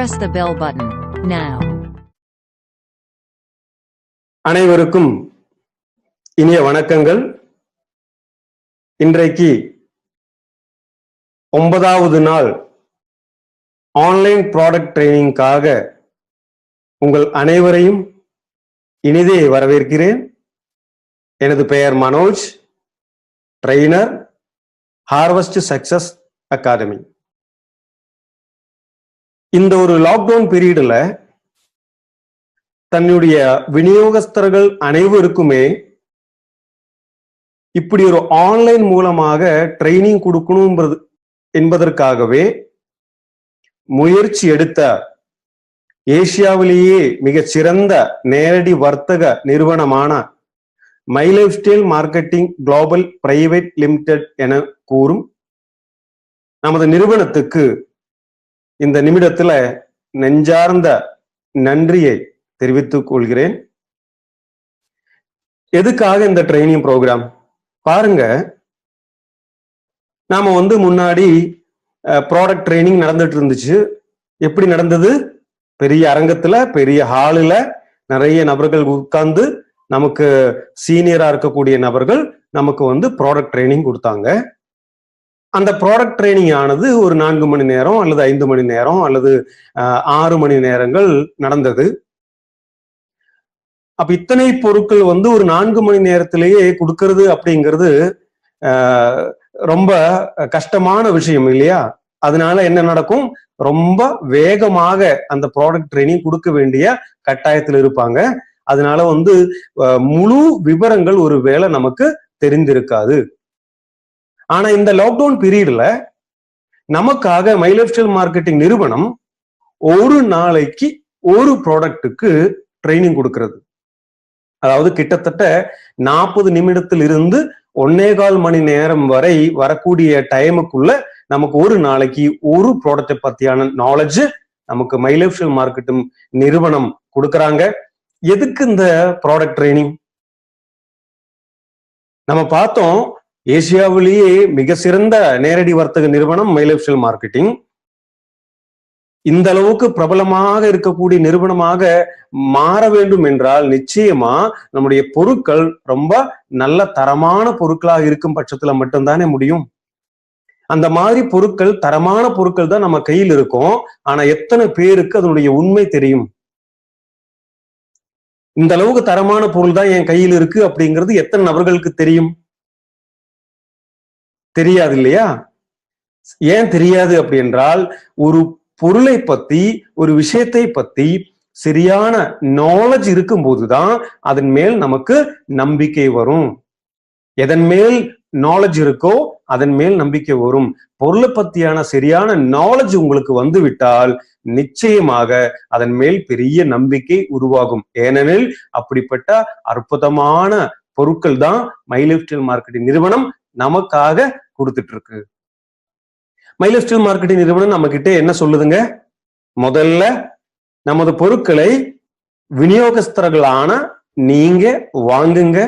Press the bell button now. அனைவருக்கும் இனிய வணக்கங்கள். இன்றைக்கு 9வது நாள் ஆன்லைன் ப்ராடக்ட் ட்ரைனிங்காக உங்கள் அனைவரையும் இனிதே வரவேற்கிறேன். எனது பெயர் Manoj, trainer, harvest success academy. இந்த ஒரு லாக்டவுன் பீரியட்ல தன்னுடைய விநியோகஸ்தர்கள் அனைவருக்குமே இப்படி ஒரு ஆன்லைன் மூலமாக ட்ரைனிங் கொடுக்கணும் என்பதற்காகவே முயற்சி எடுத்த ஏசியாவிலேயே மிகச்சிறந்த நேரடி வர்த்தக நிறுவனமான my life style marketing global private limited என கூறும் நமது நிறுவனத்துக்கு இந்த நிமிடத்துல நெஞ்சார்ந்த நன்றியை தெரிவித்துக் கொள்கிறேன். எதுக்காக இந்த ட்ரைனிங் ப்ரோக்ராம் பாருங்க. நாம முன்னாடி ப்ராடக்ட் ட்ரைனிங் நடந்துட்டு இருந்துச்சு. எப்படி நடந்தது? பெரிய அரங்கத்துல, பெரிய ஹாலில் நிறைய நபர்கள் உட்கார்ந்து நமக்கு சீனியரா இருக்கக்கூடிய நபர்கள் நமக்கு ப்ராடக்ட் ட்ரைனிங் கொடுத்தாங்க. அந்த ப்ராடக்ட் ட்ரைனிங் ஆனது ஒரு 4 மணி நேரம் அல்லது 5 மணி நேரம் அல்லது 6 மணி நேரங்கள் நடந்தது. அப்ப இத்தனை பொருட்கள் ஒரு 4 மணி நேரத்திலேயே கொடுக்கறது அப்படிங்கிறது ரொம்ப கஷ்டமான விஷயம் இல்லையா? அதனால என்ன நடக்கும்? ரொம்ப வேகமாக அந்த ப்ராடக்ட் ட்ரைனிங் கொடுக்க வேண்டிய கட்டாயத்தில் இருப்பாங்க. அதனால முழு விவரங்கள் ஒருவேளை நமக்கு தெரிந்திருக்காது. ஆனா இந்த லாக்டவுன் பீரியட்ல நமக்காக மை லைஃப் ஸ்டைல் மார்க்கெட்டிங் நிறுவனம் ஒரு நாளைக்கு ஒரு ப்ராடக்ட்டுக்கு ட்ரைனிங் கொடுக்கிறது. அதாவது கிட்டத்தட்ட 40 நிமிடத்தில் இருந்து 1.25 மணி நேரம் வரை வரக்கூடிய டைமுக்குள்ள நமக்கு ஒரு நாளைக்கு ஒரு ப்ராடக்டை பத்தியான நாலேஜ் நமக்கு மை லைஃப் ஸ்டைல் மார்க்கெட்டிங் நிறுவனம் கொடுக்கறாங்க. எதுக்கு இந்த ப்ராடக்ட் ட்ரைனிங்? நம்ம பார்த்தோம், ஏசியாவிலேயே மிக சிறந்த நேரடி வர்த்தக நிறுவனம் மை லைஃப் ஸ்டைல் மார்க்கெட்டிங். இந்த அளவுக்கு பிரபலமாக இருக்கக்கூடிய நிறுவனமாக மாற வேண்டும் என்றால் நிச்சயமா நம்முடைய பொருட்கள் ரொம்ப நல்ல தரமான பொருட்களாக இருக்கும் பட்சத்துல மட்டும்தானே முடியும். அந்த மாதிரி பொருட்கள், தரமான பொருட்கள் தான் நம்ம கையில் இருக்கும். ஆனா எத்தனை பேருக்கு அதனுடைய உண்மை தெரியும்? இந்த அளவுக்கு தரமான பொருள் தான் என் கையில் இருக்கு அப்படிங்கிறது எத்தனை நபர்களுக்கு தெரியும்? தெரியாது இல்லையா? ஏன் தெரியாது அப்படி என்றால், ஒரு பொருளை பத்தி, ஒரு விஷயத்தை பத்தி சரியான நாலேஜ் இருக்கும் போதுதான் அதன் மேல் நமக்கு நம்பிக்கை வரும். எதன் மேல் நாலேஜ் இருக்கோ அதன் மேல் நம்பிக்கை வரும். பொருளை பத்தியான சரியான நாலேஜ் உங்களுக்கு வந்துவிட்டால் நிச்சயமாக அதன் மேல் பெரிய நம்பிக்கை உருவாகும். ஏனெனில் அப்படிப்பட்ட அற்புதமான பொருட்கள் தான் மை லைஃப் ஸ்டைல் மார்க்கெட்டிங் நிறுவனம் நமக்காக கொடுத்துட்டு இருக்கு. மை லைஃப் ஸ்டைல் மார்க்கெட்டிங் நிறுவனம் நம்ம கிட்ட என்ன சொல்லுதுங்க? முதல்ல நமது பொருட்களை விநியோகஸ்தர்களான நீங்க வாங்குங்க,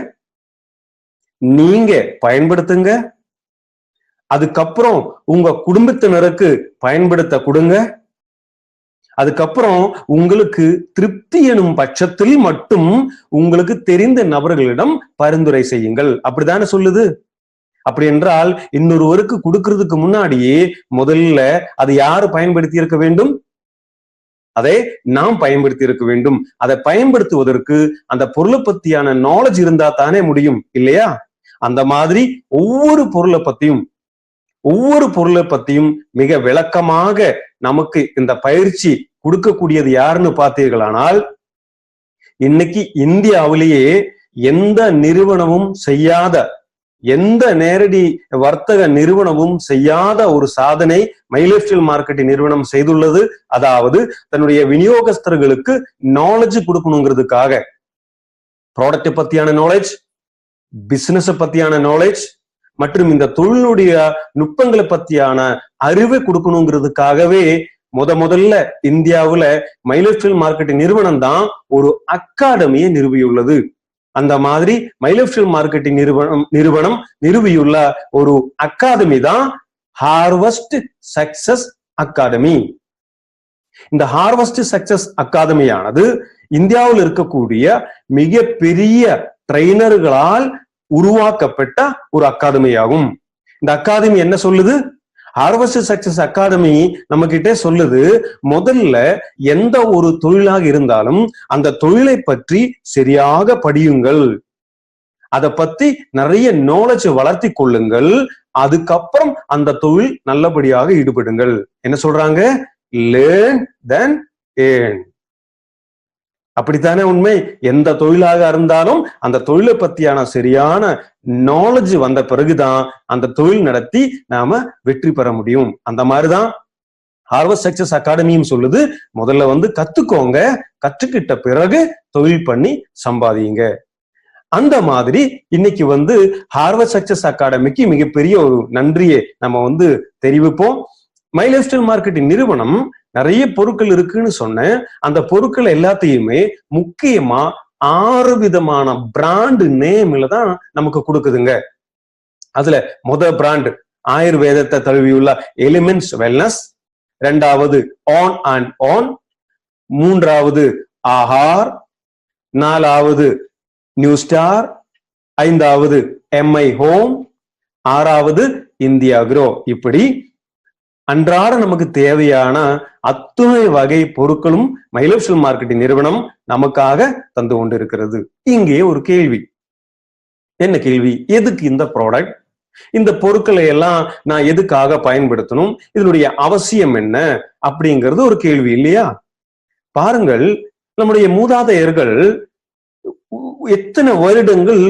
நீங்க பயன்படுத்துங்க, அதுக்கப்புறம் உங்க குடும்பத்தினருக்கு பயன்படுத்த கொடுங்க, அதுக்கப்புறம் உங்களுக்கு திருப்தி எனும் பட்சத்தில் மட்டும் உங்களுக்கு தெரிந்த நபர்களிடம் பரிந்துரை செய்யுங்கள். அப்படித்தானே சொல்லுது. அப்படி என்றால் இன்னொருவருக்கு கொடுக்கறதுக்கு முன்னாடியே முதல்ல அதை யாரு பயன்படுத்தி இருக்க வேண்டும்? அதை நாம் பயன்படுத்தி இருக்க வேண்டும். அதை பயன்படுத்துவதற்கு அந்த பொருளை பத்தியான நாலேஜ் இருந்தா தானே முடியும் இல்லையா? அந்த மாதிரி ஒவ்வொரு பொருளை பத்தியும் மிக விளக்கமாக நமக்கு இந்த பயிற்சி கொடுக்கக்கூடியது யாருன்னு பார்த்தீர்களானால், இன்னைக்கு இந்தியாவிலேயே எந்த நிறுவனமும் செய்யாத, எந்த நேரடி வர்த்தக நிறுவனமும் செய்யாத ஒரு சாதனை மை லைஃப் ஸ்டைல் மார்க்கெட்டிங் நிறுவனம் செய்துள்ளது. அதாவது தன்னுடைய விநியோகஸ்தர்களுக்கு நாலேஜ் கொடுக்கணுங்கிறதுக்காக ப்ராடக்டை பத்தியான நாலேஜ், பிசினஸ் பத்தியான நாலேஜ் மற்றும் இந்த தொழிலுடைய நுட்பங்களை பத்தியான அறிவை கொடுக்கணுங்கிறதுக்காகவே முதல்ல இந்தியாவுல மை லைஃப் ஸ்டைல் மார்க்கெட்டிங் நிறுவனம் தான் ஒரு அகாடமியை நிறுவியுள்ளது. அந்த மாதிரி மை லைஃப் ஸ்டைல் மார்க்கெட்டிங் நிறுவனம் நிறுவியுள்ள ஒரு அகாடமி தான் ஹார்வெஸ்ட் சக்சஸ் அகாடமி. இந்த ஹார்வெஸ்ட் சக்சஸ் அகாடமியானது இந்தியாவில் இருக்கக்கூடிய மிக பெரிய ட்ரெயினர்களால் உருவாக்கப்பட்ட ஒரு அகாடமியாகும். இந்த அகாடமி என்ன சொல்லுது? ஹார்வெஸ்ட் சக்சஸ் அகாடமி நம்ம கிட்டே சொல்லுது, முதல்ல எந்த ஒரு தொழிலாக இருந்தாலும் அந்த தொழிலை பற்றி சரியாக படியுங்கள், அதை பத்தி நிறைய நாலேஜ் வளர்த்தி கொள்ளுங்கள், அதுக்கப்புறம் அந்த தொழில் நல்லபடியாக ஈடுபடுங்கள். என்ன சொல்றாங்க? லேர்ன் தென் ஏர்ன். அப்படித்தானே உண்மை? எந்த தொழிலாக இருந்தாலும் அந்த தொழிலை பத்தியான சரியான நாலேஜ் வந்த பிறகுதான் அந்த தொழில் நடத்தி நாம வெற்றி பெற முடியும். அந்த மாதிரிதான் ஹார்வெஸ்ட் சக்சஸ் அகாடமியும் சொல்லுது, முதல்ல கத்துக்கோங்க, கற்றுக்கிட்ட பிறகு தொழில் பண்ணி சம்பாதிங்க. அந்த மாதிரி இன்னைக்கு ஹார்வெஸ்ட் சக்சஸ் அகாடமிக்கு மிகப்பெரிய ஒரு நன்றியை நம்ம தெரிவிப்போம். மை லைஃப் ஸ்டைல் மார்க்கெட்டிங் நிறுவனம் நிறைய பொருட்கள் இருக்குன்னு சொன்னேன். அந்த பொருட்கள் எல்லாத்தையுமே முக்கியமா 6 விதமான பிராண்ட் நேம்ல தான் நமக்கு கொடுக்குதுங்க. அதுல பிராண்ட் ஆயுர்வேதத்தை தழுவியுள்ள எலிமெண்ட்ஸ் வெல்னஸ், 2வது ஆன் அண்ட் ஆன், 3வது ஆஹார், 4வது நியூ ஸ்டார், 5வது எம்ஐ ஹோம், 6வது இந்தியா க்ரோ. இப்படி அன்றாட நமக்கு தேவையான அத்துணை வகை பொருட்களும் மை லைஃப் ஸ்டைல் மார்க்கெட்டிங் நிறுவனம் நமக்காக தந்து கொண்டு இருக்கிறது. இங்கே ஒரு கேள்வி. என்ன கேள்வி? எதுக்கு இந்த ப்ராடக்ட்? இந்த பொருட்களை எல்லாம் நான் எதுக்காக பயன்படுத்தணும்? இதனுடைய அவசியம் என்ன அப்படிங்கிறது ஒரு கேள்வி இல்லையா? பாருங்கள், நம்முடைய மூதாதையர்கள் எத்தனை வருடங்கள்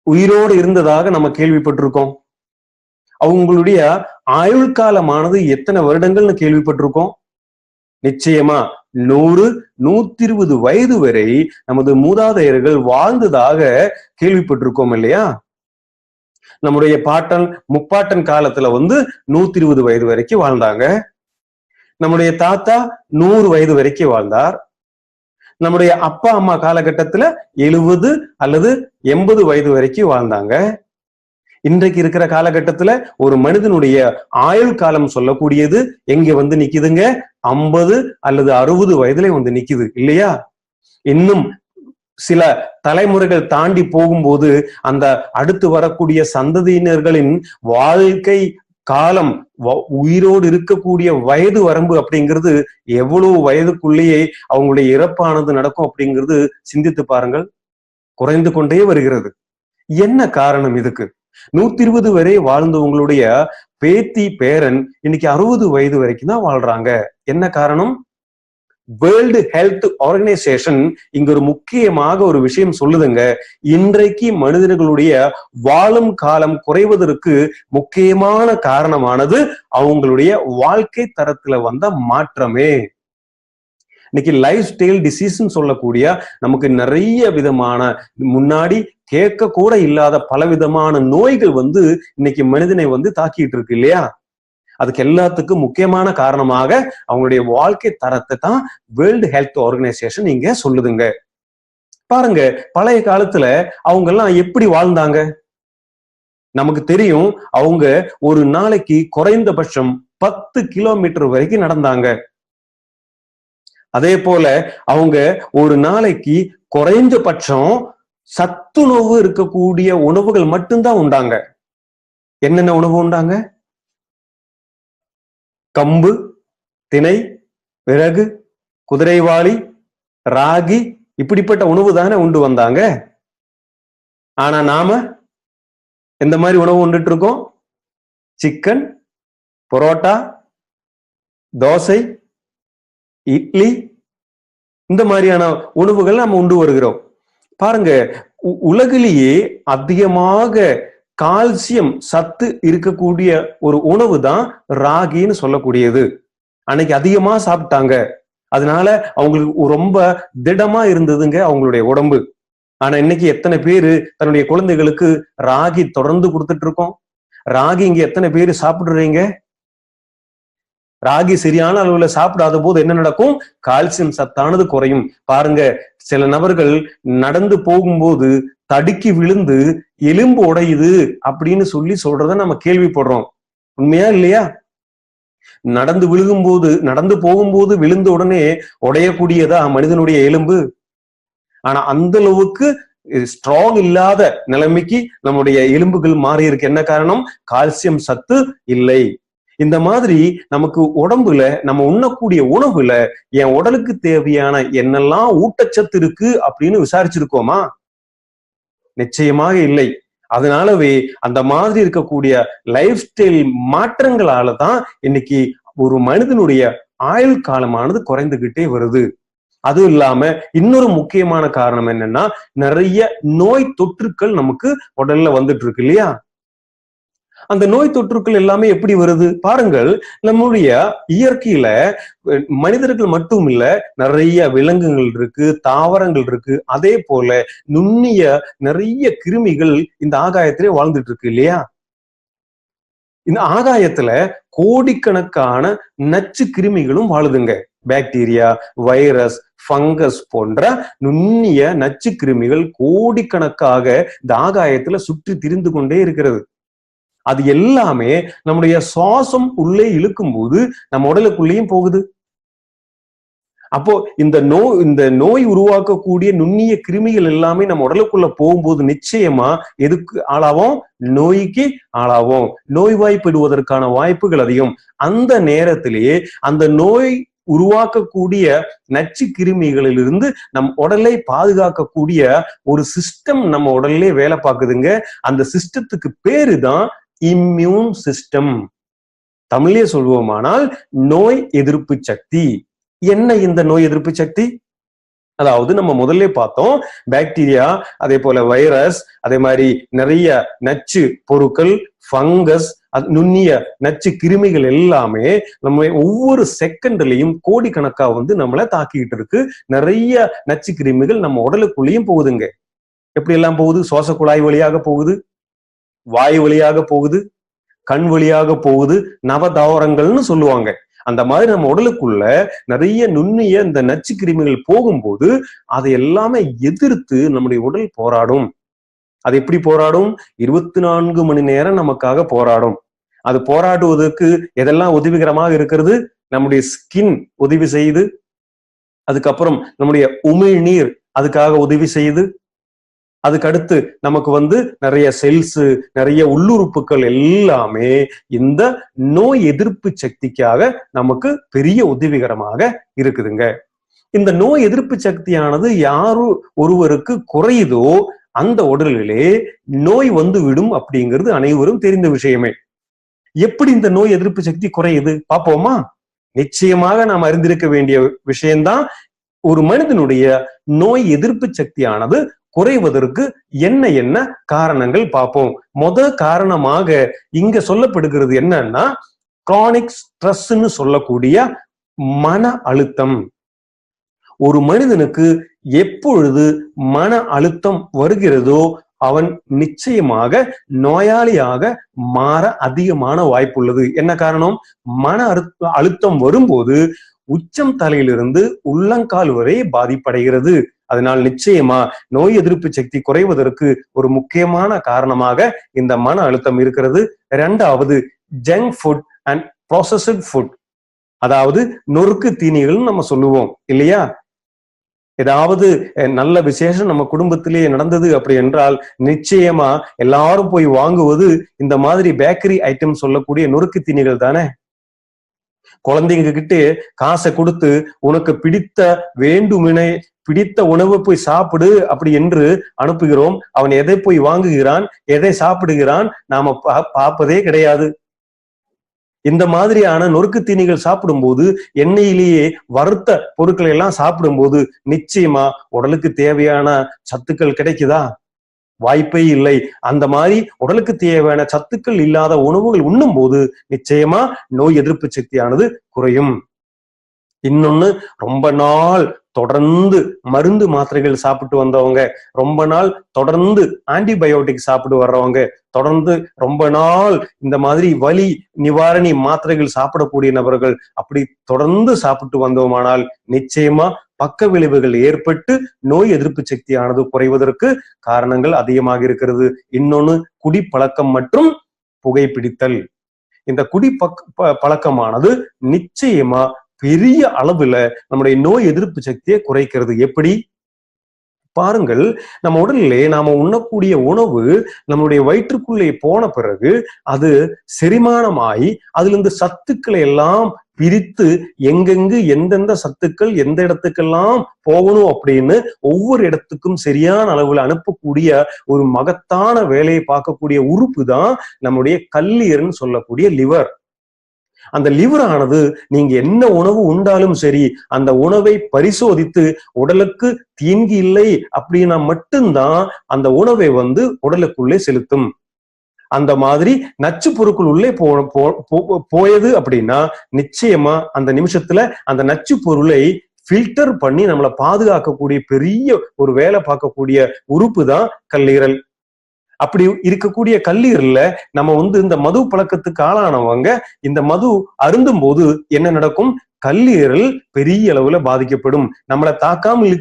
உயிரோடு இருந்ததாக நம்ம கேள்விப்பட்டிருக்கோம். அவங்களுடைய ஆயுள் காலமானது எத்தனை வருடங்கள்னு கேள்விப்பட்டிருக்கோம். நிச்சயமா 100-120 வயது வரை நமது மூதாதையர்கள் வாழ்ந்ததாக கேள்விப்பட்டிருக்கோம் இல்லையா? நம்முடைய பாட்டன் முப்பாட்டன் காலத்துல 120 வயது வரைக்கும் வாழ்ந்தாங்க. நம்முடைய தாத்தா 100 வயது வரைக்கும் வாழ்ந்தார். நம்முடைய அப்பா அம்மா காலகட்டத்துல 70 அல்லது 80 வயது வரைக்கும் வாழ்ந்தாங்க. இன்றைக்கு இருக்கிற காலகட்டத்துல ஒரு மனிதனுடைய ஆயுள் காலம் சொல்லக்கூடியது எங்க நிக்குதுங்க? 50 அல்லது 60 வயதுல நிக்குது இல்லையா? இன்னும் சில தலைமுறைகள் தாண்டி போகும்போது அந்த அடுத்து வரக்கூடிய சந்ததியினர்களின் வாழ்க்கை காலம், உயிரோடு இருக்கக்கூடிய வயது வரம்பு அப்படிங்கிறது எவ்வளவு வயதுக்குள்ளேயே அவங்களுடைய இறப்பானது நடக்கும் அப்படிங்கிறது சிந்தித்து பாருங்கள். குறைந்து கொண்டே வருகிறது. என்ன காரணம் இதுக்கு? 120 வரை வாழ்ந்தவங்களுடைய பேத்தி பேரன் இன்னைக்கு 60 வயது வரைக்கும் தான் வாழ்றாங்க. என்ன காரணம்? வேர்ல்டு ஹெல்த் ஆர்கனைசேஷன் இங்க ஒரு முக்கியமாக ஒரு விஷயம் சொல்லுதுங்க. இன்றைக்கு மனிதர்களுடைய வாழும் காலம் குறைவதற்கு முக்கியமான காரணமானது அவங்களுடைய வாழ்க்கை தரத்துல வந்த மாற்றமே. இன்னைக்கு லைஃப் ஸ்டைல் டிசீஸ்ன்னு சொல்லக்கூடிய நமக்கு நிறைய விதமான முன்னாடி கேட்க கூட இல்லாத பல விதமான நோய்கள் இன்னைக்கு மனிதனை தாக்கிட்டு இருக்கு இல்லையா? அதுக்கு எல்லாத்துக்கும் முக்கியமான காரணமாக அவங்களுடைய வாழ்க்கை தரத்தை தான் வேர்ல்டு ஹெல்த் ஆர்கனைசேஷன் இங்க சொல்லுதுங்க. பாருங்க, பழைய காலத்துல அவங்க எல்லாம் எப்படி வாழ்ந்தாங்க? நமக்கு தெரியும், அவங்க ஒரு நாளைக்கு குறைந்தபட்சம் 10 கிலோமீட்டர் வரைக்கும் நடந்தாங்க. அதே போல அவங்க ஒரு நாளைக்கு குறைந்தபட்சம் சத்துணவு இருக்கக்கூடிய உணவுகள் மட்டும்தான் உண்டாங்க. என்னென்ன உணவு உண்டாங்க? கம்பு, திணை, விறகு, குதிரைவாளி, ராகி, இப்படிப்பட்ட உணவு தானே உண்டு வந்தாங்க. ஆனா நாம எந்த மாதிரி உணவு உண்டுட்டு இருக்கோம்? சிக்கன், பரோட்டா, தோசை, இட்லி, இந்த மாதிரியான உணவுகள் நம்ம உண்டு வருகிறோம். பாருங்க, உலகிலேயே அதிகமாக கால்சியம் சத்து இருக்கக்கூடிய ஒரு உணவு தான் ராகின்னு சொல்லக்கூடியது. அன்னைக்கு அதிகமா சாப்பிட்டாங்க. அதனால அவங்களுக்கு ரொம்ப திடமா இருந்ததுங்க அவங்களுடைய உடம்பு. ஆனா இன்னைக்கு எத்தனை பேரு தன்னுடைய குழந்தைகளுக்கு ராகி தொடர்ந்து கொடுத்துட்டு இருக்கோம்? ராகி இங்க எத்தனை பேரு சாப்பிடுறீங்க? ராகி சரியான அளவுல சாப்பிடாத போது என்ன நடக்கும்? கால்சியம் சத்தானது குறையும். பாருங்க, சில நபர்கள் நடந்து போகும்போது தடுக்கி விழுந்து எலும்பு உடையுது அப்படின்னு சொல்றத நம்ம கேள்விப்படுறோம். உண்மையா இல்லையா? நடந்து நடந்து போகும்போது விழுந்த உடனே உடையக்கூடியதா மனிதனுடைய எலும்பு? ஆனா அந்த அளவுக்கு ஸ்ட்ராங் இல்லாத நிலைமைக்கு நம்முடைய எலும்புகள் மாறி இருக்கு. என்ன காரணம்? கால்சியம் சத்து இல்லை. இந்த மாதிரி நமக்கு உடம்புல நம்ம உண்ணக்கூடிய உணவுல என் உடலுக்கு தேவையான என்னெல்லாம் ஊட்டச்சத்து இருக்கு அப்படின்னு விசாரிச்சிருக்கோமா? நிச்சயமாக இல்லை. அதனாலவே அந்த மாதிரி இருக்கக்கூடிய லைஃப் ஸ்டைல் மாற்றங்களால தான் இன்னைக்கு ஒரு மனிதனுடைய ஆயுள் காலமானது குறைந்துகிட்டே வருது. அதுவும் இல்லாம இன்னொரு முக்கியமான காரணம் என்னன்னா, நிறைய நோய் தொற்றுக்கள் நமக்கு உடல்ல வந்துட்டு இருக்கு இல்லையா? அந்த நோய் தொற்றுக்கள் எல்லாமே எப்படி வருது பாருங்கள். நம்முடைய இயற்கையில மனிதர்கள் மட்டும் இல்ல, நிறைய விலங்குகள் இருக்கு, தாவரங்கள் இருக்கு, அதே போல நுண்ணிய நிறைய கிருமிகள் இந்த ஆகாயத்திலே வாழ்ந்துட்டு இருக்கு இல்லையா? இந்த ஆகாயத்துல கோடிக்கணக்கான நச்சு கிருமிகளும் வாழுதுங்க. பாக்டீரியா, வைரஸ், ஃபங்கஸ் போன்ற நுண்ணிய நச்சு கிருமிகள் கோடிக்கணக்காக இந்த ஆகாயத்துல சுற்றி திரிந்து கொண்டே இருக்கிறது. அது எல்லாமே நம்முடைய சுவாசம் உள்ளே இழுக்கும் போது நம்ம உடலுக்குள்ளேயும் போகுது. அப்போ இந்த நோய் உருவாக்கக்கூடிய நுண்ணிய கிருமிகள் எல்லாமே நம்ம உடலுக்குள்ள போகும்போது நிச்சயமா எதுக்கு ஆளாவோம்? நோய்க்கு ஆளாவோம். நோய்வாய்ப்படுவதற்கான வாய்ப்புகள் அதிகம். அந்த நேரத்திலேயே அந்த நோய் உருவாக்கக்கூடிய நச்சு கிருமிகளிலிருந்து நம் உடலை பாதுகாக்கக்கூடிய ஒரு சிஸ்டம் நம்ம உடல்லே வேலை பார்க்குதுங்க. அந்த சிஸ்டத்துக்கு பேரு தான் இம்யூன் சிஸ்டம். தமிழே சொல்வோமானால் நோய் எதிர்ப்பு சக்தி. என்ன இந்த நோய் எதிர்ப்பு சக்தி? அதாவது நம்ம முதல்ல பார்த்தோம், பாக்டீரியா, அதே போல வைரஸ், அதே மாதிரி நிறைய நச்சு பொருட்கள், ஃபங்கஸ், நுண்ணிய நச்சு கிருமிகள் எல்லாமே நம்ம ஒவ்வொரு செகண்ட்லயும் கோடிக்கணக்கா நம்மளை தாக்கிட்டு இருக்கு. நிறைய நச்சு கிருமிகள் நம்ம உடலுக்குள்ளேயும் போகுதுங்க. எப்படி எல்லாம் போகுது? சுவாச குழாய் வழியாக போகுது, வாயு வழியாக போகுது, கண் வழியாக போகுது, நவதாவரங்கள்னு சொல்லுவாங்க. அந்த மாதிரி நம்ம உடலுக்குள்ள நிறைய நுண்ணிய இந்த நச்சு கிருமிகள் போகும்போது அதை எல்லாமே எதிர்த்து நம்முடைய உடல் போராடும். அது எப்படி போராடும்? 24 மணி நேரம் நமக்காக போராடும். அது போராடுவதற்கு எதெல்லாம் உதவிகரமாக இருக்கிறது? நம்முடைய ஸ்கின் உதவி செய்யுது. அதுக்கப்புறம் நம்முடைய உமிழ்நீர் அதுக்காக உதவி செய்யுது. அதுக்கடுத்து நமக்கு நிறைய செல்ஸ், நிறைய உள்ளுறுப்புகள் எல்லாமே இந்த நோய் எதிர்ப்பு சக்திக்காக நமக்கு பெரிய உதவிகரமாக இருக்குதுங்க. இந்த நோய் எதிர்ப்பு சக்தியானது யாரு ஒருவருக்கு குறையுதோ அந்த உடலிலே நோய் விடும் அப்படிங்கிறது அனைவரும் தெரிந்த விஷயமே. எப்படி இந்த நோய் எதிர்ப்பு சக்தி குறையுது பார்ப்போமா? நிச்சயமாக நாம் அறிந்திருக்க வேண்டிய விஷயம்தான். ஒரு மனிதனுடைய நோய் எதிர்ப்பு சக்தியானது குறைவதற்கு என்ன காரணங்கள் பார்ப்போம். காரணமாக இங்க சொல்லப்படுகிறது என்னன்னா, கிரானிக் ஸ்ட்ரெஸ்ன்னு சொல்லக்கூடிய மன அழுத்தம். ஒரு மனிதனுக்கு எப்பொழுது மன அழுத்தம் வருகிறதோ அவன் நிச்சயமாக நோயாளியாக மாற அதிகமான வாய்ப்புள்ளது. என்ன காரணம்? மன அழுத்தம் வரும்போது உச்சம் தலையிலிருந்து உள்ளங்கால் வரை பாதிப்படைகிறது. அதனால் நிச்சயமா நோய் எதிர்ப்பு சக்தி குறைவதற்கு ஒரு முக்கியமான காரணமாக இந்த மன அழுத்தம் இருக்கிறது. இரண்டாவது, junk food and processed food, அதாவது நொறுக்கு தீனிகள் நம்ம சொல்லுவோம் இல்லையா? ஏதாவது நல்ல விசேஷம் நம்ம குடும்பத்திலேயே நடந்தது அப்படி என்றால் நிச்சயமா எல்லாரும் போய் வாங்குவது இந்த மாதிரி பேக்கரி ஐட்டம் சொல்லக்கூடிய நொறுக்கு தீனிகள் தானே. குழந்தைங்க கிட்ட காசை கொடுத்து உனக்கு பிடித்த உணவை போய் சாப்பிடு அப்படி என்று அனுப்புகிறோம். அவன் எதை போய் வாங்குகிறான், எதை சாப்பிடுகிறான் நாம பார்ப்பதே கிடையாது. இந்த மாதிரியான நொறுக்கு தீனிகள் சாப்பிடும்போது, எண்ணெயிலேயே வறுத்த பொருட்களை எல்லாம் சாப்பிடும்போது நிச்சயமா உடலுக்கு தேவையான சத்துக்கள் கிடைக்குதா? வாய்ப்பே இல்லை. அந்த மாதிரி உடலுக்கு தேவையான சத்துக்கள் இல்லாத உணவுகள் உண்ணும் போது நிச்சயமா நோய் எதிர்ப்பு சக்தியானது குறையும். இன்னொன்னு, ரொம்ப நாள் தொடர்ந்து மருந்து மாத்திரைகள் சாப்பிட்டு வந்தவங்க, ரொம்ப நாள் தொடர்ந்து ஆன்டிபயோட்டிக் சாப்பிட்டு வர்றவங்க, தொடர்ந்து ரொம்ப நாள் இந்த மாதிரி வலி நிவாரணி மாத்திரைகள் சாப்பிடக்கூடிய நபர்கள், அப்படி தொடர்ந்து சாப்பிட்டு வந்தோமானால் நிச்சயமா பக்க விளைவுகள் ஏற்பட்டு நோய் எதிர்ப்பு சக்தியானது குறைவதற்கு காரணங்கள் அதிகமாக இருக்கிறது. இன்னொன்னு, குடிப்பழக்கம் மற்றும் புகைப்பிடித்தல். இந்த பழக்கமானது நிச்சயமா பெரிய அளவுல நம்முடைய நோய் எதிர்ப்பு சக்தியை குறைக்கிறது. எப்படி பாருங்கள், நம்ம உடலிலே நாம உண்ணக்கூடிய உணவு நம்மளுடைய வயிற்றுக்குள்ளே போன பிறகு அது செரிமானமாய் அதுல இருந்து சத்துக்களை எல்லாம் பிரித்து எங்கெங்கு எந்தெந்த சத்துக்கள் எந்த இடத்துக்கெல்லாம் போகணும் அப்படின்னு ஒவ்வொரு இடத்துக்கும் சரியான அளவுல அனுப்பக்கூடிய ஒரு மகத்தான வேலையை பார்க்கக்கூடிய உறுப்பு தான் நம்முடைய கல்லீரல்னு சொல்லக்கூடிய லிவர். அந்த லிவர் ஆனது நீங்க என்ன உணவு உண்டாலும் சரி, அந்த உணவை பரிசோதித்து உடலுக்கு தீங்கு இல்லை அப்படின்னா மட்டும்தான் அந்த உணவை உடலுக்குள்ளே செலுத்தும். அந்த மாதிரி நச்சு பொருட்கள் உள்ளே போயது அப்படின்னா நிச்சயமா அந்த நிமிஷத்துல அந்த நச்சு பொருளை ஃபில்டர் பண்ணி நம்மளை பாதுகாக்கக்கூடிய பெரிய ஒரு வேலை பார்க்கக்கூடிய உறுப்பு தான் கல்லீரல். அப்படி இருக்கக்கூடிய கல்லீரல்ல நம்ம இந்த மது பழக்கத்துக்கு ஆளானவங்க இந்த மது அருந்தும் போது என்ன நடக்கும்? கல்லீரல் பெரிய அளவுல பாதிக்கப்படும். நம்மளை தாக்காமல்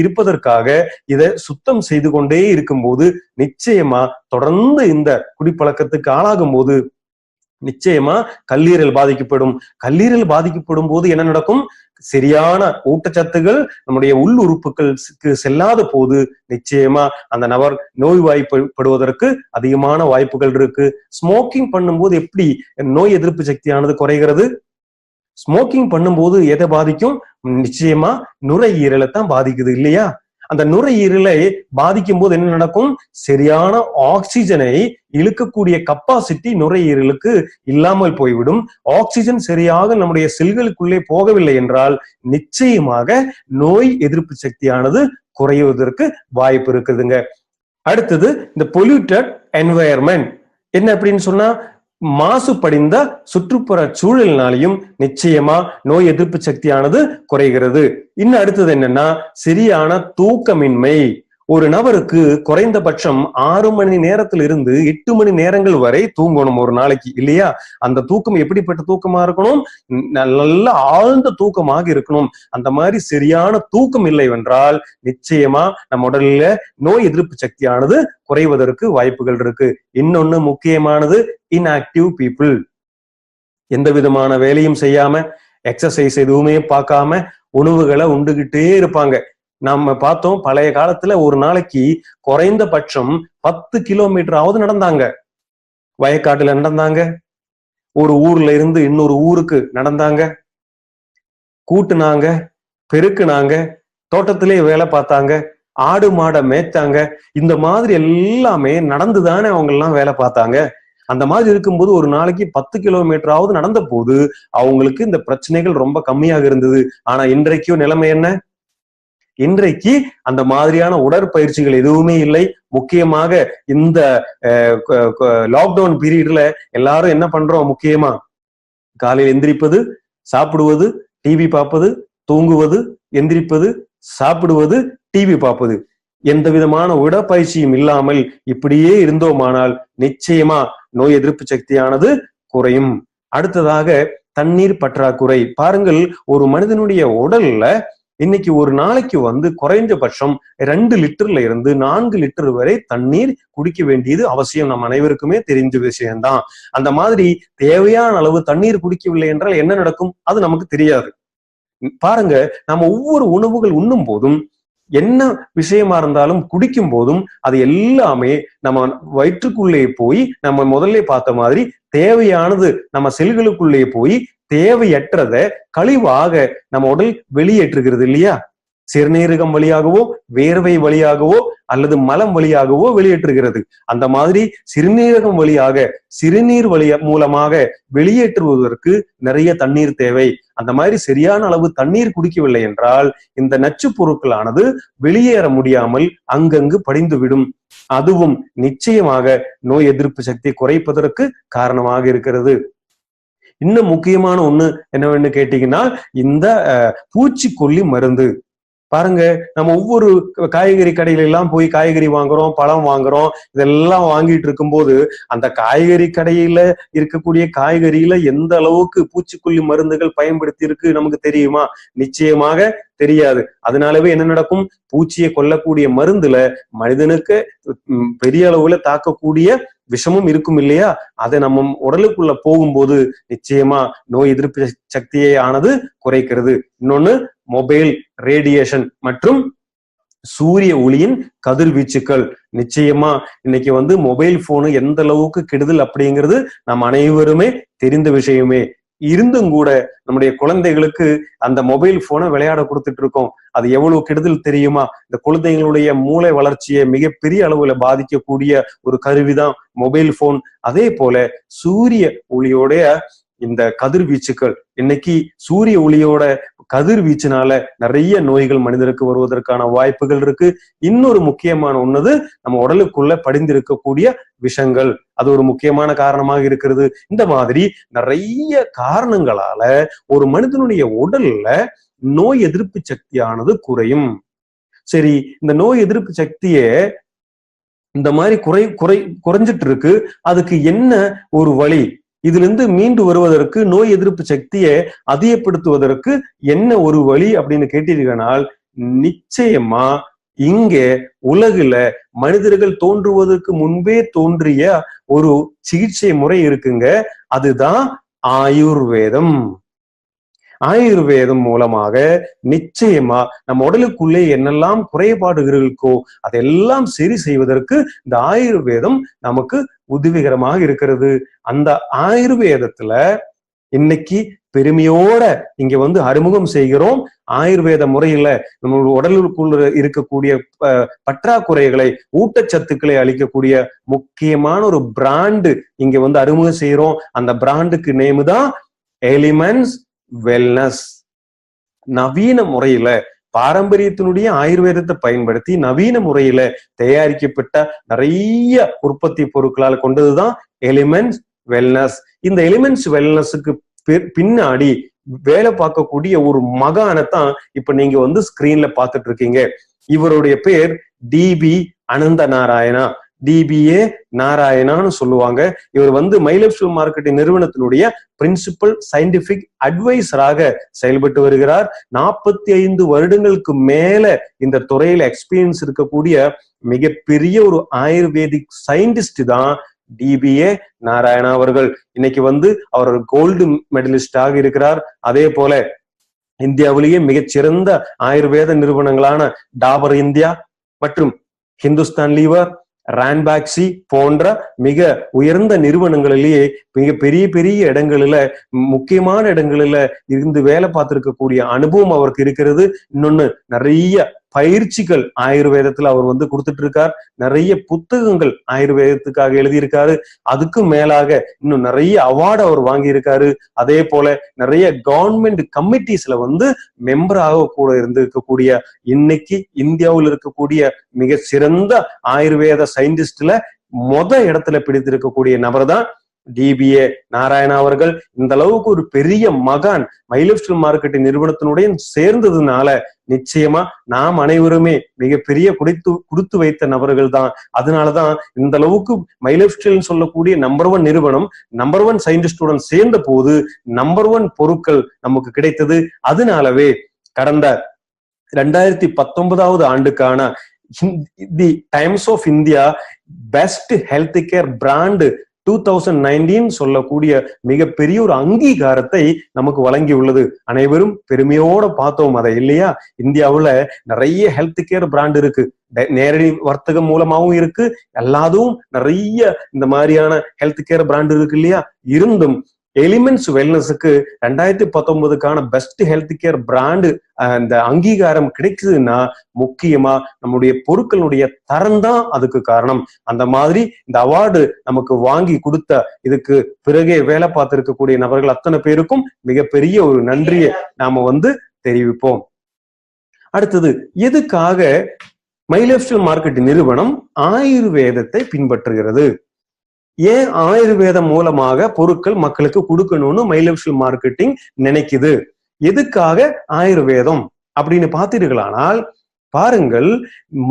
இருப்பதற்காக இதை சுத்தம் செய்து கொண்டே இருக்கும்போது நிச்சயமா தொடர்ந்து இந்த குடிப்பழக்கத்துக்கு ஆளாகும் போது நிச்சயமா கல்லீரல் பாதிக்கப்படும். கல்லீரல் பாதிக்கப்படும் போது என்ன நடக்கும்? சரியான ஊட்டச்சத்துகள் நம்முடைய உள் உறுப்புகளுக்கு செல்லாத போது நிச்சயமா அந்த நபர் நோய்வாய்ப்படுவதற்கு அதிகமான வாய்ப்புகள் இருக்கு. ஸ்மோக்கிங் பண்ணும்போது எப்படி நோய் எதிர்ப்பு சக்தியானது குறைகிறது? ஸ்மோக்கிங் பண்ணும்போது எதை பாதிக்கும்? நிச்சயமா நுரையீரலை தான் பாதிக்குது இல்லையா? அந்த நுரையீரலை பாதிக்கும் போது என்ன நடக்கும்? சரியான ஆக்சிஜனை இழுக்கக்கூடிய கப்பாசிட்டி நுரையீரலுக்கு இல்லாமல் போய்விடும். ஆக்சிஜன் சரியாக நம்முடைய செல்களுக்குள்ளே போகவில்லை என்றால் நிச்சயமாக நோய் எதிர்ப்பு சக்தியானது குறைவதற்கு வாய்ப்பு இருக்குதுங்க. அடுத்தது இந்த பொல்யூட்டட் என்வாயர்மெண்ட். என்ன அப்படின்னு சொன்னா, மாசுபடிந்த சுற்றுப்புற சூழலினாலையும் நிச்சயமா நோய் எதிர்ப்பு சக்தியானது குறைகிறது. இன்னும் அடுத்தது என்னன்னா, சரியான தூக்கமின்மை. ஒரு நபருக்கு குறைந்தபட்சம் 6 மணி நேரத்துல இருந்து 8 மணி நேரங்கள் வரை தூங்கணும் ஒரு நாளைக்கு இல்லையா? அந்த தூக்கம் எப்படிப்பட்ட தூக்கமா இருக்கணும்? நல்ல ஆழ்ந்த தூக்கமாக இருக்கணும். அந்த மாதிரி சரியான தூக்கம் இல்லை என்றால் நிச்சயமா நம்ம உடல்ல நோய் எதிர்ப்பு சக்தியானது குறைவதற்கு வாய்ப்புகள் இருக்கு. இன்னொன்னு முக்கியமானது, இன்ஆக்டிவ் பீப்புள். எந்த விதமான வேலையும் செய்யாம, எக்ஸசைஸ் எதுவுமே பார்க்காம உணவுகளை உண்டுகிட்டே இருப்பாங்க. நம்ம பார்த்தோம், பழைய காலத்துல ஒரு நாளைக்கு குறைந்தபட்சம் 10 கிலோமீட்டராவது நடந்தாங்க. வயக்காட்டுல நடந்தாங்க, ஒரு ஊர்ல இருந்து இன்னொரு ஊருக்கு நடந்தாங்க, கூட்டுனாங்க, பெருக்குனாங்க, தோட்டத்திலே வேலை பார்த்தாங்க, ஆடு மாடை மேய்த்தாங்க. இந்த மாதிரி எல்லாமே நடந்துதானே அவங்க எல்லாம் வேலை பார்த்தாங்க. அந்த மாதிரி இருக்கும்போது ஒரு நாளைக்கு 10 கிலோமீட்டராவது நடந்த போது அவங்களுக்கு இந்த பிரச்சனைகள் ரொம்ப கம்மியாக இருந்தது. ஆனா இன்றைக்கும் நிலைமை என்ன? இன்றைக்கு அந்த மாதிரியான உடற்பயிற்சிகள் எதுவுமே இல்லை. முக்கியமாக இந்த லாக்டவுன் பீரியட்ல எல்லாரும் என்ன பண்றோம்? முக்கியமா காலையில் எந்திரிப்பது, சாப்பிடுவது, டிவி பார்ப்பது, தூங்குவது, எந்திரிப்பது, சாப்பிடுவது, டிவி பார்ப்பது. எந்த விதமான உடற்பயிற்சியும் இல்லாமல் இப்படியே இருந்தோமானால் நிச்சயமா நோய் எதிர்ப்பு சக்தியானது குறையும். அடுத்ததாக தண்ணீர் பற்றாக்குறை. பாருங்கள், ஒரு மனிதனுடைய உடல்ல இன்னைக்கு ஒரு நாளைக்கு குறைஞ்சபட்சம் 2 லிட்டர்ல இருந்து 4 லிட்டர் வரை தண்ணீர் குடிக்க வேண்டியது அவசியம். நம்ம அனைவருக்குமே தெரிஞ்ச விஷயம்தான். அந்த மாதிரி தேவையான அளவு தண்ணீர் குடிக்கவில்லை என்றால் என்ன நடக்கும்? அது நமக்கு தெரியாது. பாருங்க, நம்ம ஒவ்வொரு உணவுகள் உண்ணும் போதும், என்ன விஷயமா இருந்தாலும் குடிக்கும் போதும் அது எல்லாமே நம்ம வயிற்றுக்குள்ளே போய் நம்ம முதல்ல பார்த்த மாதிரி தேவையானது நம்ம செல்களுக்குள்ளே போய் தேவையற்றத கழிவாக நம்ம உடல் வெளியேற்றுகிறது இல்லையா? சிறுநீரகம் வழியாகவோ, வேர்வை வழியாகவோ அல்லது மலம் வழியாகவோ வெளியேற்றுகிறது. அந்த மாதிரி சிறுநீரகம் வழியாக, சிறுநீர் மூலமாக வெளியேற்றுவதற்கு நிறைய தண்ணீர் தேவை. அந்த மாதிரி சரியான அளவு தண்ணீர் குடிக்கவில்லை என்றால் இந்த நச்சு பொருட்களானது வெளியேற முடியாமல் அங்கங்கு படிந்துவிடும். அதுவும் நிச்சயமாக நோய் எதிர்ப்பு சக்தி குறைப்பதற்கு காரணமாக இருக்கிறது. இன்னும் முக்கியமான ஒண்ணு என்னவென்னு கேட்டீங்கன்னா, இந்த பூச்சிக்கொல்லி மருந்து. பாருங்க, நம்ம ஒவ்வொரு காய்கறி கடையில எல்லாம் போய் காய்கறி வாங்குறோம், பழம் வாங்குறோம். இதெல்லாம் வாங்கிட்டு இருக்கும்போது அந்த காய்கறி கடையில இருக்கக்கூடிய காய்கறியில எந்த அளவுக்கு பூச்சிக்கொல்லி மருந்துகள் பயன்படுத்தி இருக்கு நமக்கு தெரியுமா? நிச்சயமாக தெரியாது. அதனாலவே என்ன நடக்கும், பூச்சியை கொல்லக்கூடிய மருந்துல மனிதனுக்கு பெரிய அளவுல தாக்கக்கூடிய விஷமும் இருக்கும் இல்லையா, அதை நம்ம உடலுக்குள்ள போகும்போது நிச்சயமா நோய் எதிர்ப்பு சக்தியை ஆனது குறைக்கிறது. இன்னொன்னு மொபைல் ரேடியேஷன் மற்றும் சூரிய ஒளியின் கதிர்வீச்சுக்கள். நிச்சயமா இன்னைக்கு மொபைல் போனு எந்த அளவுக்கு கெடுதல் அப்படிங்கிறது நம்ம அனைவருமே தெரிந்த விஷயமே. இருந்தும் கூட நம்முடைய குழந்தைகளுக்கு அந்த மொபைல் போனை விளையாட கொடுத்துட்டு இருக்கோம். அது எவ்வளவு கெடுதல் தெரியுமா? இந்த குழந்தைகளுடைய மூளை வளர்ச்சியை மிகப்பெரிய அளவுல பாதிக்கக்கூடிய ஒரு கருவிதான் மொபைல் போன். அதே போல சூரிய ஒளியோடைய இந்த கதிர்வீச்சுக்கள், இன்னைக்கு சூரிய ஒளியோட கதிர்வீச்சுனால நிறைய நோய்கள் மனிதருக்கு வருவதற்கான வாய்ப்புகள் இருக்கு. இன்னொரு முக்கியமான ஒண்ணது நம்ம உடலுக்குள்ள படிந்திருக்கக்கூடிய விஷங்கள், அது ஒரு முக்கியமான காரணமாக இருக்கிறது. இந்த மாதிரி நிறைய காரணங்களால ஒரு மனிதனுடைய உடல்ல நோய் எதிர்ப்பு சக்தியானது குறையும். சரி, இந்த நோய் எதிர்ப்பு சக்தியே இந்த மாதிரி குறைஞ்சிட்டு இருக்கு. அதுக்கு என்ன ஒரு வழி? இதுல இருந்து மீண்டு வருவதற்கு, நோய் எதிர்ப்பு சக்தியை அதிகப்படுத்துவதற்கு என்ன ஒரு வழி அப்படின்னு கேட்டீர்களால், நிச்சயமா இங்கே உலகுல மனிதர்கள் தோன்றுவதற்கு முன்பே தோன்றிய ஒரு சிகிச்சை முறை இருக்குங்க. அதுதான் ஆயுர்வேதம். ஆயுர்வேதம் மூலமாக நிச்சயமா நம்ம உடலுக்குள்ளே என்னெல்லாம் குறைபாடுகள் இருக்கோ அதெல்லாம் சரி செய்வதற்கு இந்த ஆயுர்வேதம் நமக்கு உதவிகரமாக இருக்கிறது. அந்த ஆயுர்வேதத்துல இன்னைக்கு பெருமையோட இங்க அறிமுகம் செய்கிறோம். ஆயுர்வேத முறையில நம்ம உடலுக்குள்ள இருக்கக்கூடிய பற்றாக்குறைகளை, ஊட்டச்சத்துக்களை அளிக்கக்கூடிய முக்கியமான ஒரு பிராண்டு இங்க அறிமுகம் செய்யறோம். அந்த பிராண்டுக்கு நேம் தான் எலிமெண்ட்ஸ் வெல்னஸ். நவீன முறையில பாரம்பரியத்தினுடைய ஆயுர்வேதத்தை பயன்படுத்தி நவீன முறையில தயாரிக்கப்பட்ட நிறைய உற்பத்தி பொருட்களால் கொண்டதுதான் எலிமெண்ட்ஸ் வெல்னஸ். இந்த எலிமெண்ட்ஸ் வெல்னஸுக்கு பின்னாடி வேலை பார்க்கக்கூடிய ஒரு மகானத்தான் இப்ப நீங்க ஸ்கிரீன்ல பாத்துட்டு இருக்கீங்க. இவருடைய பேர் டிபி அனந்த நாராயணா, டிபிஏ நாராயணான்னு சொல்லுவாங்க. இவர் மைலப்ஸ்டோன் மார்க்கெட்டிங் நிறுவனத்தினுடைய பிரின்சிபல் சயின்டிபிக் அட்வைசராக செயல்பட்டு வருகிறார். 45 வருடங்களுக்கு மேல இந்த துறையில எக்ஸ்பீரியன்ஸ் இருக்கக்கூடிய மிகப்பெரிய ஒரு ஆயுர்வேதிக் சயின்டிஸ்ட் தான் டிபிஏ நாராயணா அவர்கள். இன்னைக்கு அவர் கோல்டு மெடலிஸ்டாக இருக்கிறார். அதே போல இந்தியாவிலேயே மிகச்சிறந்த ஆயுர்வேத நிறுவனங்களான டாபர் இந்தியா மற்றும் ஹிந்துஸ்தான் லீவர், ரான்பாக்சி போன்ற மிக உயர்ந்த நிறுவனங்களிலேயே மிக பெரிய பெரிய இடங்களில, முக்கியமான இடங்களில இருந்து வேலை பார்த்திருக்கக்கூடிய அனுபவம் அவருக்கு இருக்கிறது. இன்னொன்னு நிறைய பயிற்சிகள் ஆயுர்வேதத்துல அவர் கொடுத்துட்டு இருக்கார். நிறைய புத்தகங்கள் ஆயுர்வேதத்துக்காக எழுதியிருக்காரு. அதுக்கும் மேலாக இன்னும் நிறைய அவார்டு அவர் வாங்கி இருக்காரு. அதே போல நிறைய கவர்மெண்ட் கமிட்டிஸ்ல மெம்பராக கூட இருந்திருக்கக்கூடிய, இன்னைக்கு இந்தியாவில் இருக்கக்கூடிய மிக சிறந்த ஆயுர்வேத சயின்டிஸ்ட்ல இடத்துல பிடித்திருக்கக்கூடிய நபர் தான் டிபிஏ நாராயணா அவர்கள். இந்த அளவுக்கு ஒரு பெரிய மகான் மைலப்ஸ்டோன் மார்க்கெட்டிங் நிறுவனத்தினுடைய சேர்ந்ததுனால நிச்சயமா நாம் அனைவருமே மிகப்பெரிய கொடுத்து வைத்த நபர்கள் தான். அதனாலதான் இந்த அளவுக்கு மைலப்ஸ்டோன் சொல்லக்கூடிய நம்பர் 1 நிறுவனம், நம்பர் 1 சயின்டிஸ்டுடன் சேர்ந்த போது நம்பர் 1 பொருட்கள் நமக்கு கிடைத்தது. அதனாலவே கடந்த 2019 ஆண்டுக்கான the Times of India best health care brand 2019 சொல்லக்கூடிய மிகப்பெரிய ஒரு அங்கீகாரத்தை நமக்கு வழங்கி உள்ளது. அனைவரும் பெருமையோட பார்த்தோம் அதை இல்லையா? இந்தியாவுல நிறைய ஹெல்த் கேர் பிராண்ட் இருக்கு, நேரடி வர்த்தகம் மூலமாவும் இருக்கு, எல்லாதும் நிறைய இந்த மாதிரியான ஹெல்த் கேர் பிராண்ட் இருக்கு இல்லையா? இருந்தும் எலிமெண்ட்ஸ் வெல்னஸுக்கு 2019க்கான பெஸ்ட் ஹெல்த் கேர் பிராண்டு இந்த அங்கீகாரம் கிடைக்குதுன்னா முக்கியமா நம்முடைய பொருட்களுடைய தரம் தான் அதுக்கு காரணம். அந்த மாதிரி இந்த அவார்டு நமக்கு வாங்கி கொடுத்த, இதுக்கு பிறகே வேலை பார்த்திருக்கக்கூடிய நபர்கள் அத்தனை பேருக்கும் மிகப்பெரிய ஒரு நன்றியை நாம தெரிவிப்போம். அடுத்தது, எதுக்காக மைலப்ஸ்டோன் மார்க்கெட்டிங் நிறுவனம் ஆயுர்வேதத்தை பின்பற்றுகிறது? ஏன் ஆயுர்வேதம் மூலமாக பொருட்கள் மக்களுக்கு கொடுக்கணும்னு மைலப்ஸ்டோன் மார்க்கெட்டிங் நினைக்குது? எதுக்காக ஆயுர்வேதம் அப்படின்னு பார்த்தீர்களானால், பாருங்கள்,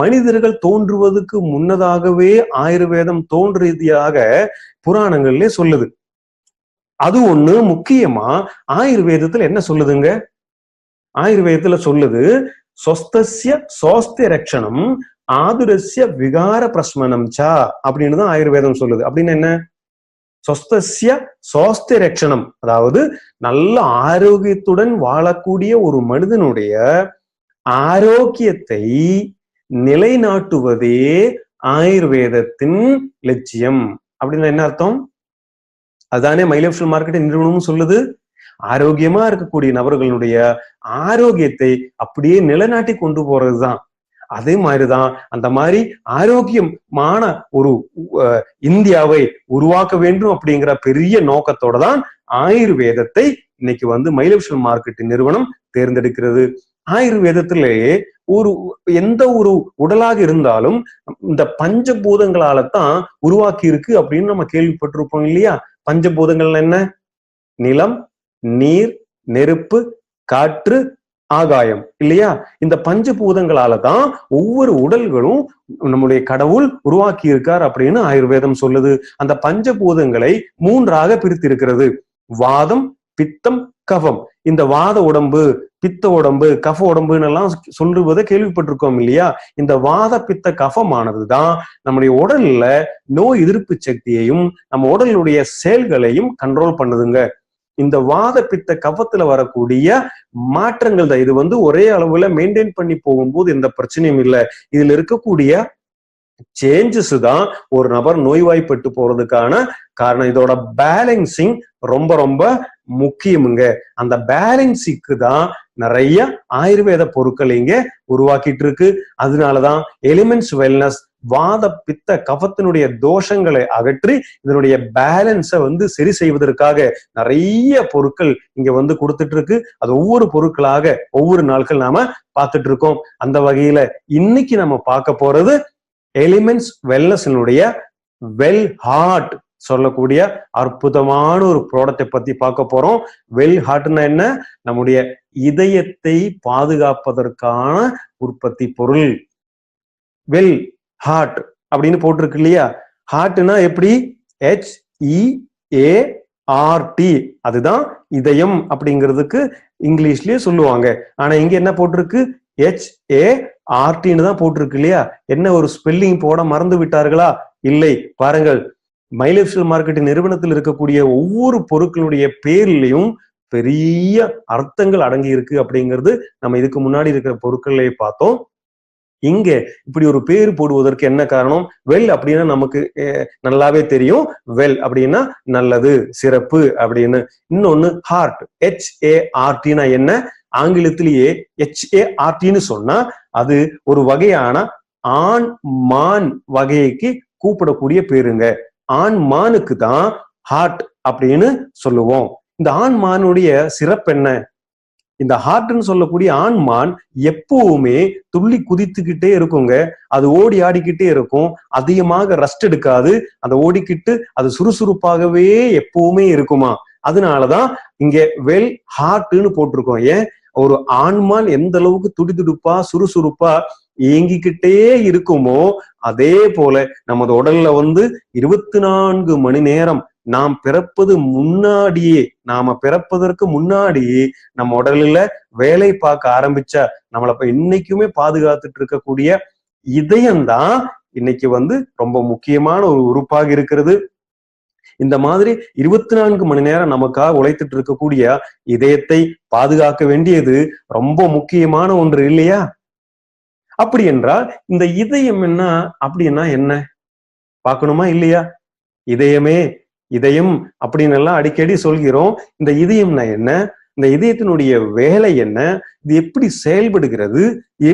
மனிதர்கள் தோன்றுவதற்கு முன்னதாகவே ஆயுர்வேதம் தோன்றியதாக புராணங்கள்ல சொல்லுது. அது ஒண்ணு. முக்கியமா ஆயுர்வேதத்துல என்ன சொல்லுதுங்க? ஆயுர்வேதத்துல சொல்லுது, சொஸ்தஸ்ய சோஸ்திய ரட்சணம் ஆதுரஸ்ய விகார பிரஸ்மனம் சா அப்படின்னு தான் ஆயுர்வேதம் சொல்லுது. அப்படின்னு என்ன? சொஸ்தஸ்ய சோஸ்திய ரட்சணம், அதாவது நல்ல ஆரோக்கியத்துடன் வாழக்கூடிய ஒரு மனிதனுடைய ஆரோக்கியத்தை நிலைநாட்டுவதே ஆயுர்வேதத்தின் லட்சியம். அப்படின்னு என்ன அர்த்தம்? அதுதானே மை லைஃப் ஸ்டைல் மார்க்கெட்டிங் நிறுவனமும் சொல்லுது. ஆரோக்கியமா இருக்கக்கூடிய நபர்களுடைய ஆரோக்கியத்தை அப்படியே நிலைநாட்டி கொண்டு போறதுதான். அதே மாதிரிதான் அந்த மாதிரி ஆரோக்கியமான ஒரு இந்தியாவை உருவாக்க வேண்டும் அப்படிங்கிற பெரிய நோக்கத்தோட தான் ஆயுர்வேதத்தை இன்னைக்கு மை லைஃப் ஸ்டைல் மார்க்கெட்டிங் நிறுவனம் தேர்ந்தெடுக்கிறது. ஆயுர்வேதத்திலேயே எந்த ஒரு உடலாக இருந்தாலும் இந்த பஞ்சபூதங்களால தான் உருவாக்கி இருக்கு அப்படின்னு நம்ம கேள்விப்பட்டிருப்போம் இல்லையா? பஞ்சபூதங்கள் என்ன? நிலம், நீர், நெருப்பு, காற்று, ஆகாயம் இல்லையா? இந்த பஞ்சபூதங்களால தான் ஒவ்வொரு உடல்களும் நம்முடைய கடவுள் உருவாக்கி இருக்கார் அப்படின்னு ஆயுர்வேதம் சொல்லுது. அந்த பஞ்சபூதங்களை 3ஆக பிரித்து இருக்கிறது. வாதம், பித்தம், கஃபம். இந்த வாத உடம்பு, பித்த உடம்பு, கஃப உடம்புன்னு எல்லாம் சொல்லுவதை கேள்விப்பட்டிருக்கோம் இல்லையா? இந்த வாத பித்த கஃபமானதுதான் நம்முடைய உடல்ல நோய் எதிர்ப்பு சக்தியையும் நம்ம உடலுடைய செயல்களையும் கண்ட்ரோல் பண்ணுதுங்க. இந்த வாத பித்த கஃபத்துல வரக்கூடிய மாற்றங்கள் தான் இது ஒரே அளவுல மெயின்டைன் பண்ணி போகும்போது எந்த பிரச்சனையும் இல்லை. இதுல இருக்கக்கூடிய சேஞ்சஸ் தான் ஒரு நபர் நோய்வாய்ப்பட்டு போறதுக்கான காரணம். இதோட பேலன்சிங் ரொம்ப ரொம்ப முக்கியமுங்க. அந்த பேலன்ஸுக்கு தான் நிறைய ஆயுர்வேத பொருட்கள் இங்க உருவாக்கிட்டு இருக்கு. அதனாலதான் எலிமெண்ட்ஸ் வெல்னஸ் வாத பித்த கஃபத்தினுடைய தோஷங்களை அகற்றி இதனுடைய பேலன்ஸை சரி செய்வதற்காக நிறைய பொருட்கள் இங்க கொடுத்துட்டு இருக்கு. அது ஒவ்வொரு பொருட்களாக ஒவ்வொரு நாட்கள் நாம பார்த்துட்டு இருக்கோம். அந்த வகையில இன்னைக்கு நம்ம பார்க்க போறது எலிமெண்ட்ஸ் வெல்னஸ்னுடைய வெல் ஹார்ட் சொல்லக்கூடிய அற்புதமான ஒரு ப்ராடக்டை பத்தி பார்க்க போறோம். வெல் ஹார்ட்னா என்ன? நம்முடைய இதயத்தை பாதுகாப்பதற்கான உற்பத்தி பொருள். வெல் ஹார்ட் அப்படின்னு போட்டிருக்கு இல்லையா? ஹார்ட்னா எப்படி? HEART. அதுதான் இதயம் அப்படிங்கிறதுக்கு இங்கிலீஷ்லயே சொல்லுவாங்க. ஆனா இங்க என்ன போட்டிருக்கு? HARTன்னு தான் போட்டிருக்கு இல்லையா? என்ன ஒரு ஸ்பெல்லிங் போட மறந்து விட்டார்களா? இல்லை, பாருங்கள். மை லைஃப் ஸ்டைல் மார்க்கெட்டிங் நிறுவனத்தில் இருக்கக்கூடிய ஒவ்வொரு பொருட்களுடைய பேர்லயும் பெரிய அர்த்தங்கள் அடங்கி இருக்கு அப்படிங்கிறது நம்ம இதுக்கு முன்னாடி இருக்கிற பொருட்களை பார்த்தோம். இங்க இப்படி ஒரு பேர் போடுவதற்கு என்ன காரணம்? வெல் அப்படின்னா நமக்கு நல்லாவே தெரியும். அப்படின்னா நல்லது, சிறப்பு அப்படின்னு. இன்னொன்னு ஹார்ட், HARTனா என்ன? ஆங்கிலத்திலேயே HARTன்னு சொன்னா அது ஒரு வகையான ஆண் மான் வகைக்கு கூப்பிடக்கூடிய பேருங்க. ஆண் மானுக்கு தான் ஹார்ட் அப்படின்னு சொல்லுவோம். இந்த ஆண் மானுடைய சிறப்பு என்ன? இந்த ஹார்ட்ன்னு சொல்லக்கூடிய ஆண்மான் எப்பவுமே துள்ளி குதித்துக்கிட்டே இருக்குங்க. அது ஓடி ஆடிக்கிட்டே இருக்கும். அதிகமாக ரெஸ்ட் எடுக்காது. அதை ஓடிக்கிட்டு அது சுறுசுறுப்பாகவே எப்பவுமே இருக்குமா. அதனாலதான் இங்க வெல் ஹார்ட்ன்னு போட்டிருக்கோம். ஏன்? ஒரு ஆண்மான் எந்த அளவுக்கு துடிதுடுப்பா சுறுசுறுப்பா இயங்கிக்கிட்டே இருக்குமோ அதே போல நமது உடல்ல 24 மணி நேரம் நாம் பிறப்பதற்கு முன்னாடியே நம்ம உடல்ல வேலை பார்க்க ஆரம்பிச்சா நம்மள இன்னைக்குமே பாதுகாத்துட்டு இருக்கக்கூடிய இதயம்தான் இன்னைக்கு ரொம்ப முக்கியமான ஒரு உறுப்பாக இருக்கிறது. இந்த மாதிரி 24 மணி நேரம் நமக்காக உழைத்துட்டு இருக்கக்கூடிய இதயத்தை பாதுகாக்க வேண்டியது ரொம்ப முக்கியமான ஒன்று இல்லையா? அப்படி என்றால் இந்த இதயம் என்ன அப்படின்னா என்ன பார்க்கணுமா இல்லையா? இதயம் அப்படின்னு எல்லாம் அடிக்கடி சொல்கிறோம். இந்த இதயம்னா என்ன? இந்த இதயத்தினுடைய வேலை என்ன? இது எப்படி செயல்படுகிறது?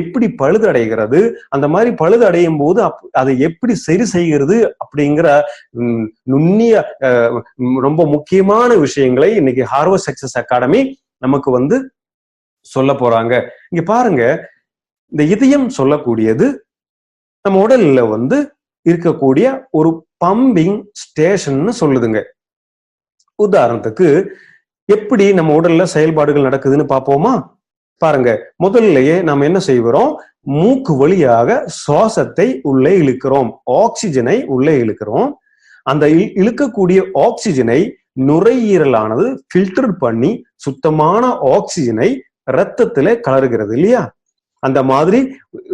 எப்படி பழுது அடைகிறது? அந்த மாதிரி பழுது அடையும் போது அதை எப்படி சரி செய்கிறது அப்படிங்கிற நுண்ணிய ரொம்ப முக்கியமான விஷயங்களை இன்னைக்கு ஹார்வர்ட் சக்சஸ் அகாடமி நமக்கு சொல்ல போறாங்க. இங்க பாருங்க, இந்த இதயம் சொல்லக்கூடியது நம்ம உடல்ல இருக்கக்கூடிய ஒரு பம்பிங் ஸ்டேஷன் சொல்லுதுங்க. உதாரணத்துக்கு எப்படி நம்ம உடல்ல செயல்பாடுகள் நடக்குதுன்னு பார்ப்போமா? பாருங்க, முதல்லயே நாம என்ன செய்கிறோம்? மூக்கு வழியாக சுவாசத்தை உள்ளே இழுக்கிறோம், ஆக்சிஜனை உள்ளே இழுக்கிறோம். அந்த இழுக்கக்கூடிய ஆக்சிஜனை நுரையீரலானது ஃபில்டர் பண்ணி சுத்தமான ஆக்சிஜனை ரத்தத்துல கலருகிறது இல்லையா? அந்த மாதிரி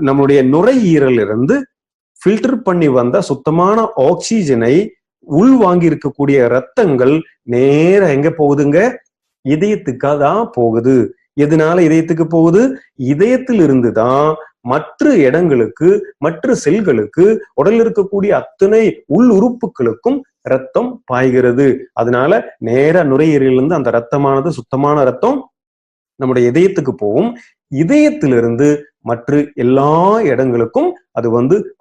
நம்முடைய நுரையீரல் இருந்து ஃபில்டர் பண்ணி வந்த சுத்தமான ஆக்சிஜனை உள் வாங்கி இருக்கக்கூடிய ரத்தங்கள் நேர எங்க போகுதுங்க? இதயத்துக்காக தான் போகுது. எதனால இதயத்துக்கு போகுது? இதயத்தில் இருந்துதான் மற்ற இடங்களுக்கு, மற்ற செல்களுக்கு, உடலில் இருக்கக்கூடிய அத்தனை உள் உறுப்புகளுக்கும் ரத்தம் பாய்கிறது. அதனால நேர நுரையீரலிருந்து அந்த ரத்தமானது, சுத்தமான ரத்தம் நம்முடைய இதயத்துக்கு போகும். இதயத்திலிருந்து மற்ற எல்லா இடங்களுக்கும் அது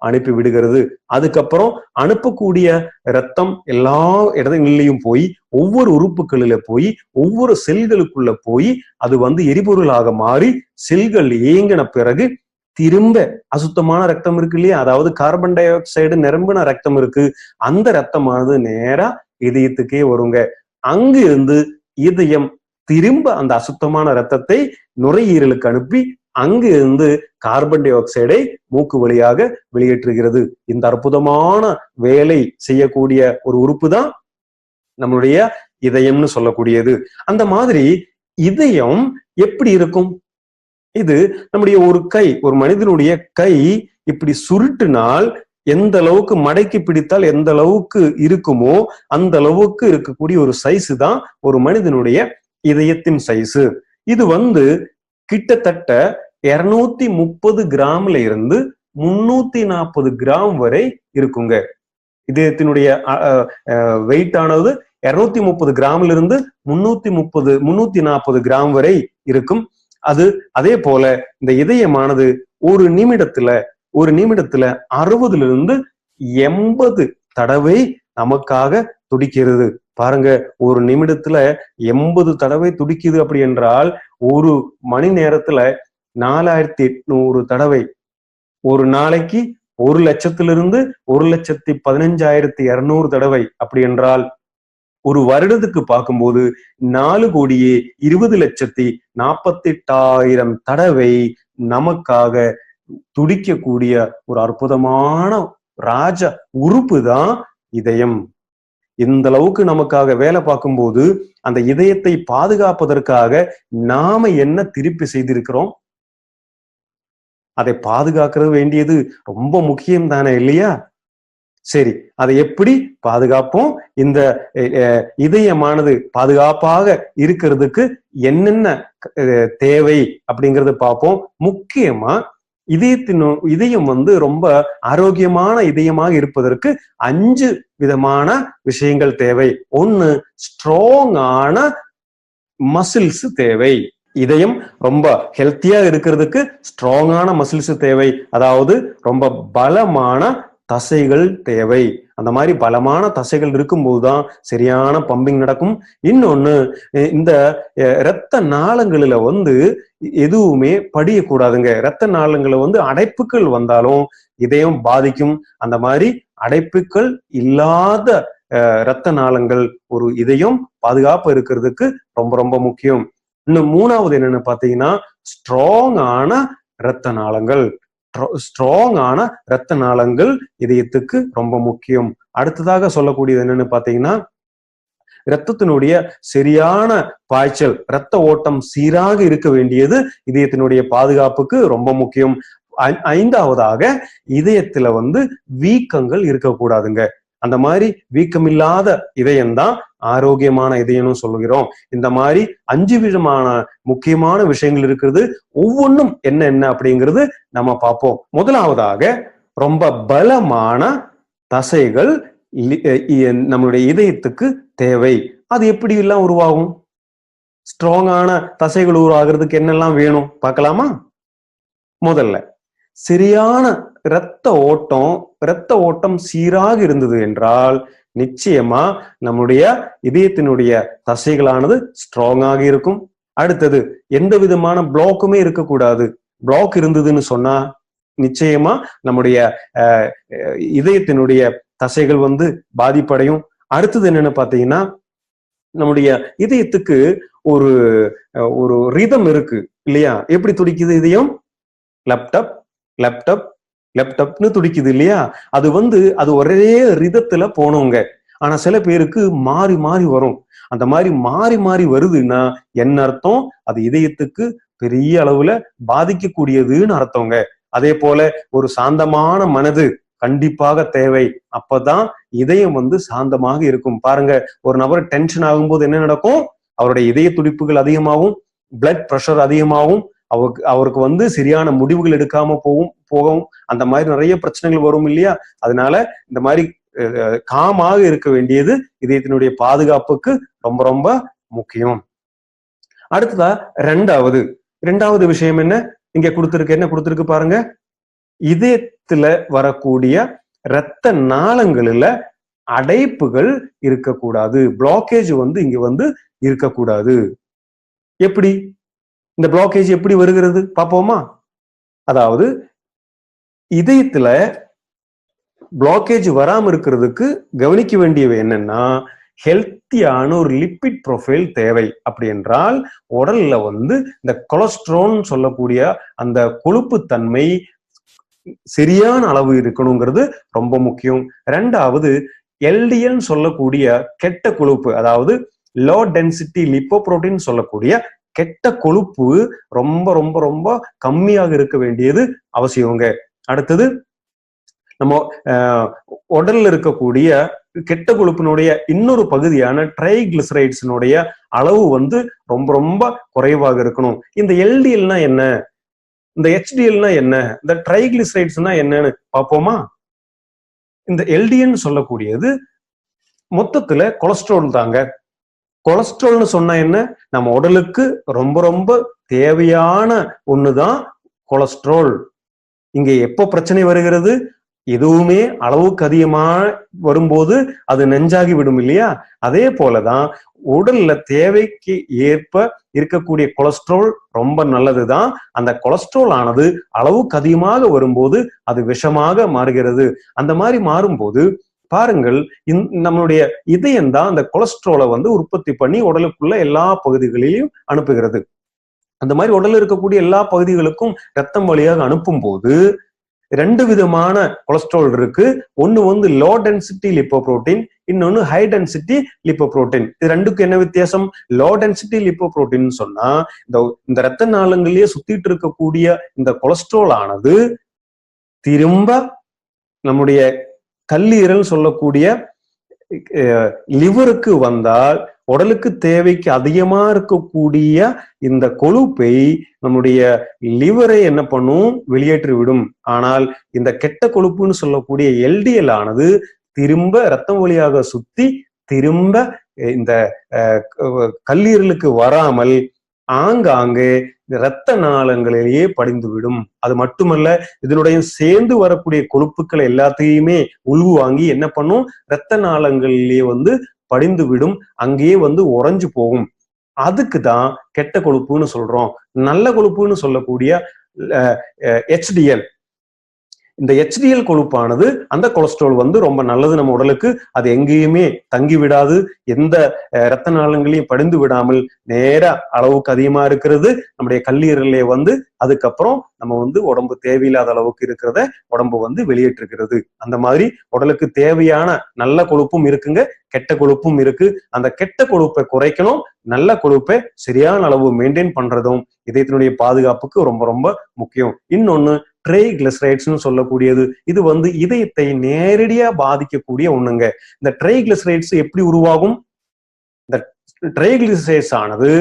அனுப்பி விடுகிறது. அதுக்கப்புறம் அனுப்பக்கூடிய ரத்தம் எல்லா இடங்களிலையும் போய் ஒவ்வொரு உறுப்புகளில போய் ஒவ்வொரு செல்களுக்குள்ள போய் அது எரிபொருளாக மாறி செல்கள் இயங்கின பிறகு திரும்ப அசுத்தமான ரத்தம் இருக்கு இல்லையா, அதாவது கார்பன் டை ஆக்சைடு நிரம்பின ரத்தம் இருக்கு, அந்த ரத்தமானது நேரா இதயத்துக்கே வருங்க. அங்கு இருந்து இதயம் திரும்ப அந்த அசுத்தமான ரத்தத்தை நுரையீரலுக்கு அனுப்பி அங்கு இருந்து கார்பன் டை ஆக்சைடை மூக்கு வழியாக வெளியேற்றுகிறது. இந்த அற்புதமான வேலை செய்யக்கூடிய ஒரு உறுப்பு தான் நம்மளுடைய இதயம்னு சொல்லக்கூடியது. அந்த மாதிரி இதயம் எப்படி இருக்கும்? இது நம்முடைய ஒரு மனிதனுடைய கை இப்படி சுருட்டினால் எந்த அளவுக்கு மடக்கி பிடித்தால் எந்த அளவுக்கு இருக்குமோ அந்த அளவுக்கு இருக்கக்கூடிய ஒரு சைஸு தான் ஒரு மனிதனுடைய இதயத்தின் சைஸு. இது கிட்டத்தட்ட 230 கிராம்ல இருந்து 340 கிராம் வரை இருக்குங்க. இதயத்தினுடைய வெயிட் ஆனது 230 கிராம்ல இருந்து 340 கிராம் வரை இருக்கும். அதே போல இந்த இதயமானது ஒரு நிமிடத்துல 60 இருந்து 80 தடவை நமக்காக துடிக்கிறது. பாருங்க, ஒரு நிமிடத்துல 80 தடவை துடிக்குது அப்படி என்றால் ஒரு மணி நேரத்துல 4800 தடவை, ஒரு நாளைக்கு 1,00,000 1,15,200 தடவை அப்படி என்றால் ஒரு வருடத்துக்கு பார்க்கும்போது 4,20,48,000 தடவை நமக்காக துடிக்கக்கூடிய ஒரு அற்புதமான ராஜ உறுப்பு தான் இதயம். இந்த அளவுக்கு நமக்காக வேலை பார்க்கும்போது அந்த இதயத்தை பாதுகாப்பதற்காக நாம என்ன திருப்பி செய்திருக்கிறோம்? அதை பாதுகாக்கிறது வேண்டியது ரொம்ப முக்கியம் தானே இல்லையா? சரி, அதை எப்படி பாதுகாப்போம்? இந்த இதயமானது பாதுகாப்பாக இருக்கிறதுக்கு என்னென்ன தேவை அப்படிங்கறத பார்ப்போம். முக்கியமா இதயம் ரொம்ப ஆரோக்கியமான இதயமாக இருப்பதற்கு 5 விதமான விஷயங்கள் தேவை. 1, ஸ்ட்ராங்கான மசில்ஸ் தேவை. இதயம் ரொம்ப ஹெல்த்தியா இருக்கிறதுக்கு ஸ்ட்ராங்கான மசில்ஸ் தேவை, அதாவது ரொம்ப பலமான தசைகள் தேவை. அந்த மாதிரி பலமான தசைகள் இருக்கும்போதுதான் சரியான பம்பிங் நடக்கும். இன்னொன்னு, இந்த இரத்த நாளங்களில எதுவுமே படியக்கூடாதுங்க. இரத்த நாளங்களை அடைப்புகள் வந்தாலும் இதயம் பாதிக்கும். அந்த மாதிரி அடைப்புகள் இல்லாத இரத்த நாளங்கள் ஒரு இதயம் பாதுகாப்பு இருக்கிறதுக்கு ரொம்ப ரொம்ப முக்கியம். இன்னும் 3வது என்னன்னு பாத்தீங்கன்னா, ஸ்ட்ராங்கான இரத்த நாளங்கள். ஸ்ட்ராங்கான இரத்த நாளங்கள் இதயத்துக்கு ரொம்ப முக்கியம். அடுத்ததாக சொல்லக்கூடியது என்னன்னு பாத்தீங்கன்னா, இரத்தத்தினுடைய சரியான பாய்ச்சல், இரத்த ஓட்டம் சீராக இருக்க வேண்டியது இதயத்தினுடைய பாதுகாப்புக்கு ரொம்ப முக்கியம். 5வதாக இதயத்துல வீக்கங்கள் இருக்கக்கூடாதுங்க. அந்த மாதிரி வீக்கம் இல்லாத இதயம்தான் ஆரோக்கியமான இதயம்னு சொல்லுகிறோம். இந்த மாதிரி 5 விதமான முக்கியமான விஷயங்கள் இருக்கிறது. ஒவ்வொன்றும் என்ன அப்படிங்கிறது நம்ம பார்ப்போம். முதலாவதாக, ரொம்ப பலமான தசைகள் நம்மளுடைய இதயத்துக்கு தேவை. அது எப்படி எல்லாம் உருவாகும்? ஸ்ட்ராங்கான தசைகள் உருவாகிறதுக்கு என்னெல்லாம் வேணும் பார்க்கலாமா? முதல்ல, சரியான இரத்த ஓட்டம் சீராக இருந்தது என்றால் நிச்சயமா நம்முடைய இதயத்தினுடைய தசைகளானது ஸ்ட்ராங்காக இருக்கும். அடுத்தது, எந்த விதமான பிளாக்குமே இருக்கக்கூடாது. பிளாக் இருந்ததுன்னு சொன்னா நிச்சயமா நம்முடைய இதயத்தினுடைய தசைகள் பாதிப்படையும். அடுத்தது என்னன்னு பாத்தீங்கன்னா, நம்முடைய இதயத்துக்கு ஒரு ஒரு ரிதம் இருக்கு இல்லையா? எப்படி துடிக்குது இதயம்? லெப்டப் லெப்டப் லெப்டப்னு துடிக்குது இல்லையா? அது ஒரே ரிதத்துல போனவங்க. ஆனா சில பேருக்கு மாறி மாறி வரும். அந்த மாதிரி மாறி மாறி வருதுன்னா என்ன அர்த்தம்? அது இதயத்துக்கு பெரிய அளவுல பாதிக்கக்கூடியதுன்னு அர்த்தங்க. அதே போல ஒரு சாந்தமான மனது கண்டிப்பாக தேவை. அப்பதான் இதயம் வந்து சாந்தமாக இருக்கும். பாருங்க, ஒரு நபர் டென்ஷன் ஆகும்போது என்ன நடக்கும்? அவருடைய இதய துடிப்புகள் அதிகமாகும், பிளட் பிரஷர் அதிகமாகும், அவருக்கு வந்து சரியான முடிவுகள் எடுக்காம போகும். அந்த மாதிரி நிறைய பிரச்சனைகள் வரும் இல்லையா? அதனால இந்த மாதிரி காமாக இருக்க வேண்டியது இதயத்தினுடைய பாதுகாப்புக்கு ரொம்ப ரொம்ப முக்கியம். அடுத்ததா ரெண்டாவது விஷயம் என்ன இங்க கொடுத்திருக்கு பாருங்க. இதயத்துல வரக்கூடிய இரத்த நாளங்களில அடைப்புகள் இருக்கக்கூடாது, பிளாக்கேஜ் வந்து இங்க வந்து இருக்கக்கூடாது. எப்படி இந்த பிளாக்கேஜ் எப்படி வருகிறது பாப்போமா? அதாவது இதயத்துல பிளாக்கேஜ் வராம இருக்கிறதுக்கு கவனிக்க வேண்டியவை என்னன்னா, ஹெல்த்தியான ஒரு லிப்பிட் ப்ரொஃபைல் தேவை. அப்படி என்றால் உடல்ல வந்து இந்த கொலஸ்ட்ரால் சொல்லக்கூடிய அந்த கொழுப்பு தன்மை சரியான அளவு இருக்கணுங்கிறது ரொம்ப முக்கியம். ரெண்டாவது, எல்டிஎல் சொல்லக்கூடிய கெட்ட கொழுப்பு, அதாவது லோ டென்சிட்டி லிப்போப்ரோட்டீன் சொல்லக்கூடிய கெட்ட கொழுப்பு ரொம்ப ரொம்ப ரொம்ப கம்மியாக இருக்க வேண்டியது அவசியங்க. அடுத்தது, நம்ம உடல்ல இருக்கக்கூடிய கெட்ட கொழுப்பினுடைய இன்னொரு பகுதியான ட்ரைகிளிசரைட்ஸினுடைய அளவு வந்து ரொம்ப ரொம்ப குறைவாக இருக்கணும். இந்த எல்டிஎல்னா என்ன, இந்த ஹெச்டிஎல்னா என்ன, இந்த ட்ரைகிளிசரைட்ஸ்னா என்னன்னு பார்ப்போமா? இந்த எல்டிஎல் சொல்லக்கூடியது மொத்தத்துல கொலஸ்ட்ரால் தாங்க. கொலஸ்ட்ரால்னு சொன்னா என்ன? நம்ம உடலுக்கு ரொம்ப ரொம்ப தேவையான ஒண்ணுதான் கொலஸ்ட்ரால். இங்க எப்போ பிரச்சனை வருகிறது? எதுவுமே அளவுக்கு அதிகமா வரும்போது அது நெஞ்சாகி விடும் இல்லையா? அதே போலதான் உடல்ல தேவைக்கு ஏற்ப இருக்கக்கூடிய கொலஸ்ட்ரால் ரொம்ப நல்லதுதான். அந்த கொலஸ்ட்ரால் ஆனது அளவுக்கு அதிகமாக வரும்போது அது விஷமாக மாறுகிறது. அந்த மாதிரி மாறும்போது பாருங்கள், நம்மளுடைய இதயம் தான் அந்த கொலஸ்ட்ராலை வந்து உற்பத்தி பண்ணி உடலுக்குள்ள எல்லா பகுதிகளிலும் அனுப்புகிறது. அந்த மாதிரி உடல்ல இருக்கக்கூடிய எல்லா பகுதிகளுக்கும் ரத்தம் வழியாக அனுப்பும் போது ரெண்டு விதமான கொலஸ்ட்ரால் இருக்கு. ஒன்னு வந்து லோ டென்சிட்டி லிப்போப்ரோட்டீன், இன்னொன்னு ஹை டென்சிட்டி லிப்போப்ரோட்டீன். இது ரெண்டுக்கும் என்ன வித்தியாசம்? லோ டென்சிட்டி லிப்போப்ரோட்டீன் சொன்னா இந்த ரத்த நாளங்களிலேயே சுத்திட்டு இருக்கக்கூடிய இந்த கொலஸ்ட்ரால் ஆனது திரும்ப நம்முடைய கல்லீரல் சொல்லக்கூடிய லிவருக்கு வந்தால் உடலுக்கு தேவைக்கு அதிகமா இருக்கக்கூடிய இந்த கொழுப்பை நம்முடைய லிவரை என்ன பண்ணும்? வெளியேற்றி விடும். ஆனால் இந்த கெட்ட கொழுப்புன்னு சொல்லக்கூடிய எல்டிஎல் ஆனது திரும்ப ரத்தம் வழியாக சுத்தி திரும்ப இந்த கல்லீரலுக்கு வராமல் ஆங்காங்கே இரத்த நாளங்களிலேயே படிந்துவிடும். அது மட்டுமல்ல, இதனுடைய சேர்ந்து வரக்கூடிய கொழுப்புக்களை எல்லாத்தையுமே உள்வாங்கி என்ன பண்ணும்? இரத்த நாளங்களிலேயே வந்து படிந்து விடும், அங்கேயே வந்து உறைஞ்சு போகும். அதுக்குதான் கெட்ட கொழுப்புன்னு சொல்றோம். நல்ல கொழுப்புன்னு சொல்லக்கூடிய ஹெச்டிஎல், இந்த ஹெச்டிஎல் கொழுப்பானது அந்த கொலஸ்ட்ரால் வந்து ரொம்ப நல்லது நம்ம உடலுக்கு. அது எங்கேயுமே தங்கி விடாது, எந்த இரத்த நாளங்களையும் படிந்து விடாமல் நேர அளவுக்கு அதிகமா இருக்கிறது நம்முடைய கல்லீரலே வந்து அதுக்கப்புறம் நம்ம வந்து உடம்பு தேவையில்லாத அளவுக்கு இருக்கிறத உடம்பு வந்து வெளியேற்றுகிறது. அந்த மாதிரி உடலுக்கு தேவையான நல்ல கொழுப்பும் இருக்குங்க, கெட்ட கொழுப்பும் இருக்கு. அந்த கெட்ட கொழுப்பை குறைக்கணும், நல்ல கொழுப்பை சரியான அளவு மெயின்டைன் பண்றதும் இதயத்தினுடைய பாதுகாப்புக்கு ரொம்ப ரொம்ப முக்கியம். இன்னொன்னு ட்ரைகிளிசரைட்ஸ்னு சொல்லக்கூடியது. இது வந்து இதயத்தை நேரடியா பாதிக்கக்கூடிய ஒண்ணுங்க. இந்த ட்ரைகிளிசரைட்ஸ் எப்படி உருவாகும்? இந்த ட்ரைகிளிசரைட்ஸ் ஆனது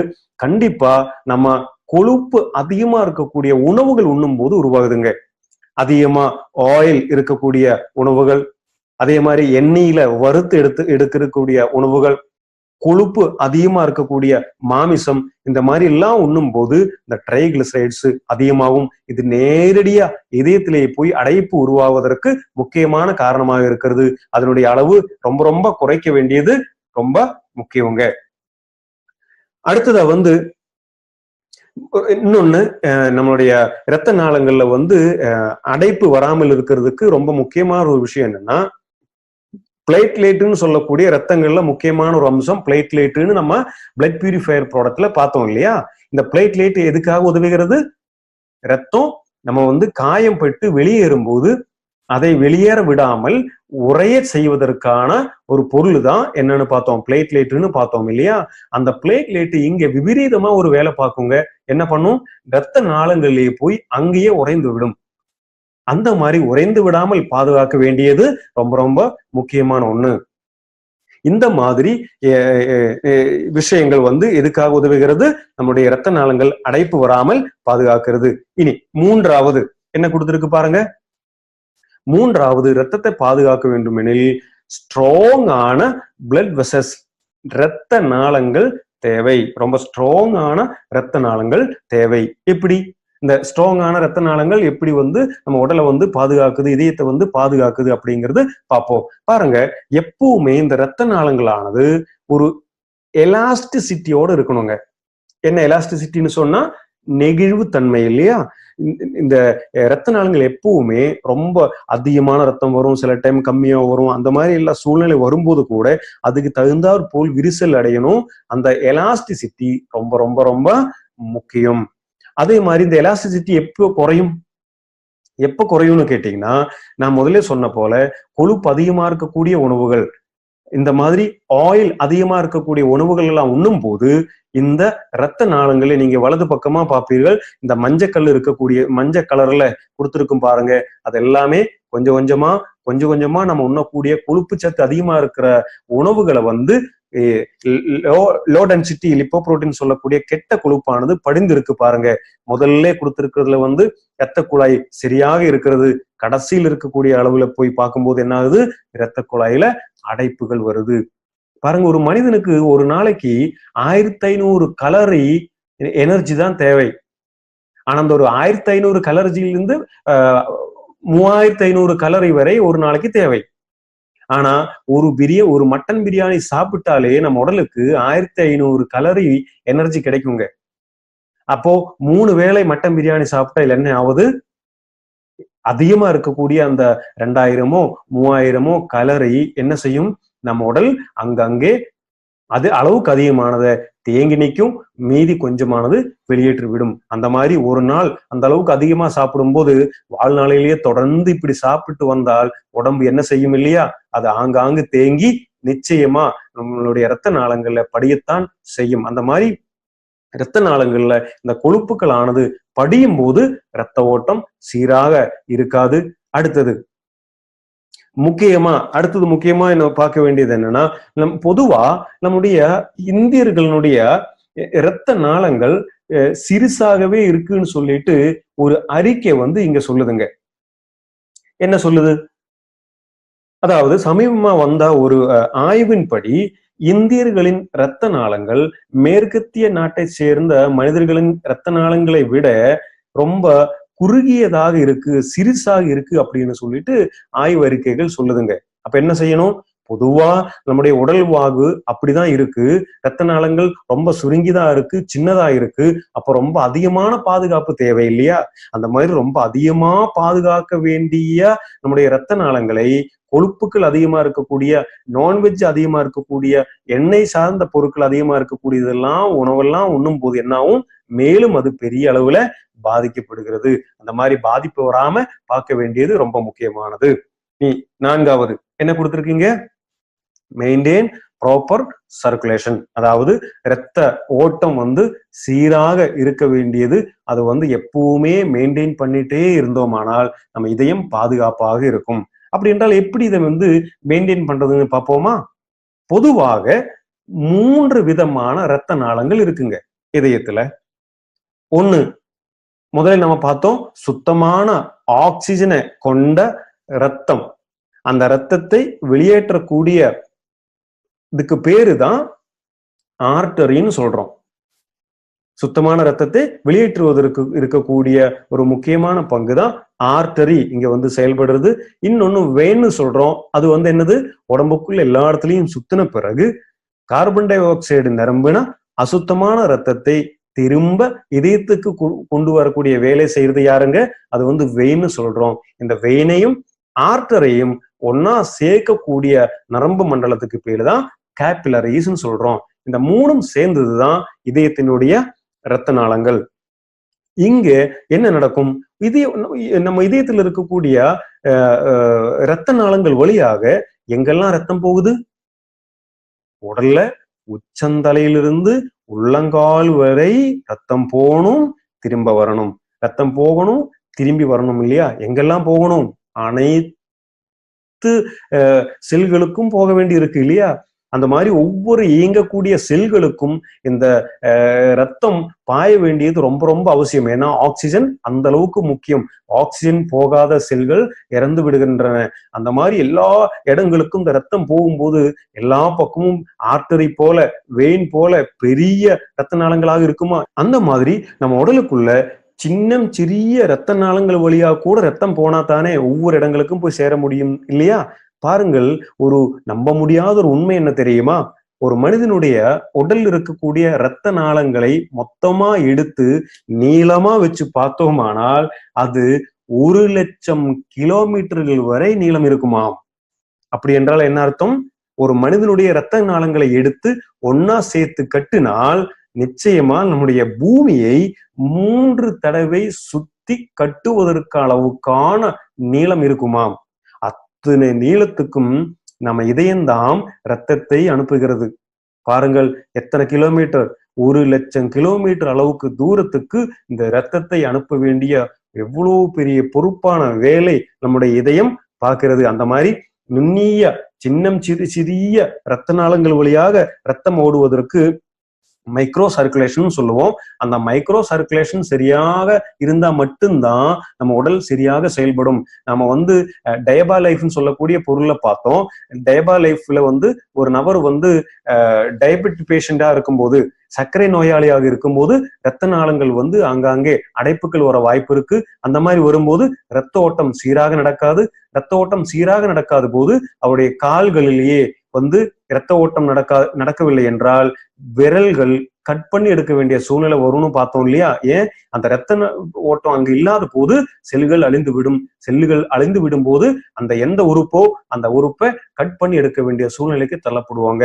கண்டிப்பா நம்ம கொழுப்பு அதிகமா இருக்கக்கூடிய உணவுகள் உண்ணும் போது உருவாகுதுங்க. அதிகமா ஆயில் இருக்கக்கூடிய உணவுகள், அதே மாதிரி எண்ணெயில வறுத்து எடுக்கக்கூடிய உணவுகள், கொழுப்பு அதிகமா இருக்கக்கூடிய மாமிசம், இந்த மாதிரி எல்லாம் உண்ணும் போது இந்த ட்ரைகிளிசரைட்ஸ் அதிகமாகும். இது நேரடியா இதயத்திலேயே போய் அடைப்பு உருவாவதற்கு முக்கியமான காரணமாக இருக்கிறது. அதனுடைய அளவு ரொம்ப ரொம்ப குறைக்க வேண்டியது ரொம்ப முக்கியங்க. அடுத்ததா வந்து இன்னொன்னு, நம்மளுடைய இரத்த நாளங்கள்ல வந்து அடைப்பு வராமல் இருக்கிறதுக்கு ரொம்ப முக்கியமான ஒரு விஷயம் என்னன்னா, பிளேட்லேட்னு சொல்லக்கூடிய ரத்தங்கள்ல முக்கியமான ஒரு அம்சம் பிளேட்லேட்னு நம்ம பிளட் பியூரிஃபையர் ப்ராடக்ட்ல பார்த்தோம் இல்லையா? இந்த பிளேட்லேட் எதுக்காக உதவுகிறது? ரத்தம் நம்ம வந்து காயம் பட்டு வெளியேறும் போது அதை வெளியேற விடாமல் உறைய செய்வதற்கான ஒரு பொருள் தான் என்னன்னு பார்த்தோம், பிளேட்லேட்னு பார்த்தோம் இல்லையா? அந்த பிளேட்லேட் இங்க விபரீதமா ஒரு வேலை பார்க்குங்க. என்ன பண்ணும்? இரத்த நாளங்களிலேயே போய் அங்கேயே உறைந்து விடும். அந்த மாதிரி உறைந்து விடாமல் பாதுகாக்க வேண்டியது ரொம்ப ரொம்ப முக்கியமான ஒண்ணு. இந்த மாதிரி விஷயங்கள் எதுக்காக உதவுகிறது? நம்முடைய இரத்த நாளங்கள் அடைப்பு வராமல் பாதுகாக்கிறது. இனி மூன்றாவது என்ன கொடுத்திருக்கு பாருங்க. மூன்றாவது, இரத்தத்தை பாதுகாக்க வேண்டும் எனில் ஸ்ட்ராங்கான பிளட் வெசல்ஸ், இரத்த நாளங்கள் தேவை. ரொம்ப ஸ்ட்ராங்கான இரத்த நாளங்கள் தேவை. எப்படி இந்த ஸ்ட்ராங்கான இரத்த நாளங்கள் எப்படி நம்ம உடலை பாதுகாக்குது, இதயத்தை பாதுகாக்குது அப்படிங்கிறது பார்ப்போம். பாருங்க, எப்பவுமே இந்த இரத்த நாளங்களானது ஒரு எலாஸ்டிசிட்டியோட இருக்கணுங்க. என்ன எலாஸ்டிசிட்டின்னு சொன்னா நெகிழ்வு தன்மை இல்லையா? இந்த இரத்த நாளங்கள் எப்பவுமே ரொம்ப அதிகமான ரத்தம் வரும், சில டைம் கம்மியா வரும். அந்த மாதிரி எல்லா சூழ்நிலை வரும்போது கூட அதுக்கு தகுந்தாற் போல் விரிசல் அடையணும். அந்த எலாஸ்டிசிட்டி ரொம்ப ரொம்ப ரொம்ப முக்கியம். அதே மாதிரி இந்த எலாஸ்டிசிட்டி எப்போ குறையும்னு கேட்டீங்கன்னா, நான் முதல்ல சொன்ன போல கொழுப்பு அதிகமா இருக்கக்கூடிய உணவுகள், இந்த மாதிரி ஆயில் அதிகமா இருக்கக்கூடிய உணவுகள் எல்லாம் உண்ணும் போது இந்த இரத்த நாளங்களை நீங்க வலது பக்கமா பார்ப்பீர்கள். இந்த மஞ்சள் கலர்ல கொடுத்துருக்கும் பாருங்க. அது எல்லாமே கொஞ்சம் கொஞ்சமா நம்ம உண்ணக்கூடிய கொழுப்பு சத்து அதிகமா இருக்கிற உணவுகளை லோ டென்சிட்டி லிப்போப்ரோட்டீன் சொல்லக்கூடிய கெட்ட கொழுப்பானது படிந்து இருக்கு பாருங்க. முதல்ல கொடுத்திருக்கிறதுல இரத்த குழாய் சரியாக இருக்கிறது. கடைசியில் இருக்கக்கூடிய அளவுல போய் பார்க்கும்போது என்ன ஆகுது? இரத்த குழாயில அடைப்புகள் வருது. பாருங்க, ஒரு மனிதனுக்கு ஒரு நாளைக்கு 1500 கலரி எனர்ஜி தான் தேவை. ஆனா அந்த ஒரு 1500 கலரியிலிருந்து 3500 கலரி வரை ஒரு நாளைக்கு தேவை. ஆனா ஒரு மட்டன் பிரியாணி சாப்பிட்டாலே நம்ம உடலுக்கு 1500 கலரி எனர்ஜி கிடைக்குங்க. அப்போ 3 வேளை மட்டன் பிரியாணி சாப்பிட்டா இல்ல என்ன ஆகுது? அதிகமா இருக்கக்கூடிய அந்த 2000மோ 3000மோ கலரி என்ன செய்யும்? நம்ம உடல் அங்கங்கே அது அளவுக்கு அதிகமானதை தேங்கி நிற்கும், மீதி கொஞ்சமானது வெளியேற்றி விடும். அந்த மாதிரி ஒரு நாள் அந்த அளவுக்கு அதிகமா சாப்பிடும் போது வாழ்நாளிலேயே தொடர்ந்து இப்படி சாப்பிட்டு வந்தால் உடம்பு என்ன செய்யும் இல்லையா? அது ஆங்காங்கு தேங்கி நிச்சயமா நம்மளுடைய இரத்த நாளங்கள்ல படியத்தான் செய்யும். அந்த மாதிரி இரத்த நாளங்கள்ல இந்த கொழுப்புகள் ஆனது படியும் போது இரத்த ஓட்டம் சீராக இருக்காது. அடுத்தது முக்கியமா என்ன பார்க்க வேண்டியது என்னன்னா, பொதுவா நம்முடைய இந்தியர்களுடைய இரத்த நாளங்கள் சிறுசாகவே இருக்குன்னு சொல்லிட்டு ஒரு அறிக்கை இங்க சொல்லுதுங்க. என்ன சொல்லுது? அதாவது சமீபமா வந்த ஒரு ஆய்வின்படி இந்தியர்களின் இரத்த நாளங்கள் மேற்கத்திய நாட்டை சேர்ந்த மனிதர்களின் இரத்த நாளங்களை விட ரொம்ப குறுகியதாக இருக்கு, சிறுசாக இருக்கு அப்படின்னு சொல்லிட்டு ஆய்வறிக்கைகள் சொல்லுதுங்க. அப்ப என்ன செய்யணும்? பொதுவா நம்முடைய உடல்வாகு அப்படிதான் இருக்கு. இரத்த நாளங்கள் ரொம்ப சுருங்கிதான் இருக்கு, சின்னதா இருக்கு. அப்ப ரொம்ப அதிகமான பாதுகாப்பு தேவை இல்லையா? அந்த மாதிரி ரொம்ப அதிகமா பாதுகாக்க வேண்டிய நம்முடைய இரத்த நாளங்களை கொழுப்புகள் அதிகமா இருக்கக்கூடிய, நான்வெஜ் அதிகமா இருக்கக்கூடிய, எண்ணெய் சார்ந்த பொருட்கள் அதிகமா இருக்கக்கூடியதெல்லாம் உணவெல்லாம் உண்ணும் போது என்னாகும்? மேலும் அது பெரிய அளவுல பாதிக்கப்படுகிறது. அந்த மாதிரி பாதிப்பு வராம பார்க்க வேண்டியது ரொம்ப முக்கியமானது. நான்காவது என்ன கொடுத்திருக்கீங்க? Maintain proper circulation. அதாவது இரத்த ஓட்டம் சீராக இருக்க வேண்டியது. அது எப்பவுமே மெயின்டைன் பண்ணிட்டே இருந்தோமானால் நம்ம இதயம் பாதுகாப்பாக இருக்கும். அப்படி என்றால் எப்படி இதை மெயின்டைன் பண்றதுன்னு பார்ப்போமா? பொதுவாக 3 விதமான இரத்த நாளங்கள் இருக்குங்க இதயத்துல. ஒண்ணு, முதல்ல நம்ம பார்த்தோம், சுத்தமான ஆக்சிஜனை கொண்ட இரத்தம். அந்த இரத்தத்தை வெளியேற்றக்கூடிய இதுக்கு பேரு தான் ஆர்டரின்னு சொல்றோம். சுத்தமான இரத்தத்தை வெளியேற்றுவதற்கு இருக்கக்கூடிய ஒரு முக்கியமான பங்கு தான் ஆர்டரி இங்க செயல்படுறது. இன்னொன்னு வெயின்னு சொல்றோம். அது என்னது? உடம்புக்குள்ள எல்லா இடத்துலயும் சுத்தின பிறகு கார்பன் டை ஆக்சைடு நிரம்பின அசுத்தமான இரத்தத்தை திரும்ப இதயத்துக்கு கொண்டு வரக்கூடிய வேலை செய்யறது யாருங்க? அது வெயின்னு சொல்றோம். இந்த வெயினையும் ஆர்டரையும் ஒன்னா சேர்க்கக்கூடிய நரம்பு மண்டலத்துக்கு பேரு தான் கேபிலரிஸ்ன்னு சொல்றோம். இந்த 3ம் சேர்ந்ததுதான் இதயத்தினுடைய இரத்த நாளங்கள். இங்க என்ன நடக்கும்? நம்ம இதயத்தில் இருக்கக்கூடிய இரத்த நாளங்கள் வழியாக எங்கெல்லாம் ரத்தம் போகுது? உடல்ல உச்சந்தலையிலிருந்து உள்ளங்கால் வரை ரத்தம் போகணும், திரும்ப வரணும். ரத்தம் போகணும், திரும்பி வரணும் இல்லையா? எங்கெல்லாம் போகணும்? அனைத்து செல்களுக்கும் போக வேண்டி இருக்கு இல்லையா? அந்த மாதிரி ஒவ்வொரு இயங்கக்கூடிய செல்களுக்கும் இந்த ரத்தம் பாய வேண்டியது ரொம்ப ரொம்ப அவசியம். ஏன்னா ஆக்சிஜன் அந்த அளவுக்கு முக்கியம். ஆக்சிஜன் போகாத செல்கள் இறந்து விடுகின்றன. அந்த மாதிரி எல்லா இடங்களுக்கும் இந்த ரத்தம் போகும்போது எல்லா பக்கமும் ஆர்டரி போல, வெயின் போல பெரிய ரத்த நாளங்களாக இருக்குமா? அந்த மாதிரி நம்ம உடலுக்குள்ள சிறிய ரத்த நாளங்கள் வழியா கூட ரத்தம் போனா தானே ஒவ்வொரு இடங்களுக்கும் போய் சேர முடியும் இல்லையா? பாருங்கள், ஒரு நம்ப முடியாத ஒரு உண்மை என்ன தெரியுமா? ஒரு மனிதனுடைய உடல் இருக்கக்கூடிய இரத்த நாளங்களை மொத்தமா எடுத்து நீளமா வச்சு பார்த்தோமானால் அது 1,00,000 கிலோமீட்டர்கள் வரை நீளம் இருக்குமாம். அப்படி என்றால் என்ன அர்த்தம்? ஒரு மனிதனுடைய இரத்த நாளங்களை எடுத்து ஒன்னா சேர்த்து கட்டினால் நிச்சயமா நம்முடைய பூமியை 3 தடவை சுத்தி கட்டுவதற்கு அளவுக்கான நீளம் இருக்குமாம். அத்தனை நீளத்துக்கும் நம்ம இதயம்தான் ரத்தத்தை அனுப்புகிறது. பாருங்கள், எத்தனை கிலோமீட்டர்? 1,00,000 கிலோமீட்டர் அளவுக்கு தூரத்துக்கு இந்த ரத்தத்தை அனுப்ப வேண்டிய எவ்வளவு பெரிய பொறுப்பான வேலை நம்முடைய இதயம் பார்க்கிறது. அந்த மாதிரி நுண்ணிய சிறிய ரத்த நாளங்கள் வழியாக ரத்தம் ஓடுவதற்கு மைக்ரோ சர்க்குலேஷன் சொல்லுவோம். அந்த மைக்ரோ சர்க்குலேஷன் சரியாக இருந்தா மட்டும்தான் நம்ம உடல் சரியாக செயல்படும். நம்ம டயபா லைஃப்னு சொல்லக்கூடிய பொருளை பார்த்தோம். டயபா லைஃப்ல ஒரு நபர் டயபெட்டிக் பேஷண்டா இருக்கும்போது, சர்க்கரை நோயாளியாக இருக்கும்போது இரத்த நாளங்கள் ஆங்காங்கே அடைப்புகள் வர வாய்ப்பு இருக்கு. அந்த மாதிரி வரும்போது இரத்த ஓட்டம் சீராக நடக்காது. இரத்த ஓட்டம் சீராக நடக்காத போது அவருடைய கால்களிலேயே இரத்த ஓட்டம் நடக்கவில்லை என்றால் விரல்கள் கட் பண்ணி எடுக்க வேண்டிய சூழ்நிலை வரும்னு பார்த்தோம் இல்லையா? ஏன்? அந்த இரத்த ஓட்டம் அங்கு இல்லாத போது செல்கள் அழிந்து விடும். செல்லுகள் அழிந்து விடும் போது எந்த உறுப்போ அந்த உறுப்பை கட் பண்ணி எடுக்க வேண்டிய சூழ்நிலைக்கு தள்ளப்படுவாங்க.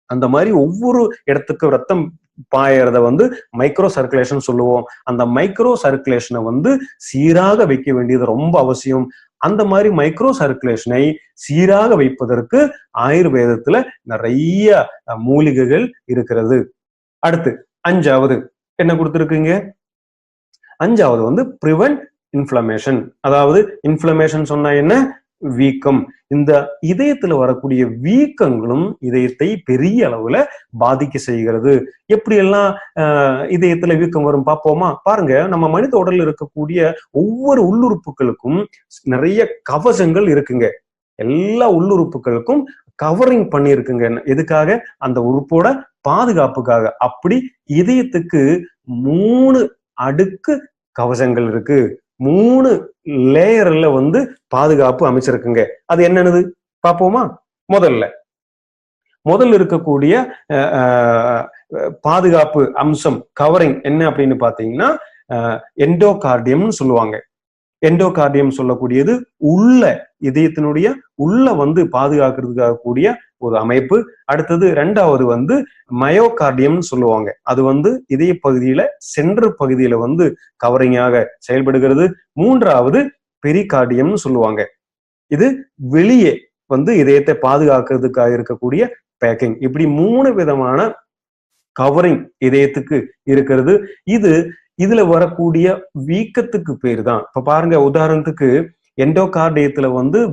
அந்த மாதிரி ஒவ்வொரு இடத்துக்கும் ரத்தம் பாயறத மைக்ரோ சர்க்குலேஷன் சொல்லுவோம். அந்த மைக்ரோ சர்க்குலேஷனை சீராக வைக்க வேண்டியது ரொம்ப அவசியம். அந்த மாதிரி மைக்ரோ சர்க்குலேஷனை சீராக வைப்பதற்கு ஆயுர்வேதத்துல நிறைய மூலிகைகள் இருக்கிறது. அடுத்து 5வது என்ன கொடுத்திருக்கீங்க? 5வது பிரிவென்ட் இன்ஃப்ளமேஷன். அதாவது இன்ஃப்ளமேஷன் சொன்னா என்ன? வீக்கம். இந்த இதயத்துல வரக்கூடிய வீக்கங்களும் இதயத்தை பெரிய அளவுல பாதிக்க செய்கிறது. எப்படி எல்லாம் இதயத்துல வீக்கம் வரும் பார்ப்போமா? பாருங்க, நம்ம மனித உடல்ல இருக்கக்கூடிய ஒவ்வொரு உள்ளுறுப்புகளுக்கும் நிறைய கவசங்கள் இருக்குங்க. எல்லா உள்ளுறுப்புகளுக்கும் கவரிங் பண்ணி இருக்குங்க. எதுக்காக? அந்த உறுப்போட பாதுகாப்புக்காக. அப்படி இதயத்துக்கு 3 அடுக்கு கவசங்கள் இருக்கு. 3 லேயர்ல பாதுகாப்பு அமைச்சிருக்குங்க. அது என்னன்னு பார்ப்போமா? முதல்ல இருக்கக்கூடிய பாதுகாப்பு அம்சம், கவரிங் என்ன அப்படின்னு பாத்தீங்கன்னா எண்டோகார்டியம்னு சொல்லுவாங்க. எண்டோகார்டியம் சொல்லக்கூடியது இதயத்தினுடைய உள்ள பாதுகாக்கிறதுக்காக கூடிய ஒரு அமைப்பு. அடுத்தது 2வது மயோகார்டியம்னு சொல்லுவாங்க. அது இதய பகுதியில சென்டர் பகுதியில கவரிங்காக செயல்படுகிறது. 3வது பெரிகார்டியம்னு சொல்லுவாங்க. இது வெளியே இதயத்தை பாதுகாக்கிறதுக்காக இருக்கக்கூடிய பேக்கிங். இப்படி 3 விதமான கவரிங் இதயத்துக்கு இருக்கிறது. இதுல வரக்கூடிய வீக்கத்துக்கு பேர் தான். இப்ப பாருங்க, உதாரணத்துக்கு எண்டோகார்டியத்துல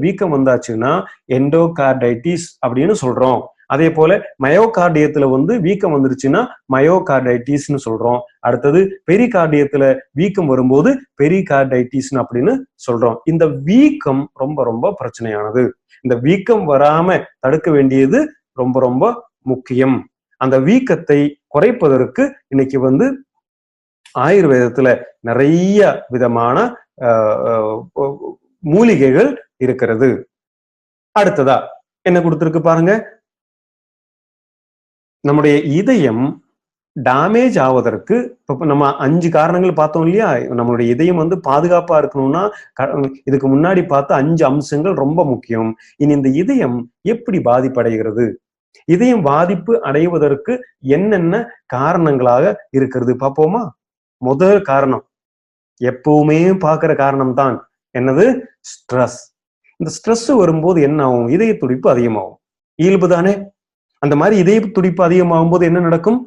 வீக்கம் வந்தாச்சுன்னா எண்டோகார்டைட்டிஸ் அப்படின்னு சொல்றோம். அதே போல மயோகார்டியத்துல வீக்கம் வந்துருச்சுன்னா மயோகார்டைட்டிஸ்னு சொல்றோம். அடுத்தது பெரிகார்டியத்துல வீக்கம் வரும்போது பெரிகார்டைட்டிஸ் அப்படின்னு சொல்றோம். இந்த வீக்கம் ரொம்ப ரொம்ப பிரச்சனையானது. இந்த வீக்கம் வராம தடுக்க வேண்டியது ரொம்ப ரொம்ப முக்கியம். அந்த வீக்கத்தை குறைப்பதற்கு இன்னைக்கு ஆயுர்வேதத்துல நிறைய விதமான மூலிகைகள் இருக்கிறது. அடுத்ததா என்ன கொடுத்திருக்கு பாருங்க. நம்முடைய இதயம் டேமேஜ் ஆவதற்கு இப்ப நம்ம 5 காரணங்கள் பார்த்தோம் இல்லையா? நம்மளுடைய இதயம் பாதுகாப்பா இருக்கணும்னா இதுக்கு முன்னாடி பார்த்த 5 அம்சங்கள் ரொம்ப முக்கியம். இனி இந்த இதயம் எப்படி பாதிப்படைகிறது? இதயம் பாதிப்பு அடைவதற்கு என்னென்ன காரணங்களாக இருக்கிறது பார்ப்போமா? முதல் காரணம், எப்பவுமே பார்க்கிற காரணம் தான் என்னது? ஸ்ட்ரெஸ். இந்த ஸ்ட்ரெஸ் வரும்போது என்ன ஆகும்? இதய துடிப்பு அதிகமாகும். இயல்பு தானே? அந்த மாதிரி இதய துடிப்பு அதிகமாகும் போது என்ன நடக்கும்?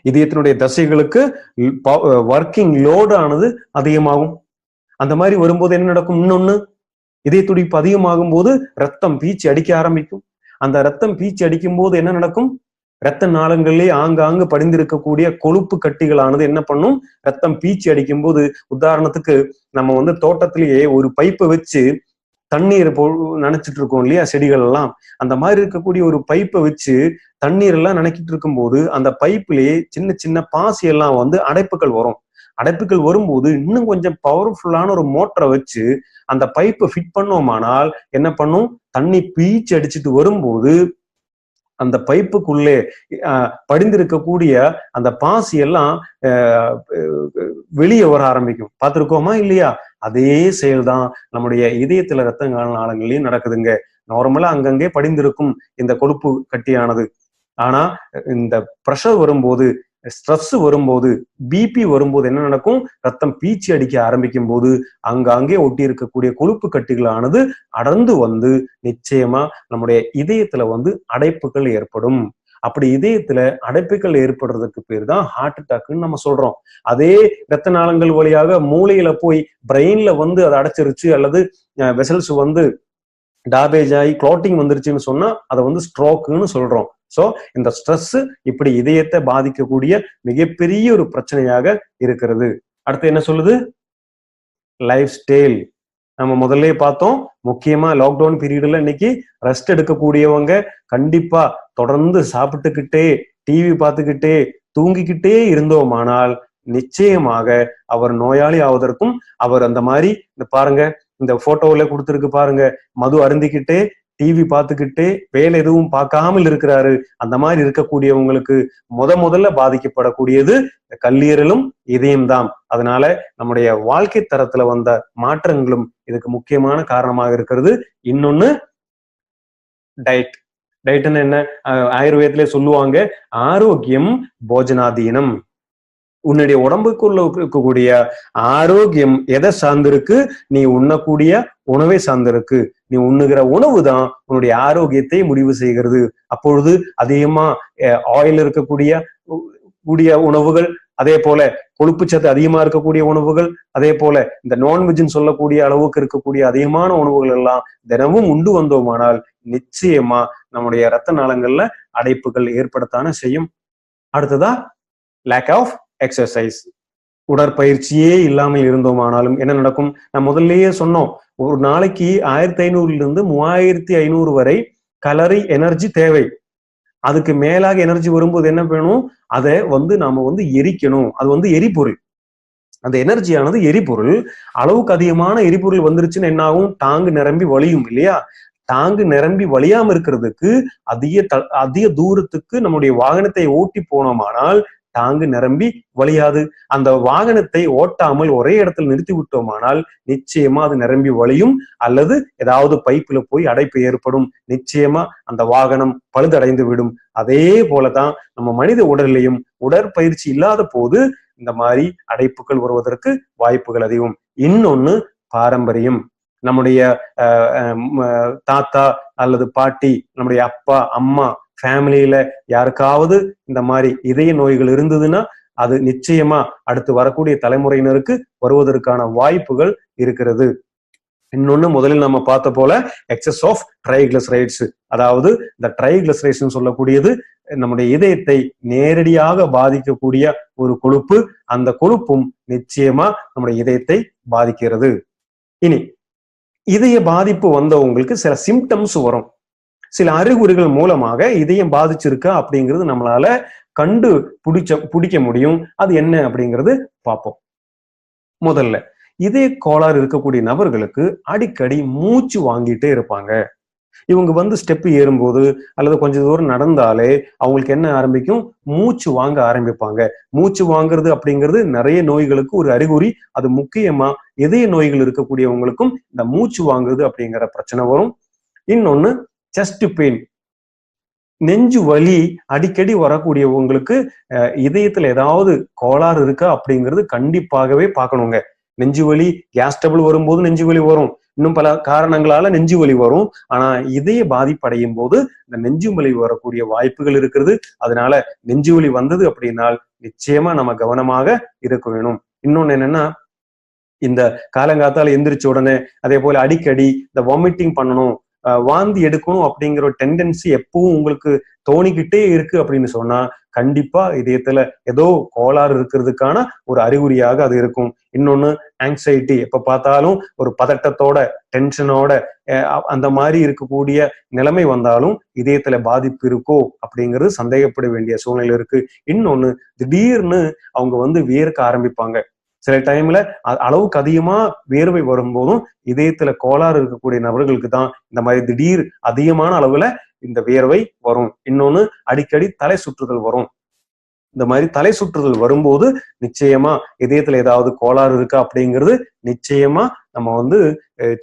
இதயத்தினுடைய தசைகளுக்கு ஒர்க்கிங் லோடு ஆனது அதிகமாகும். அந்த மாதிரி வரும்போது என்ன நடக்கும்? இன்னொன்னு, இதய துடிப்பு அதிகமாகும் போது ரத்தம் பீச்சி அடிக்க ஆரம்பிக்கும். அந்த ரத்தம் பீச்சி அடிக்கும் போது என்ன நடக்கும்? இரத்த நாளங்களிலே ஆங்காங்கு படிந்திருக்கக்கூடிய கொழுப்பு கட்டிகளானது என்ன பண்ணும்? ரத்தம் பீச்சி அடிக்கும் போது, உதாரணத்துக்கு நம்ம தோட்டத்திலேயே ஒரு பைப்பை வச்சு தண்ணீர் நினைச்சிட்டு இருக்கோம் இல்லையா, செடிகள் எல்லாம். அந்த மாதிரி இருக்கக்கூடிய ஒரு பைப்பை வச்சு தண்ணீர் எல்லாம் நினைக்கிட்டு இருக்கும் போது அந்த பைப்பிலேயே சின்ன சின்ன பாசி எல்லாம் அடைப்புகள் வரும். அடைப்புகள் வரும்போது இன்னும் கொஞ்சம் பவர்ஃபுல்லான ஒரு மோட்டரை வச்சு அந்த பைப்பை ஃபிட் பண்ணோமானால் என்ன பண்ணும்? தண்ணி பீச்சு அடிச்சுட்டு வரும்போது அந்த பைப்புக்குள்ளே படிந்திருக்கக்கூடிய அந்த பாசி எல்லாம் வெளியே வர ஆரம்பிக்கும். பார்த்திருக்கோமா இல்லையா? அதே செயல்தான் நம்முடைய இதயத்துல ரத்த நாளங்கள்லயும் நடக்குதுங்க. நார்மலா அங்கங்கே படிந்திருக்கும் இந்த கொழுப்பு கட்டியானது. ஆனா இந்த பிரஷர் வரும்போது, ஸ்ட்ரெஸ் வரும்போது, பிபி வரும்போது என்ன நடக்கும்? ரத்தம் பீச்சி அடிக்க ஆரம்பிக்கும் போது அங்கங்கே ஒட்டி இருக்கக்கூடிய கொழுப்பு கட்டிகளானது அடர்ந்து நிச்சயமா நம்முடைய இதயத்துல அடைப்புகள் ஏற்படும். அப்படி இதயத்துல அடைப்புகள் ஏற்படுறதுக்கு பேர் தான் ஹார்ட் அட்டாக்னு நம்ம சொல்றோம். அதே இரத்த நாளங்கள் வழியாக மூளையில போய் பிரெயின்ல அதை அடைச்சிருச்சு, அல்லது வெசல்ஸ் டேமேஜ் ஆகி கிளாட்டிங் வந்துருச்சுன்னு சொன்னா அதை ஸ்ட்ரோக்குன்னு சொல்றோம். சோ இந்த ஸ்ட்ரெஸ் இப்படி இதயத்தை பாதிக்கக்கூடிய மிகப்பெரிய ஒரு பிரச்சனையாக இருக்கிறது. அடுத்து என்ன சொல்லுது? Life style. நம்ம முதல்ல பார்த்தோம், முக்கியமா லாக்டவுன் பீரியட்ல இன்னைக்கு ரெஸ்ட் எடுக்கக்கூடியவங்க கண்டிப்பா தொடர்ந்து சாப்பிட்டுக்கிட்டே, டிவி பார்த்துக்கிட்டே, தூங்கிக்கிட்டே இருந்தோமானால் நிச்சயமாக அவர் நோயாளி ஆவதற்கும், அவர் அந்த மாதிரி இந்த பாருங்க, இந்த போட்டோல கொடுத்திருக்கு பாருங்க, மது அருந்திக்கிட்டே டிவி பார்த்துக்கிட்டே வேலை எதுவும் பார்க்காமல் இருக்கிறாரு. அந்த மாதிரி இருக்கக்கூடியவங்களுக்கு முதல்ல பாதிக்கப்படக்கூடியது கல்லீரலும் இதயம்தான். அதனால நம்முடைய வாழ்க்கை தரத்துல வந்த மாற்றங்களும் இதுக்கு முக்கியமான காரணமாக இருக்கிறது. இன்னொன்னு டயட். டயட்னு என்ன? ஆயுர்வேதத்திலே சொல்லுவாங்க, ஆரோக்கியம் போஜனாதீனம். உன்னுடைய உடம்புக்குள்ள இருக்கக்கூடிய ஆரோக்கியம் எதை சார்ந்திருக்கு? நீ உண்ணக்கூடிய உணவை சார்ந்திருக்கு. நீ உண்ணுகிற உணவு தான் உன்னுடைய ஆரோக்கியத்தை முடிவு செய்கிறது. அப்பொழுது அதிகமா ஆயில் இருக்கக்கூடிய உணவுகள், அதே போல கொழுப்பு சத்து அதிகமா இருக்கக்கூடிய உணவுகள், அதே போல இந்த நான்வெஜ்ன்னு சொல்லக்கூடிய அளவுக்கு இருக்கக்கூடிய அதிகமான உணவுகள் எல்லாம் தினமும் உண்டு வந்தோமானால் நிச்சயமா நம்முடைய இரத்த நாளங்கள்ல அடைப்புகள் ஏற்படத்தானே செய்யும். அடுத்ததா லேக் ஆஃப் எக்ஸசைஸ். உடற்பயிற்சியே இல்லாமல் இருந்தோமானாலும் என்ன நடக்கும்? நான் முதல்லயே சொன்னோம், ஒரு நாளைக்கு 1500 3500 வரை கலரி எனர்ஜி தேவை. அதுக்கு மேலாக எனர்ஜி வரும்போது என்ன வேணும்? அதை நாம எரிக்கணும். அது எரிபொருள். அந்த எனர்ஜியானது எரிபொருள். அளவுக்கு அதிகமான எரிபொருள் வந்துருச்சுன்னு என்ன ஆகும்? டாங்கு நிரம்பி வழியும் இல்லையா? டாங்கு நிரம்பி வழியாம இருக்கிறதுக்கு அதிக தூரத்துக்கு நம்முடைய வாகனத்தை ஓட்டி போனோமானால் டாங்கு நிரம்பி வழியாது. அந்த வாகனத்தை ஓட்டாமல் ஒரே இடத்துல நிறுத்தி விட்டோமானால் நிச்சயமா அது நிரம்பி வழியும், அல்லது ஏதாவது பைப்புல போய் அடைப்பு ஏற்படும். நிச்சயமா அந்த வாகனம் பழுதடைந்து விடும். அதே போலதான் நம்ம மனித உடலிலையும் உடற்பயிற்சி இல்லாத போது இந்த மாதிரி அடைப்புகள் வருவதற்கு வாய்ப்புகள் அதிகம். இன்னொன்னு பாரம்பரியம். நம்முடைய தாத்தா அல்லது பாட்டி, நம்முடைய அப்பா அம்மா ஃபேமிலியில யாருக்காவது இந்த மாதிரி இதய நோய்கள் இருந்ததுன்னா அது நிச்சயமா அடுத்து வரக்கூடிய தலைமுறையினருக்கு வருவதற்கான வாய்ப்புகள் இருக்கிறது. இன்னொன்னு முதலில் நம்ம பார்த்த போல எக்ஸஸ் ஆஃப் ட்ரைகிளிசரைட்ஸ். அதாவது இந்த ட்ரைகிளிசரைட்ஸ் சொல்லக்கூடியது நம்முடைய இதயத்தை நேரடியாக பாதிக்கக்கூடிய ஒரு கொழுப்பு. அந்த கொழுப்பும் நிச்சயமா நம்முடைய இதயத்தை பாதிக்கிறது. இனி இதய பாதிப்பு வந்தவங்களுக்கு சில சிம்டம்ஸ் வரும். சில அறிகுறிகள் மூலமாக இதயம் பாதிச்சிருக்கா அப்படிங்கிறது நம்மளால பிடிக்க முடியும். அது என்ன அப்படிங்கிறது பார்ப்போம். முதல்ல இதய கோளாறு இருக்கக்கூடிய நபர்களுக்கு அடிக்கடி மூச்சு வாங்கிட்டே இருப்பாங்க. இவங்க ஸ்டெப் ஏறும்போது அல்லது கொஞ்சம் தூரம் நடந்தாலே அவங்களுக்கு என்ன ஆரம்பிக்கும்? மூச்சு வாங்க ஆரம்பிப்பாங்க. மூச்சு வாங்குறது அப்படிங்கிறது நிறைய நோய்களுக்கு ஒரு அறிகுறி. அது முக்கியமா இதய நோய்கள் இருக்கக்கூடியவங்களுக்கும் இந்த மூச்சு வாங்குறது அப்படிங்கிற பிரச்சனை வரும். இன்னொன்னு செஸ்ட் பெயின். நெஞ்சு வலி அடிக்கடி வரக்கூடியவங்களுக்கு இதயத்துல ஏதாவது கோளாறு இருக்கா அப்படிங்கிறது கண்டிப்பாகவே பார்க்கணுங்க. நெஞ்சு வலி, கேஸ் ட்ரபிள் வரும்போது நெஞ்சு வலி வரும், இன்னும் பல காரணங்களால நெஞ்சு வலி வரும். ஆனா இதய பாதிப்படையும் போது இந்த நெஞ்சு வலி வரக்கூடிய வாய்ப்புகள் இருக்கிறது. அதனால நெஞ்சு வலி வந்தது அப்படின்னால் நிச்சயமா நம்ம கவனமாக இருக்க வேணும். இன்னொன்னு என்னன்னா, இந்த காலங்காத்தால எந்திரிச்ச உடனே அதே போல அடிக்கடி இந்த வாமிட்டிங் பண்ணணும், வாந்தி எடுக்கணும் அப்படிங்கிற ஒரு டெண்டன்சி எப்பவும் உங்களுக்கு தோணிக்கிட்டே இருக்கு அப்படின்னு சொன்னா கண்டிப்பா இதயத்துல ஏதோ கோளாறு இருக்கிறதுக்கான ஒரு அறிகுறியாக அது இருக்கும். இன்னொன்னு ஆங்ஸைட்டி, எப்ப பார்த்தாலும் ஒரு பதட்டத்தோட டென்ஷனோட அந்த மாதிரி இருக்கக்கூடிய நிலைமை வந்தாலும் இதயத்துல பாதிப்பு இருக்கோ அப்படிங்கிறது சந்தேகப்பட வேண்டிய சூழ்நிலை இருக்கு. இன்னொன்னு திடீர்னு அவங்க வியர்க்க ஆரம்பிப்பாங்க. சில டைம்ல அளவுக்கு அதிகமா வேர்வை வரும்போதும் இதயத்துல கோளாறு இருக்கக்கூடிய நபர்களுக்கு தான் இந்த மாதிரி திடீர் அதிகமான அளவுல இந்த வியர்வை வரும். இன்னொன்னு அடிக்கடி தலை சுற்றுதல் வரும். இந்த மாதிரி தலை சுற்றுதல் வரும்போது நிச்சயமா இதயத்துல ஏதாவது கோளாறு இருக்கா அப்படிங்கிறது நிச்சயமா நம்ம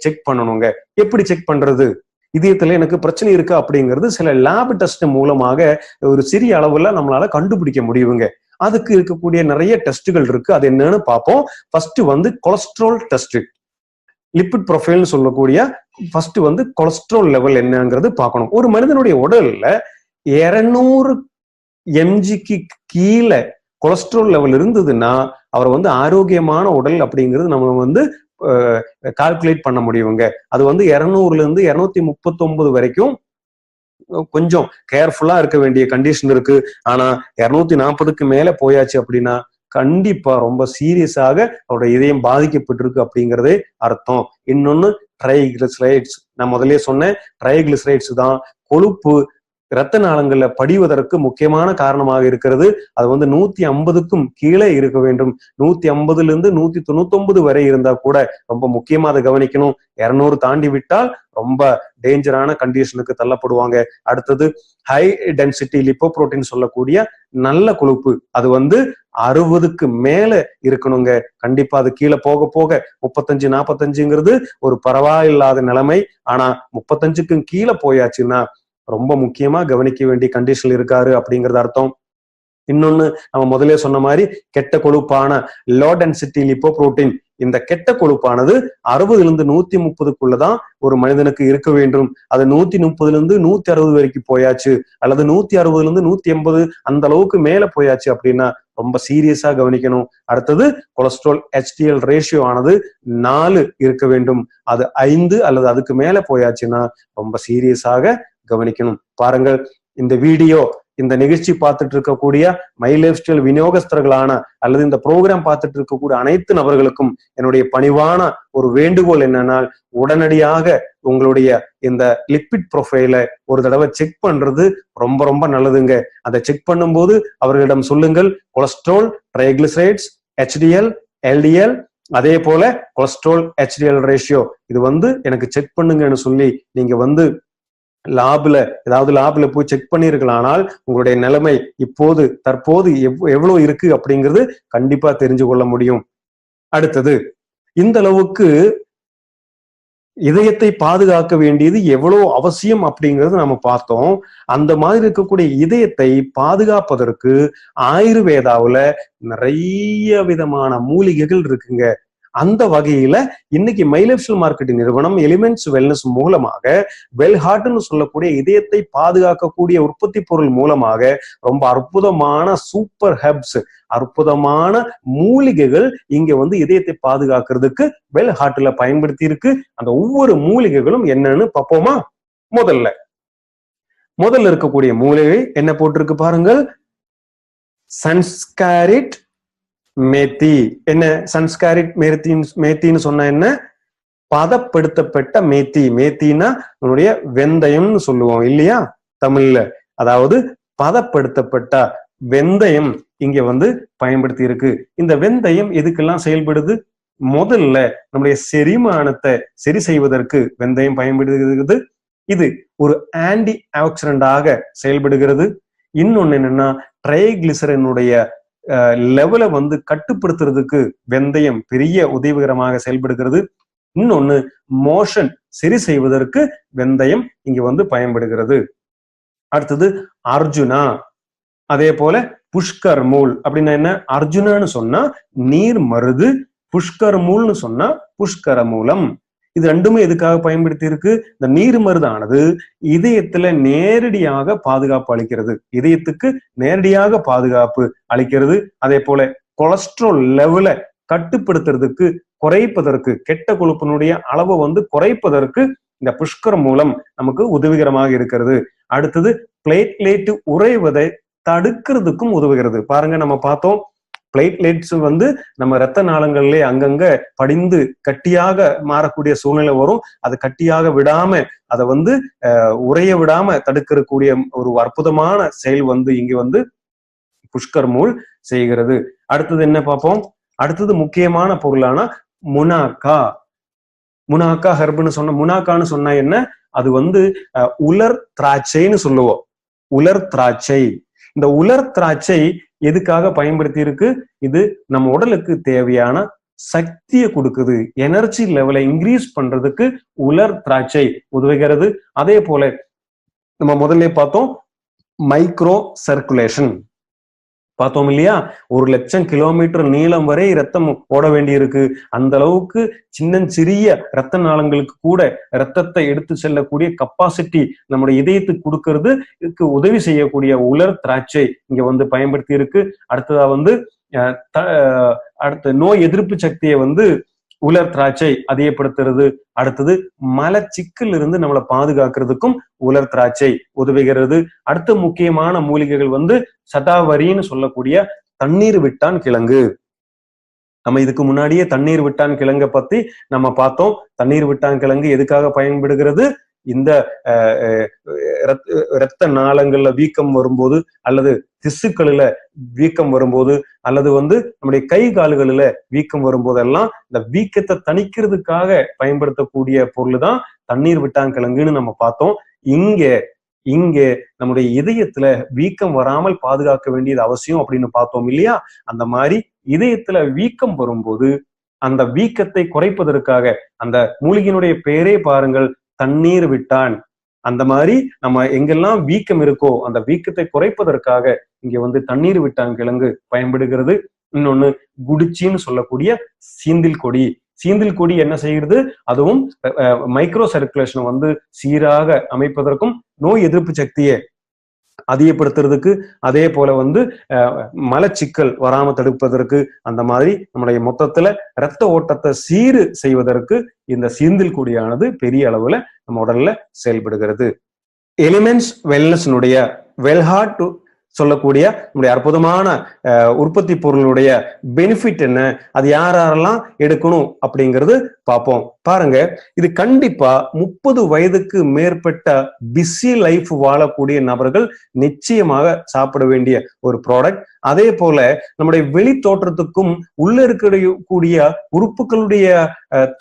செக் பண்ணணுங்க. எப்படி செக் பண்றது? இதயத்துல எனக்கு பிரச்சனை இருக்கா அப்படிங்கிறது சில லேப் டெஸ்ட் மூலமாக ஒரு சிறிய அளவுல நம்மளால கண்டுபிடிக்க முடியுங்க. அதுக்கு இருக்கக்கூடிய நிறைய டெஸ்ட்டுகள் இருக்கு. அது என்னன்னு பார்ப்போம். ஃபர்ஸ்ட் கொலஸ்ட்ரால் டெஸ்ட், லிபிட் ப்ரொஃபைல்னு சொல்லக்கூடிய ஃபர்ஸ்ட் கொலஸ்ட்ரால் லெவல் என்னங்கிறது பார்க்கணும். ஒரு மனிதனுடைய உடல்ல 200 mgக்கு கீழே கொலஸ்ட்ரால் லெவல் இருந்ததுன்னா அவர் ஆரோக்கியமான உடல் அப்படிங்கிறது நம்ம கால்குலேட் பண்ண முடியுங்க. அது 200ல இருந்து 239 வரைக்கும் கொஞ்சம் கேர்ஃபுல்லா இருக்க வேண்டிய கண்டிஷன் இருக்கு. ஆனா 240க்கு மேல போயாச்சு அப்படின்னா கண்டிப்பா ரொம்ப சீரியஸாக அவருடைய இதயம் பாதிக்கப்பட்டிருக்கு அப்படிங்கிறதே அர்த்தம். இன்னொன்னு ட்ரைகிளிசரைட்ஸ், நான் முதலே சொன்னேன், ட்ரைகிளிசரைட்ஸ் தான் கொழுப்பு இரத்த நாளங்கள்ல படிவதற்கு முக்கியமான காரணமாக இருக்கிறது. அது 150க்கும் கீழே இருக்க வேண்டும். 150ல இருந்து 199 வரை இருந்தா கூட ரொம்ப முக்கியமா அதை கவனிக்கணும். 200 தாண்டி விட்டால் ரொம்ப டேஞ்சரான கண்டிஷனுக்கு தள்ளப்படுவாங்க. அடுத்தது ஹை டென்சிட்டி லிப்போப்ரோட்டீன் சொல்லக்கூடிய நல்ல கொழுப்பு, அது 60க்கு மேல இருக்கணுங்க. கண்டிப்பா அது கீழே போக போக 35 45ங்கிறது ஒரு பரவாயில்லாத நிலைமை. ஆனா 35க்கும் கீழே போயாச்சுன்னா ரொம்ப முக்கியமா கவனிக்க வேண்டிய கண்டிஷன்ல இருக்காரு அப்படிங்கிறது அர்த்தம். இன்னொன்னு நம்ம முதலே சொன்ன மாதிரி கெட்ட கொழுப்பான லோ டென்சிட்டி லிப்போப்ரோட்டீன், இந்த கெட்ட கொழுப்பானது 60ல இருந்து 130க்குள்ளதான் ஒரு மனிதனுக்கு இருக்க வேண்டும். அது 130ல இருந்து 160 வரைக்கும் போயாச்சு அல்லது 160ல இருந்து 180 அந்த அளவுக்கு மேல போயாச்சு அப்படின்னா ரொம்ப சீரியஸா கவனிக்கணும். அடுத்தது கொலஸ்ட்ரால் HDL ரேஷியோ ஆனது 4 இருக்க வேண்டும். அது 5 அல்லது அதுக்கு மேல போயாச்சுன்னா ரொம்ப சீரியஸாக கவனிக்கணும். பாருங்கள், இந்த வீடியோ, இந்த நிகழ்ச்சி பார்த்துட்டு இருக்கக்கூடிய மை லைஃப் ஸ்டைல் விநியோகஸ்தர்களான அல்லது இந்த ப்ரோக்ராம் பார்த்துட்டு இருக்கக்கூடிய அனைத்து நபர்களுக்கும் என்னுடைய பணிவான ஒரு வேண்டுகோள் என்னன்னா, உடனடியாக உங்களுடைய இந்த லிப்பிட் ப்ரொஃபைல ஒரு தடவை செக் பண்றது ரொம்ப ரொம்ப நல்லதுங்க. அதை செக் பண்ணும்போது அவர்களிடம் சொல்லுங்கள், கொலஸ்ட்ரால், ட்ரைகிளிசரைட்ஸ், HDL, LDL, அதே போல கொலஸ்ட்ரால் HDL ரேஷியோ இது எனக்கு செக் பண்ணுங்கன்னு சொல்லி நீங்க லாப்ல போய் செக் பண்ணிருக்கலானால் உங்களுடைய நிலைமை தற்போது எவ்வளவு இருக்கு அப்படிங்கிறது கண்டிப்பா தெரிஞ்சு கொள்ள முடியும். அடுத்தது, இந்த அளவுக்கு இதயத்தை பாதுகாக்க வேண்டியது எவ்வளவு அவசியம் அப்படிங்கிறது நம்ம பார்த்தோம். அந்த மாதிரி இருக்கக்கூடிய இதயத்தை பாதுகாப்பதற்கு ஆயுர்வேதாவுல நிறைய விதமான மூலிகைகள் இருக்குங்க. அந்த வகையில இன்னைக்கு மை லைஃப் ஸ்டைல் மார்க்கெட்டிங் நிறுவனம் எலிமெண்ட்ஸ் வெல்னஸ் மூலமாக வெல்ஹார்ட்னு சொல்லக்கூடிய இதயத்தை பாதுகாக்கக்கூடிய உற்பத்தி பொருள் மூலமாக ரொம்ப அற்புதமான சூப்பர் ஹெர்ப்ஸ், அற்புதமான மூலிகைகள் இங்க இதயத்தை பாதுகாக்கிறதுக்கு வெல்ஹார்ட்ல பயன்படுத்தி இருக்கு. அந்த ஒவ்வொரு மூலிகைகளும் என்னன்னு பார்ப்போமா? முதல்ல இருக்கக்கூடிய மூலிகை என்ன போட்டிருக்கு பாருங்கள், சன்ஸ்காரிட் மேத்தி. என்ன சன்ஸ்காரிட் மேத்தின்னு சொன்ன என்ன? பதப்படுத்தப்பட்ட மேத்தி. மேத்தின்னா நம்மளுடைய வெந்தயம்னு சொல்லுவோம் இல்லையா தமிழ்ல. அதாவது பதப்படுத்தப்பட்ட வெந்தயம் இங்க பயன்படுத்தி இருக்கு. இந்த வெந்தயம் எதுக்கெல்லாம் செயல்படுது? முதல்ல நம்முடைய செரிமானத்தை சரி செய்வதற்கு வெந்தயம் பயன்படுகிறது. இது ஒரு ஆன்டி ஆக்சிடென்டாக செயல்படுகிறது. இன்னொன்னு என்னன்னா, ட்ரைகிளிசரினுடைய லெவலை கட்டுப்படுத்துறதுக்கு வெந்தயம் பெரிய உதவிகரமாக செயல்படுகிறது. இன்னொன்னு, மோஷன் சரி செய்வதற்கு வெந்தயம் இங்க பயன்படுகிறது. அடுத்தது அர்ஜுனா. அதே போல புஷ்கர் மூல் அப்படின்னா என்ன? அர்ஜுனான்னு சொன்னா நீர் மருது, புஷ்கர் மூல்னு சொன்னா புஷ்கர மூலம். இது ரெண்டுமே எதுக்காக பயன்படுத்தி இருக்கு? இந்த நீர் மருதானது இதயத்துல நேரடியாக பாதுகாப்பு அளிக்கிறது, இதயத்துக்கு நேரடியாக பாதுகாப்பு அளிக்கிறது. அதே போல கொலஸ்ட்ரால் லெவல கட்டுப்படுத்துறதுக்கு, குறைப்பதற்கு, கெட்ட கொழுப்பினுடைய அளவை குறைப்பதற்கு இந்த புஷ்கர மூலம் நமக்கு உதவிகரமாக இருக்கிறது. அடுத்தது பிளேட்லெட் உறைவதை தடுக்கிறதுக்கும் உதவுகிறது. பாருங்க, நம்ம பார்த்தோம் பிளேட்லெட்ஸ் நம்ம ரத்த நாளங்கள்ல அங்கங்க படிந்து கட்டியாக மாறக்கூடிய சூழ்நிலை வரும். அது கட்டியாக விடாம அதை உறைய விடாம தடுக்கக்கூடிய ஒரு அற்புதமான செயல் இங்க புஷ்கர் மூல் செய்கிறது. அடுத்தது என்ன பார்ப்போம்? அடுத்தது முக்கியமான பொருளான முனாக்கா. முனாக்கா ஹெர்ப்னு சொன்ன, முனாக்கான்னு சொன்னா என்ன? அது உலர் திராட்சைன்னு சொல்லுவோம். உலர் திராட்சை. இந்த உலர் திராட்சை எதுக்காக பயன்படுத்தி இருக்கு? இது நம்ம உடலுக்கு தேவையான சக்தியை கொடுக்குது, எனர்ஜி லெவலை இன்க்ரீஸ் பண்றதுக்கு உலர் திராட்சை உதவுகிறது. அதே போல நம்ம முதல்ல பார்த்தோம் மைக்ரோ சர்க்குலேஷன் பார்த்தோம் இல்லையா? 1,00,000 கிலோமீட்டர் நீளம் வரை ரத்தம் ஓட வேண்டி இருக்கு. அந்த அளவுக்கு சிறிய ரத்த நாளங்களுக்கு கூட ரத்தத்தை எடுத்து செல்லக்கூடிய கப்பாசிட்டி நம்முடைய இதயத்துக்கு கொடுக்கறது இதுக்கு உதவி செய்யக்கூடிய உலர் திராட்சை இங்க பயன்படுத்தி இருக்கு. அடுத்ததா அடுத்த நோய் எதிர்ப்பு சக்தியை உலர் திராட்சை அதிகப்படுத்துறது. அடுத்தது மலச்சிக்கல் இருந்து நம்மளை பாதுகாக்கிறதுக்கும் உலர் திராட்சை உதவுகிறது. அடுத்த முக்கியமான மூலிகைகள் சதாவரின்னு சொல்லக்கூடிய தண்ணீர் விட்டான் கிழங்கு. நம்ம இதுக்கு முன்னாடியே தண்ணீர் விட்டான் கிழங்கை பத்தி நம்ம பார்த்தோம். தண்ணீர் விட்டான் கிழங்கு எதுக்காக பயன்படுகிறது? இந்த இரத்த நாளங்கள்ல வீக்கம் வரும்போது, அல்லது திசுக்களில வீக்கம் வரும்போது, அல்லது நம்முடைய கை கால்களில வீக்கம் வரும்போதெல்லாம் இந்த வீக்கத்தை தணிக்கிறதுக்காக பயன்படுத்தக்கூடிய பொருள் தான் தண்ணீர் விட்டாங்கிழங்குன்னு நம்ம பார்த்தோம். இங்கே நம்முடைய இதயத்துல வீக்கம் வராமல் பாதுகாக்க வேண்டியது அவசியம் அப்படின்னு பார்த்தோம் இல்லையா? அந்த மாதிரி இதயத்துல வீக்கம் வரும்போது அந்த வீக்கத்தை குறைப்பதற்காக, அந்த மூலிகையினுடைய பேரே பாருங்கள், தண்ணீர் விட்டான். அந்த மாதிரி நம்ம எங்கெல்லாம் வீக்கம் இருக்கோ அந்த வீக்கத்தை குறைப்பதற்காக இங்க தண்ணீர் விட்டான் கிழங்கு பயன்படுகிறது. இன்னொன்னு குடிச்சின்னு சொல்லக்கூடிய சீந்தில் கொடி. சீந்தில் கொடி என்ன செய்கிறது? அதுவும் மைக்ரோ சர்க்குலேஷனை சீராக அமைப்பதற்கும் நோய் எதிர்ப்பு சக்தியை அதிகப்படுத்துறதுக்கு, அதே போல மலச்சிக்கல் வராம தடுப்பதற்கு, அந்த மாதிரி நம்முடைய மொத்தத்துல இரத்த ஓட்டத்தை சீரு செய்வதற்கு இந்த சீந்தில் கொடியானது பெரிய அளவுல நம்ம உடல்ல செயல்படுகிறது. எலிமெண்ட்ஸ் வெல்னஸ்னுடைய வெல்ஹார்ட் சொல்லக்கூடிய நம்முடைய அற்புதமான உற்பத்தி பொருளுடைய பெனிஃபிட் என்ன, அது யாரெல்லாம் எடுக்கணும் அப்படிங்கிறது பார்ப்போம். பாருங்க, இது கண்டிப்பா 30 வயதுக்கு மேற்பட்ட பிஸி லைஃப் வாழக்கூடிய நபர்கள் நிச்சயமாக சாப்பிட வேண்டிய ஒரு ப்ராடக்ட். அதே போல நம்முடைய வெளி தோற்றத்துக்கும் உள்ள இருக்கக்கூடிய உறுப்புகளுடைய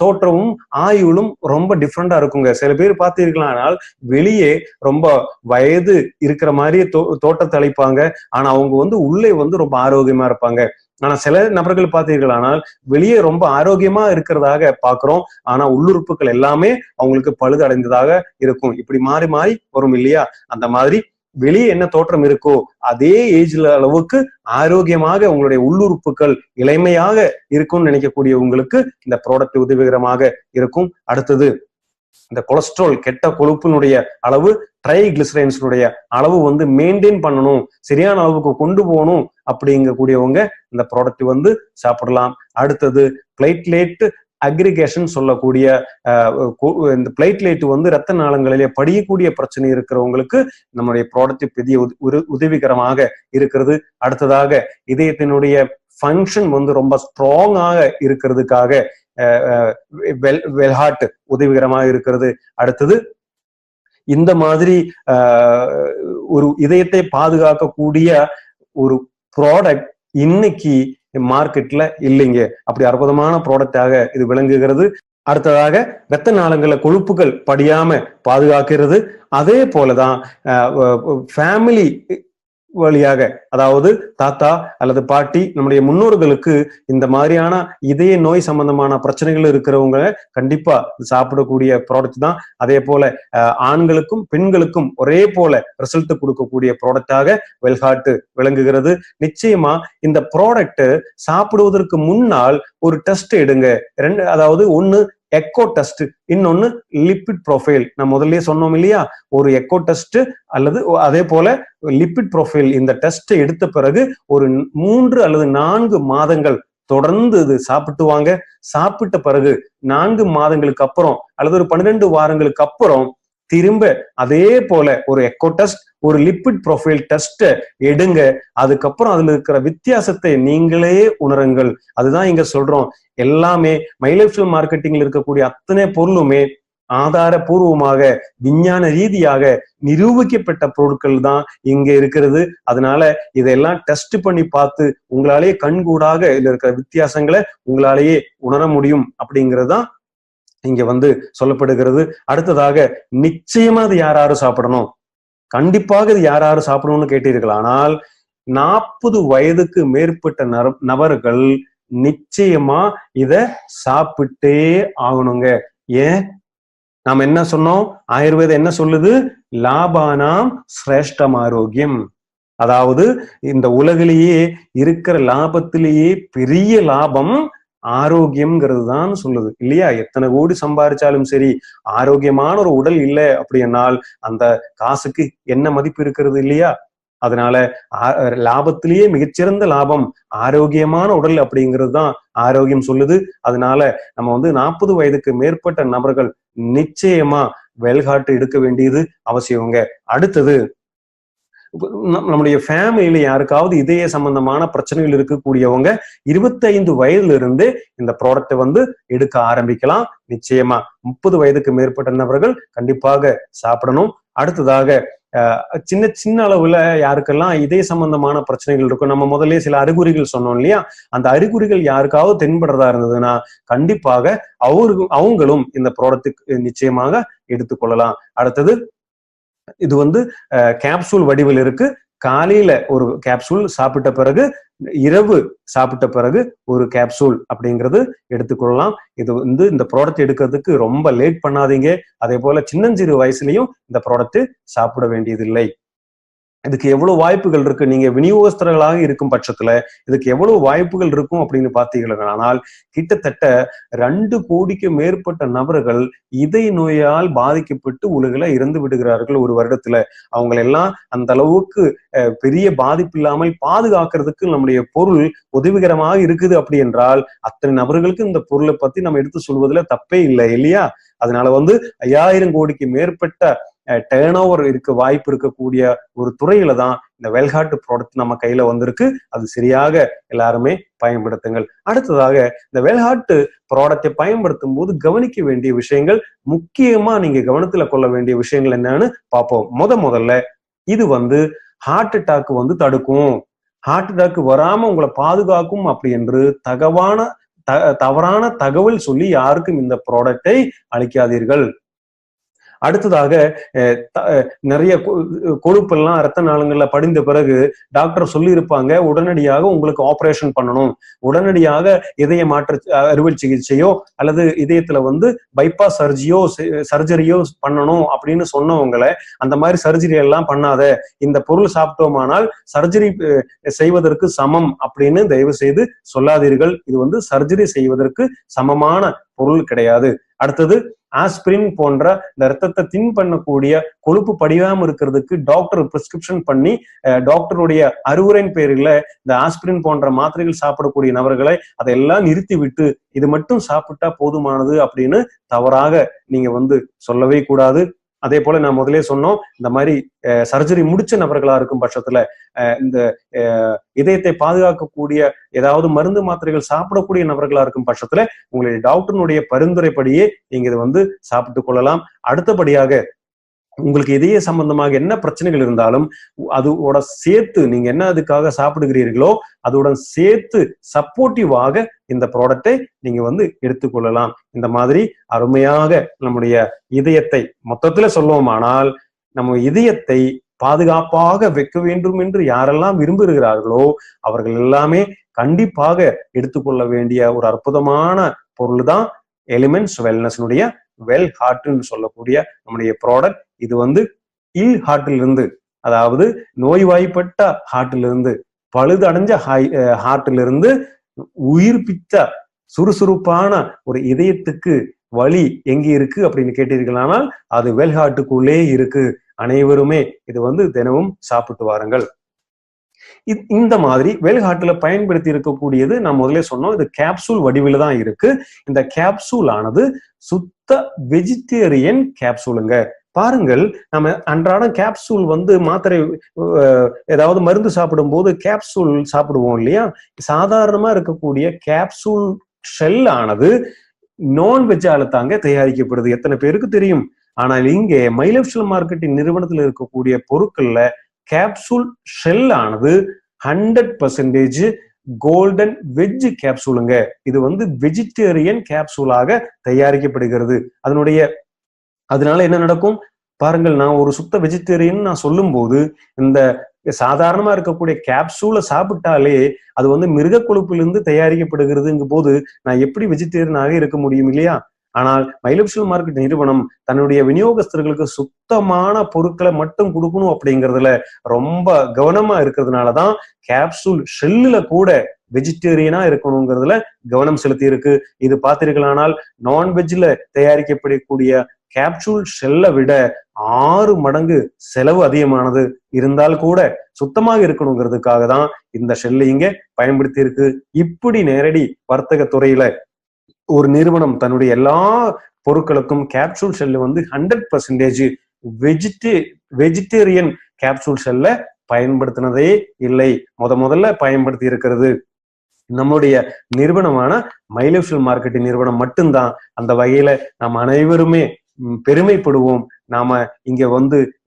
தோற்றமும் ஆயுளும் ரொம்ப டிஃப்ரெண்டா இருக்குங்க. சில பேர் பார்த்தீர்களானால் வெளியே ரொம்ப வயது இருக்கிற மாதிரியே தோற்றத்தை அளிப்பாங்க, ஆனா அவங்க உள்ளே ரொம்ப ஆரோக்கியமா இருப்பாங்க. ஆனா சில நபர்கள் பார்த்தீர்களானால் வெளியே ரொம்ப ஆரோக்கியமா இருக்கிறதாக பாக்குறோம், ஆனா உள்ளுறுப்புகள் எல்லாமே அவங்களுக்கு பழுதடைந்ததாக இருக்கும். இப்படி மாறி மாறி வரும் இல்லையா? அந்த மாதிரி வெளியே என்ன தோற்றம் இருக்கோ அதே ஏஜ்ல அளவுக்கு ஆரோக்கியமாக உங்களுடைய உள்ளுறுப்புகள் இளமையாக இருக்கும்னு நினைக்கக்கூடிய உங்களுக்கு இந்த ப்ராடக்ட் உதவிகரமாக இருக்கும். அடுத்தது இந்த கொலஸ்ட்ரால், கெட்ட கொழுப்பினுடைய அளவு, ட்ரைகிளிசரைன்ஸுடைய அளவு மெயின்டைன் பண்ணணும், சரியான அளவுக்கு கொண்டு போகணும் அப்படிங்கக்கூடியவங்க இந்த ப்ராடக்ட் சாப்பிடலாம். அடுத்தது பிளேட்லெட் அக்ரிகேஷன் சொல்லக்கூடிய இந்த பிளேட்லெட் ரத்த நாளங்களிலே படியக்கூடிய பிரச்சனை இருக்கிறவங்களுக்கு நம்முடைய ப்ராடக்ட் பெரிய உதவிகரமாக இருக்கிறது. அடுத்ததாக இதயத்தினுடைய ஃபங்க்ஷன் ரொம்ப ஸ்ட்ராங்காக இருக்கிறதுக்காக வெல்ஹார்ட் உதவிகரமாக இருக்கிறது. அடுத்தது இந்த மாதிரி ஒரு இதயத்தை பாதுகாக்கக்கூடிய ஒரு ப்ராடக்ட் இன்னைக்கு மார்க்கெட்ல இல்லைங்க. அப்படி அற்புதமான ப்ராடக்டாக இது விளங்குகிறது. அடுத்ததாக இரத்த நாளங்கள்ல கொழுப்புகள் படியாம பாதுகாக்கிறது. அதே போலதான் ஃபேமிலி வழியாக, அதாவது தாத்தா அல்லது பாட்டி, நம்முடைய முன்னோர்களுக்கு இந்த மாதிரியான இதய நோய் சம்பந்தமான பிரச்சனைகள் இருக்கிறவங்க கண்டிப்பா சாப்பிடக்கூடிய ப்ராடக்ட் தான். அதே போல ஆண்களுக்கும் பெண்களுக்கும் ஒரே போல ரிசல்ட் கொடுக்கக்கூடிய ப்ராடக்டாக வெல்ஹார்ட் விளங்குகிறது. நிச்சயமா இந்த ப்ராடக்ட் சாப்பிடுவதற்கு முன்னால் ஒரு டெஸ்ட் எடுங்க. அதாவது ஒண்ணு எக்கோ டெஸ்ட், இன்னொன்னு லிபிட் ப்ரொஃபைல். நான் முதல்லயே சொன்னோம் இல்லையா, ஒரு எக்கோ டெஸ்ட் அல்லது அதே போல லிபிட் ப்ரொஃபைல். இந்த டெஸ்ட் எடுத்த பிறகு ஒரு 3 அல்லது 4 மாதங்கள் தொடர்ந்து இது சாப்பிட்டு வாங்க. சாப்பிட்ட பிறகு 4 மாதங்களுக்கு அப்புறம் அல்லது ஒரு 12 வாரங்களுக்கு அப்புறம் திரும்ப அதே போல ஒரு எக்கோ டெஸ்ட், ஒரு லிபிட் ப்ரொஃபைல் டெஸ்ட் எடுங்க. அதுக்கப்புறம் அதுல இருக்கிற வித்தியாசத்தை நீங்களே உணருங்கள். அதுதான் இங்க சொல்றோம். எல்லாமே மை லைஃப் ஸ்டைல் மார்க்கெட்டிங்ல இருக்கக்கூடிய அத்தனை பொருளுமே ஆதாரபூர்வமாக விஞ்ஞான ரீதியாக நிரூபிக்கப்பட்ட பொருட்கள் தான் இங்க இருக்கிறது. அதனால இதெல்லாம் டெஸ்ட் பண்ணி பார்த்து உங்களாலேயே கண்கூடாக இதுல இருக்கிற வித்தியாசங்களை உங்களாலேயே உணர முடியும் அப்படிங்கிறதுதான் இங்க சொல்லப்படுகிறது. அடுத்ததாக, நிச்சயமா இது யாராரு சாப்பிடணும், கண்டிப்பாக இது யாராரு சாப்பிடணும்னு கேட்டீர்கள். ஆனால் 40 வயதுக்கு மேற்பட்ட நபர்கள் நிச்சயமா இத சாப்பிட்டே ஆகணுங்க. ஏன்? நாம என்ன சொன்னோம்? ஆயுர்வேதம் என்ன சொல்லுது? லாபானாம் சிரேஷ்டம் ஆரோக்கியம். அதாவது இந்த உலகிலேயே இருக்கிற லாபத்திலேயே பெரிய லாபம் ஆரோக்கியம்ங்கிறது தான் சொல்லுது இல்லையா? எத்தனை கோடி சம்பாதிச்சாலும் சரி, ஆரோக்கியமான ஒரு உடல் இல்லை அப்படின்னால் அந்த காசுக்கு என்ன மதிப்பு இருக்கிறது இல்லையா? அதனால லாபத்திலேயே மிகச்சிறந்த லாபம் ஆரோக்கியமான உடல் அப்படிங்கிறது தான் ஆரோக்கியம் சொல்லுது. அதனால நம்ம 40 வயதுக்கு மேற்பட்ட நபர்கள் நிச்சயமா வெல்ஹார்ட் எடுக்க வேண்டியது அவசியங்க. அடுத்தது, நம்முடைய ஃபேமிலியில யாருக்காவது இதய சம்பந்தமான பிரச்சனைகள் இருக்கக்கூடியவங்க 25 வயதுல இருந்து இந்த ப்ராடக்டை எடுக்க ஆரம்பிக்கலாம். நிச்சயமா 30 வயதுக்கு மேற்பட்ட நபர்கள் கண்டிப்பாக சாப்பிடணும். அடுத்ததாக, சின்ன சின்ன அளவுல யாருக்கெல்லாம் இதய சம்பந்தமான பிரச்சனைகள் இருக்கும், நம்ம முதல்ல சில அறிகுறிகள் சொன்னோம் இல்லையா, அந்த அறிகுறிகள் யாருக்காவது தென்படுறதா இருந்ததுன்னா கண்டிப்பாக அவங்களும் இந்த ப்ராடக்ட் நிச்சயமாக எடுத்துக்கொள்ளலாம். அடுத்தது, இது கேப்சூல் வடிவில் இருக்கு. காலையில ஒரு கேப்சூல் சாப்பிட்ட பிறகு, இரவு சாப்பிட்ட பிறகு ஒரு கேப்சூல் அப்படிங்கிறது எடுத்துக்கொள்ளலாம். இது இந்த ப்ராடக்ட் எடுக்கிறதுக்கு ரொம்ப லேட் பண்ணாதீங்க. அதே போல சின்னஞ்சிறு வயசுலயும் இந்த ப்ராடக்ட் சாப்பிட வேண்டியதில்லை. இதுக்கு எவ்வளவு வாய்ப்புகள் இருக்கு, நீங்க விநியோகஸ்தர்களாக இருக்கும் பட்சத்துல இதுக்கு எவ்வளவு வாய்ப்புகள் இருக்கும் அப்படின்னு பார்த்தீங்கன்னா, ஆனால் கிட்டத்தட்ட 2 கோடிக்கு மேற்பட்ட நபர்கள் இதய நோயால் பாதிக்கப்பட்டு உலகில இறந்து விடுகிறார்கள் ஒரு வருடத்துல. அவங்களெல்லாம் அந்த அளவுக்கு பெரிய பாதிப்பு இல்லாமல் பாதுகாக்கிறதுக்கு நம்முடைய பொருள் உதவிகரமாக இருக்குது. அப்படி என்றால் அத்தனை நபர்களுக்கு இந்த பொருளை பத்தி நம்ம எடுத்து சொல்வதில் தப்பே இல்லை இல்லையா? அதனால 5000 கோடிக்கு மேற்பட்ட டேர்ன் ஓவர் வாய்ப்பு இருக்கக்கூடிய ஒரு துறையில தான் இந்த வெல்ஹார்ட் ப்ராடக்ட் நம்ம கையில வந்திருக்கு. அது சரியாக எல்லாருமே பயன்படுத்துங்கள். அடுத்ததாக, இந்த வெல்ஹார்ட் ப்ராடக்டை பயன்படுத்தும் போது கவனிக்க வேண்டிய விஷயங்கள், முக்கியமா நீங்க கவனத்துல கொள்ள வேண்டிய விஷயங்கள் என்னன்னு பார்ப்போம். முதல்ல, இது ஹார்ட் அட்டாக் தடுக்கும், ஹார்ட் அட்டாக் வராம உங்களை பாதுகாக்கும் அப்படி என்று தவறான தகவல் சொல்லி யாருக்கும் இந்த ப்ராடக்டை அளிக்காதீர்கள். அடுத்ததாக, நிறைய கொழுப்பெல்லாம் ரத்த நாளங்கள்ல படிந்த பிறகு டாக்டர் சொல்லி இருப்பாங்க, உடனடியாக உங்களுக்கு ஆபரேஷன் பண்ணணும், உடனடியாக இதய மாற்று அறுவை சிகிச்சையோ அல்லது இதயத்துல பைபாஸ் சர்ஜரியோ பண்ணணும் அப்படின்னு சொன்னவங்களை, அந்த மாதிரி சர்ஜரி எல்லாம் பண்ணாத, இந்த பொருள் சாப்பிட்டோமானால் சர்ஜரி செய்வதற்கு சமம் அப்படின்னு தயவு செய்து சொல்லாதீர்கள். இது சர்ஜரி செய்வதற்கு சமமான பொருள் கிடையாது. அடுத்தது, ஆஸ்பிரின் போன்ற இந்த ரத்தத்தை தின் பண்ணக்கூடிய கொழுப்பு படியாம இருக்கிறதுக்கு டாக்டர் பிரிஸ்கிரிப்ஷன் பண்ணி டாக்டருடைய அறிவுரையின் பேரில் இந்த ஆஸ்பிரின் போன்ற மாத்திரைகள் சாப்பிடக்கூடிய நபர்களை அதையெல்லாம் நிறுத்தி விட்டு இது மட்டும் சாப்பிட்டா போதுமானது அப்படின்னு தவறாக நீங்க சொல்லவே கூடாது. அதே போல நான் முதலே சொன்னோம், இந்த மாதிரி சர்ஜரி முடிச்ச நபர்களா இருக்கும் பட்சத்துல இந்த இதயத்தை பாதுகாக்கக்கூடிய ஏதாவது மருந்து மாத்திரைகள் சாப்பிடக்கூடிய நபர்களா இருக்கும் பட்சத்துல உங்களுடைய டாக்டருடைய பரிந்துரைப்படியே நீங்க இதை சாப்பிட்டு கொள்ளலாம். அடுத்தபடியாக, உங்களுக்கு இதய சம்பந்தமாக என்ன பிரச்சனைகள் இருந்தாலும் அதோட சேர்த்து நீங்க என்ன அதுக்காக சாப்பிடுகிறீர்களோ அதோட சேர்த்து சப்போர்ட்டிவாக இந்த ப்ராடக்டை நீங்க எடுத்துக்கொள்ளலாம். இந்த மாதிரி அருமையாக நம்முடைய இதயத்தை மொத்தத்துல சொல்லுவோமானால் நம்ம இதயத்தை பாதுகாப்பாக வைக்க வேண்டும் என்று யாரெல்லாம் விரும்புகிறார்களோ அவர்கள் எல்லாமே கண்டிப்பாக எடுத்துக்கொள்ள வேண்டிய ஒரு அற்புதமான பொருள் தான் எலிமெண்ட்ஸ் வெல்னஸ்னுடைய வெல் ஹார்ட்னு சொல்லக்கூடிய நம்முடைய ப்ராடக்ட். இது இல் ஹார்ட்டிலிருந்து, அதாவது நோய்வாய்ப்பட்ட ஹார்ட்டிலிருந்து, பழுதடைஞ்ச ஹார்ட்டிலிருந்து உயிர்ப்பித்த சுறுசுறுப்பான ஒரு இதயத்துக்கு வழி எங்க இருக்கு அப்படின்னு கேட்டீர்களானால் அது வெல் ஹார்ட்டுக்குள்ளே இருக்கு. அனைவருமே இது தினமும் சாப்பிட்டு வாருங்கள். இந்த மாதிரி வெல் ஹார்ட்ல பயன்படுத்தி இருக்கக்கூடியது நான் முதல்ல சொன்னோம், இது கேப்சூல் வடிவில் தான் இருக்கு. இந்த கேப்சூல் ஆனது சுத்த வெஜிடேரியன் கேப்சூலுங்க. பாருங்கள், நம்ம அன்றாடம் கேப்சூல் மாத்திரை ஏதாவது மருந்து சாப்பிடும் போது கேப்சூல் சாப்பிடுவோம் இல்லையா? சாதாரணமா இருக்கக்கூடிய கேப்சூல் ஷெல் ஆனது நான்வெஜ்ஜால தாங்க தயாரிக்கப்படுது. எத்தனை பேருக்கு தெரியும்? ஆனால் இங்கே மை லைஃப் ஸ்டைல் மார்க்கெட்டிங் நிறுவனத்தில் இருக்கக்கூடிய பொருட்கள்ல கேப்சூல் ஷெல் ஆனது 100% கோல்டன் வெஜ் கேப்சூலுங்க. இது வெஜிடேரியன் கேப்சூலாக தயாரிக்கப்படுகிறது. அதனால என்ன நடக்கும் பாருங்கள், நான் ஒரு சுத்த வெஜிடேரியன் நான் சொல்லும் போது இந்த சாதாரணமா இருக்கக்கூடிய கேப்சூலை சாப்பிட்டாலே அது மிருக கொழுப்பிலிருந்து தயாரிக்கப்படுகிறதுங்கும் போது நான் எப்படி வெஜிடேரியனாக இருக்க முடியும் இல்லையா? ஆனால் மை லைஃப் ஸ்டைல் மார்க்கெட் நிறுவனம் தன்னுடைய விநியோகஸ்தர்களுக்கு சுத்தமான பொருட்களை மட்டும் கொடுக்கணும் அப்படிங்கிறதுல ரொம்ப கவனமா இருக்கிறதுனாலதான் கேப்சூல் ஷெல்லுல கூட வெஜிடேரியனா இருக்கணுங்கிறதுல கவனம் செலுத்தி இருக்கு. இது பார்த்தீர்களானால் நான்வெஜ்ல தயாரிக்கப்படக்கூடிய கேப்சூல் ஷெல்லை விட 6 மடங்கு செலவு அதிகமானது. இருந்தால் கூட சுத்தமாக இருக்கணுங்கிறதுக்காக தான் இந்த ஷெல்லை இங்க பயன்படுத்தி இருக்கு. இப்படி நேரடி வர்த்தக துறையில ஒரு நிறுவனம் தன்னுடைய எல்லா பொருட்களுக்கும் கேப்சூல் ஷெல் 100% வெஜிடேரியன் கேப்சூல் ஷெல்ல பயன்படுத்தினதே இல்லை. முதல்ல பயன்படுத்தி இருக்கிறது நம்முடைய நிறுவனமான மை லைஃப் ஸ்டைல் மார்க்கெட்டிங் நிறுவனம் மட்டும்தான். அந்த வகையில நாம் அனைவருமே பெருமைப்படுவோம். நாம இங்க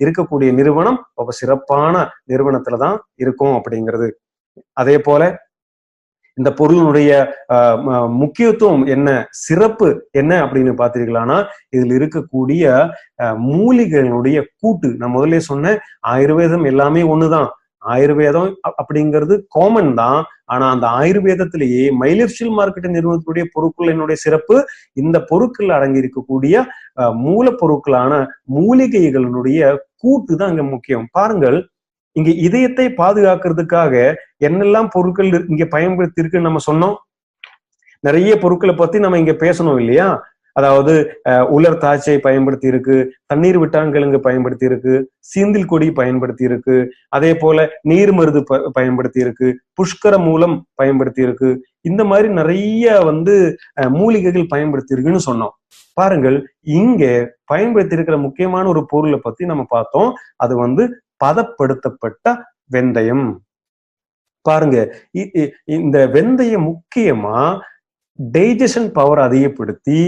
இருக்கக்கூடிய நிறுவனம் ரொம்ப சிறப்பான நிறுவனத்துலதான் இருக்கும் அப்படிங்கிறது. அதே போல இந்த பொருளினுடைய முக்கியத்துவம் என்ன, சிறப்பு என்ன அப்படின்னு பாத்தீர்களானா, இதுல இருக்கக்கூடிய மூலிகைகளுடைய கூட்டு. நான் முதல்ல சொன்னேன், ஆயுர்வேதம் எல்லாமே ஒண்ணுதான். ஆயுர்வேதம் அப்படிங்கிறது காமன் தான். ஆனா அந்த ஆயுர்வேதத்திலேயே மை லைஃப் ஸ்டைல் மார்க்கெட்டிங் நிறுவனத்துடைய பொருட்களினுடைய சிறப்பு இந்த பொருட்கள் அடங்கி இருக்கக்கூடிய மூலப்பொருட்களான மூலிகைகளினுடைய கூட்டு தான் இங்க முக்கியம். பாருங்கள், இங்க இதயத்தை பாதுகாக்கிறதுக்காக என்னெல்லாம் பொருட்கள் இங்க பயன்படுத்தி இருக்குன்னு நம்ம சொன்னோம். நிறைய பொருட்களை பத்தி நம்ம இங்க பேசணும் இல்லையா? அதாவது உலர் தாய்ச்சை பயன்படுத்தி இருக்கு, தண்ணீர் விட்டான்கிழங்கு பயன்படுத்தி இருக்கு, சீந்தில் கொடி பயன்படுத்தி இருக்கு, அதே போல நீர் மருது பயன்படுத்தி இருக்கு, புஷ்கர மூலம் பயன்படுத்தி இருக்கு. இந்த மாதிரி நிறைய மூலிகைகள் பயன்படுத்தி இருக்குன்னு சொன்னோம். பாருங்கள், இங்க பயன்படுத்தி இருக்கிற முக்கியமான ஒரு பொருளை பத்தி நம்ம பார்த்தோம். அது பதப்படுத்தப்பட்ட வெந்தயம். பாருங்க, இந்த வெந்தயம் முக்கியமா டைஜஷன் பவர் அதிகப்படுத்தி